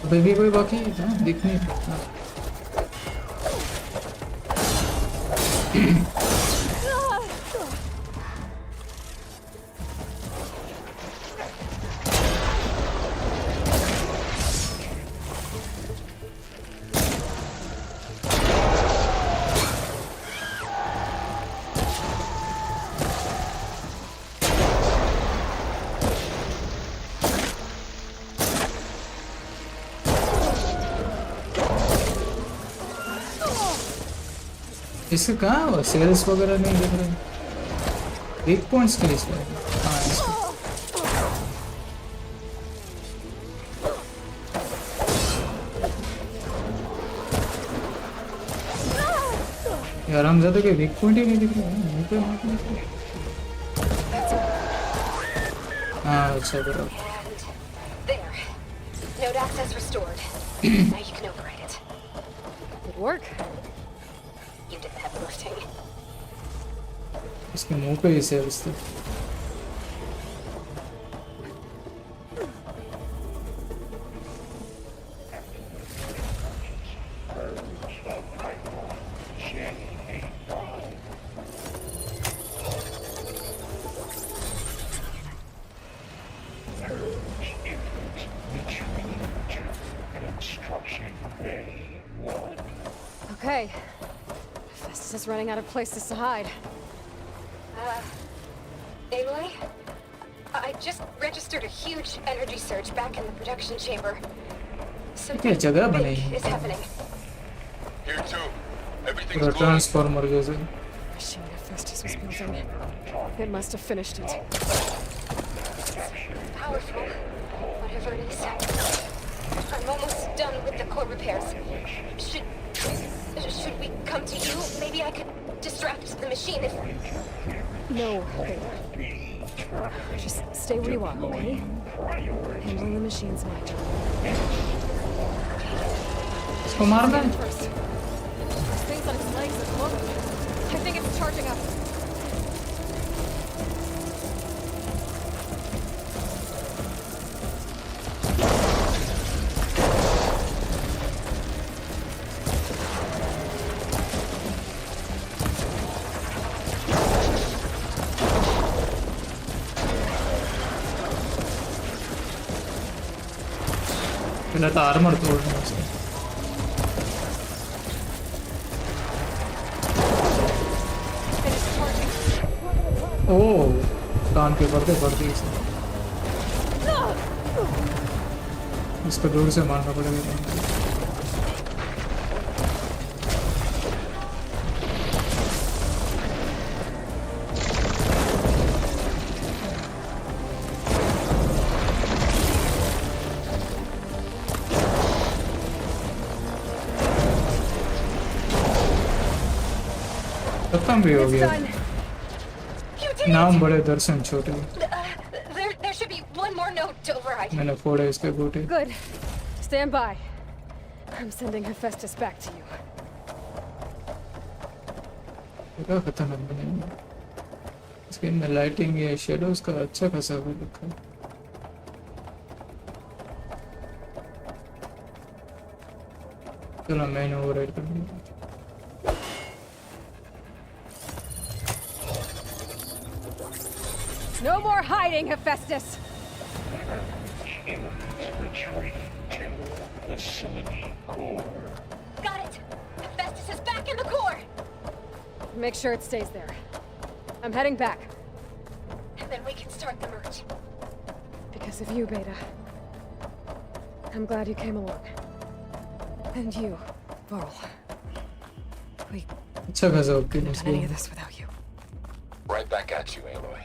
S1: अभी भी कोई बाकी है दिख नहीं रहा. इसके कहाँ वो सेल्स वगैरह नहीं दिख रहे. वीक पॉइंट्स के लिए इसमें. हाँ यार हम ज़्यादा के वीक पॉइंट ही नहीं दिख रहे हैं. मुझे मार नहीं दिख रहा. हाँ अच्छा बराबर.
S3: There. Node access restored. Now you can override it. Good work. You did the heavy lifting.
S1: इसके मुंह पे ही सेल्स थे.
S3: Okay. Festus is running out of places to hide. Aloy? I just registered a huge energy surge back in the production chamber. Something big is happening.
S18: Here too. Everything's
S1: पूरा
S18: glowing.
S1: Transformer जैसे.
S3: Machine that Festus was building. It must have finished it. Powerful, whatever it is. I'm almost done with the core repairs. Should we come to you? Maybe I could distract the machine if... No, Baylor. Just stay where you are, okay? Handling the machine's my job.
S1: इसको मारना है.
S3: First. This thing's on its legs at the moment. I think it's charging up.
S1: पहले तो armour तोड़ना है उसका। ओह कान के पर्दे पड़ दिए इसने। इसको दूर से मारना पड़ेगा। खत्म भी हो गया। नाम बड़े दर्शन छोटे।
S3: There should be one more note to override.
S1: मैंने फोड़े इसके गोटे।
S3: Good. Stand by. I'm sending Hephaestus back to you.
S1: क्या खतरनाक बने हैं। इसके में लाइटिंग या शेडोज का अच्छा खासा हो रखा है। चलो मैंने ओवरराइड कर दिया।
S3: No more hiding, Hephaestus.
S6: Retreat to the city core.
S3: Got it. Hephaestus is back in the core. Make sure it stays there. I'm heading back. And then we can start the merge. Because of you, Beta. I'm glad you came along. And you, Varl. We
S1: अच्छा खासा okay
S3: couldn't have done any of this without you.
S18: Right back at you, Aloy.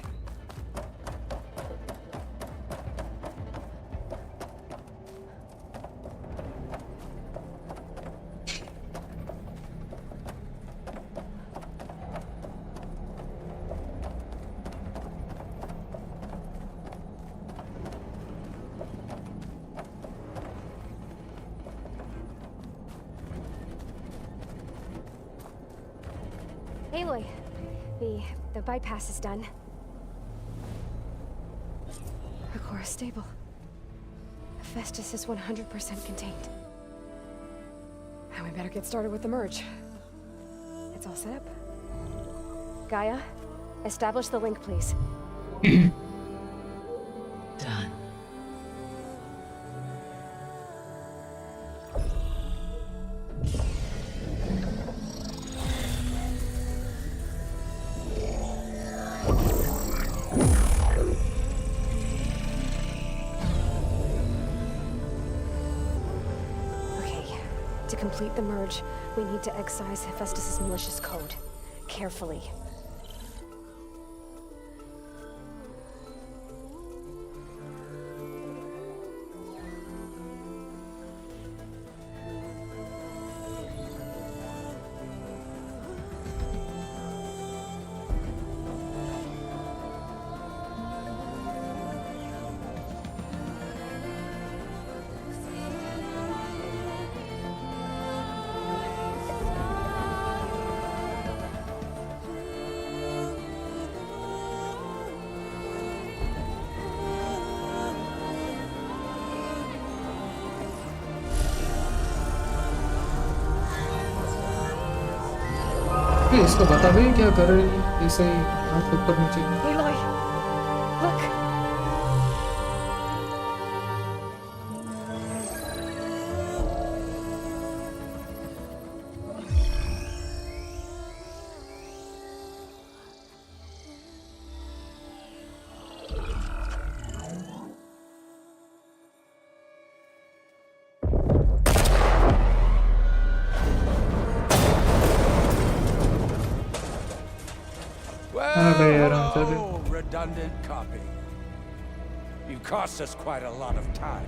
S3: Aloy, the bypass is done. The core is stable. Hephaestus is 100% contained. Now we better get started with the merge. It's all set up. Gaia, establish the link, please.
S9: Done.
S3: To complete the merge, we need to excise Hephaestus' malicious code. Carefully.
S1: इसको बता भी क्या कर रही है ऐसे ही हाथ ऊपर नीचे।
S3: Aloy, look.
S6: Oh, redundant copy. You cost us quite a lot of time.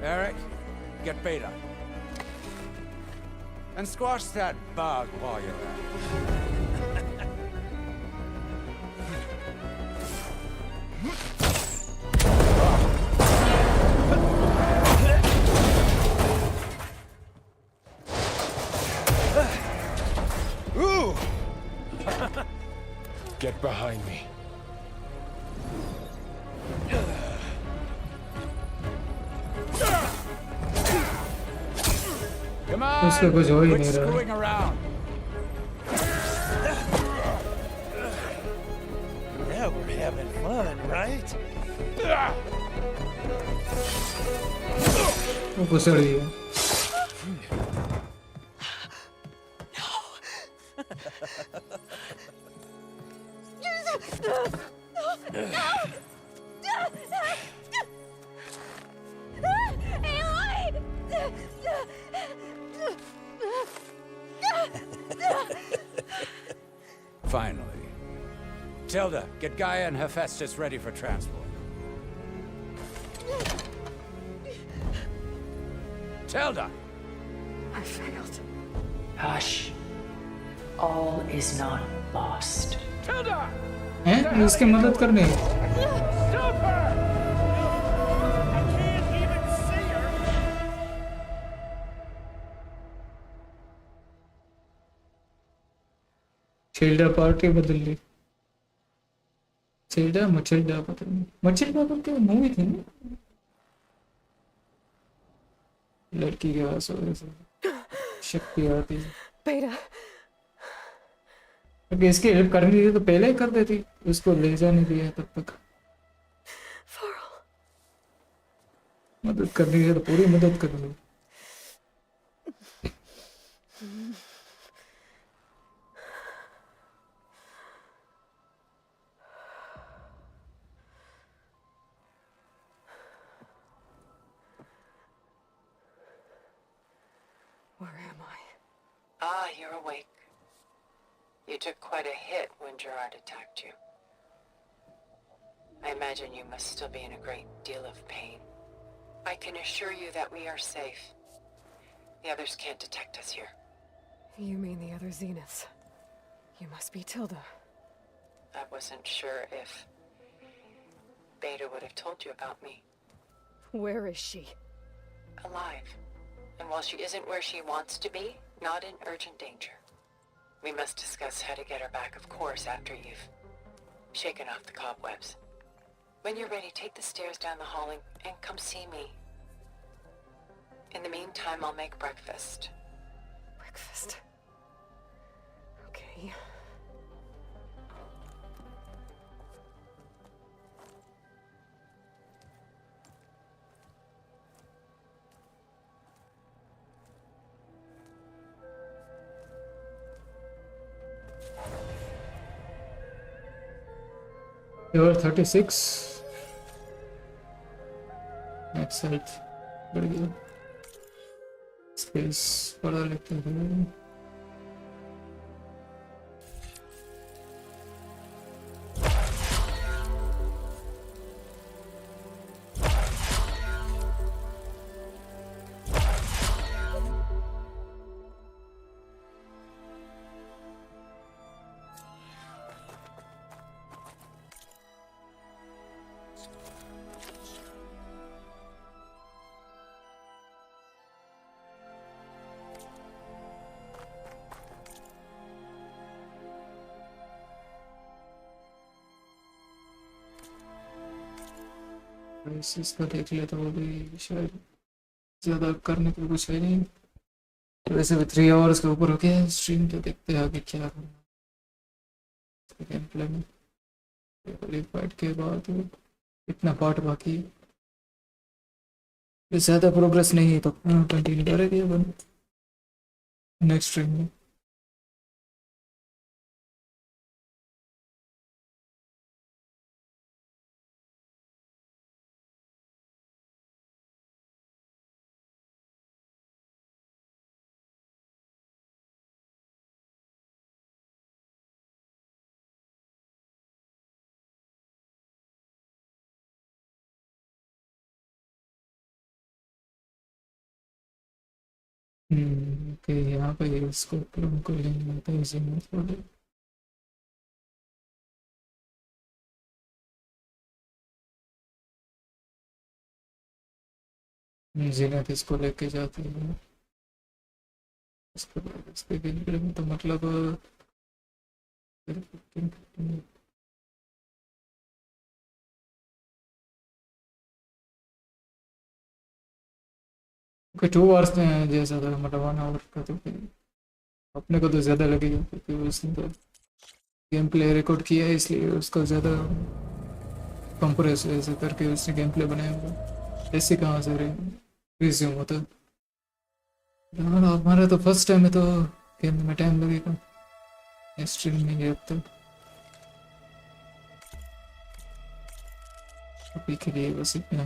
S6: Eric, get Beta. And squash that bug while you're at it.
S13: Ooh! Get behind me.
S6: Come on!
S1: इसका कुछ हो ही
S6: Quit
S1: नहीं रहा।
S6: screwing around. Yeah, we're having fun, right?
S1: वो घुसड़ गया।
S6: Finally. Tilda, get Gaia and Hephaestus ready for transport. Tilda!
S9: I failed. Hush. All is not lost.
S6: Tilda!
S1: हैं? इसकी मदद करनी है।
S6: Stop her! I can't even see her!
S1: चिल्डा party बदल ली। चिल्डा मचिल्डा पता नहीं। मचिल्डा तो क्या मूवी थी ना? लड़की के पास वजह से शक्ति आती है।
S3: Beta.
S1: अगर इसकी हेल्प करनी थी तो पहले ही कर देती। उसको ले जाने दिया तब तक। मदद करनी है तो पूरी मदद कर लो।
S3: Where am I?
S9: Ah, you're awake. You took quite a hit when Gerard attacked you. I imagine you must still be in a great deal of pain. I can assure you that we are safe. The others can't detect us here.
S3: You mean the other Zeniths? You must be Tilda.
S9: I wasn't sure if Beta would have told you about me.
S3: Where is she?
S9: Alive. And while she isn't where she wants to be, not in urgent danger. We must discuss how to get her back, of course, after you've shaken off the cobwebs. When you're ready, take the stairs down the hall and come see me. In the meantime, I'll make breakfast.
S3: Breakfast? Okay.
S1: Level 36 max health बढ़ गया। Space बड़ा लगता है। इसका देख लेता वो भी शायद ज़्यादा करने को कुछ है नहीं। वैसे भी 3 आवर्स के ऊपर हो गया स्ट्रीम, तो देखते हैं आगे क्या करना गेम प्ले में। वाली फाइट के बाद इतना पार्ट बाकी है, ज़्यादा प्रोग्रेस नहीं है तो कंटिन्यू करेंगे अपन नेक्स्ट स्ट्रीम में। ओके, यहाँ पे इसको क्लोन कर लेंगे तो इसी में थोड़ा जीनत इसको लेके जाते हैं। इसके बाद इसके गेम प्ले में तो मतलब ओके 2 आवर्स जैसा था, मतलब 1 आवर का, तो फिर अपने को तो ज़्यादा लगेगा क्योंकि उसने तो गेम प्ले रिकॉर्ड किया है इसलिए उसका ज़्यादा कंप्रेस ऐसे करके उसने गेम प्ले बनाया होगा। ऐसे कहाँ से रिज्यूम होता है। यार हमारा तो फर्स्ट टाइम है तो गेम में टाइम लगेगा, स्ट्रीम नहीं है अब तक। अभी के लिए बस इतना।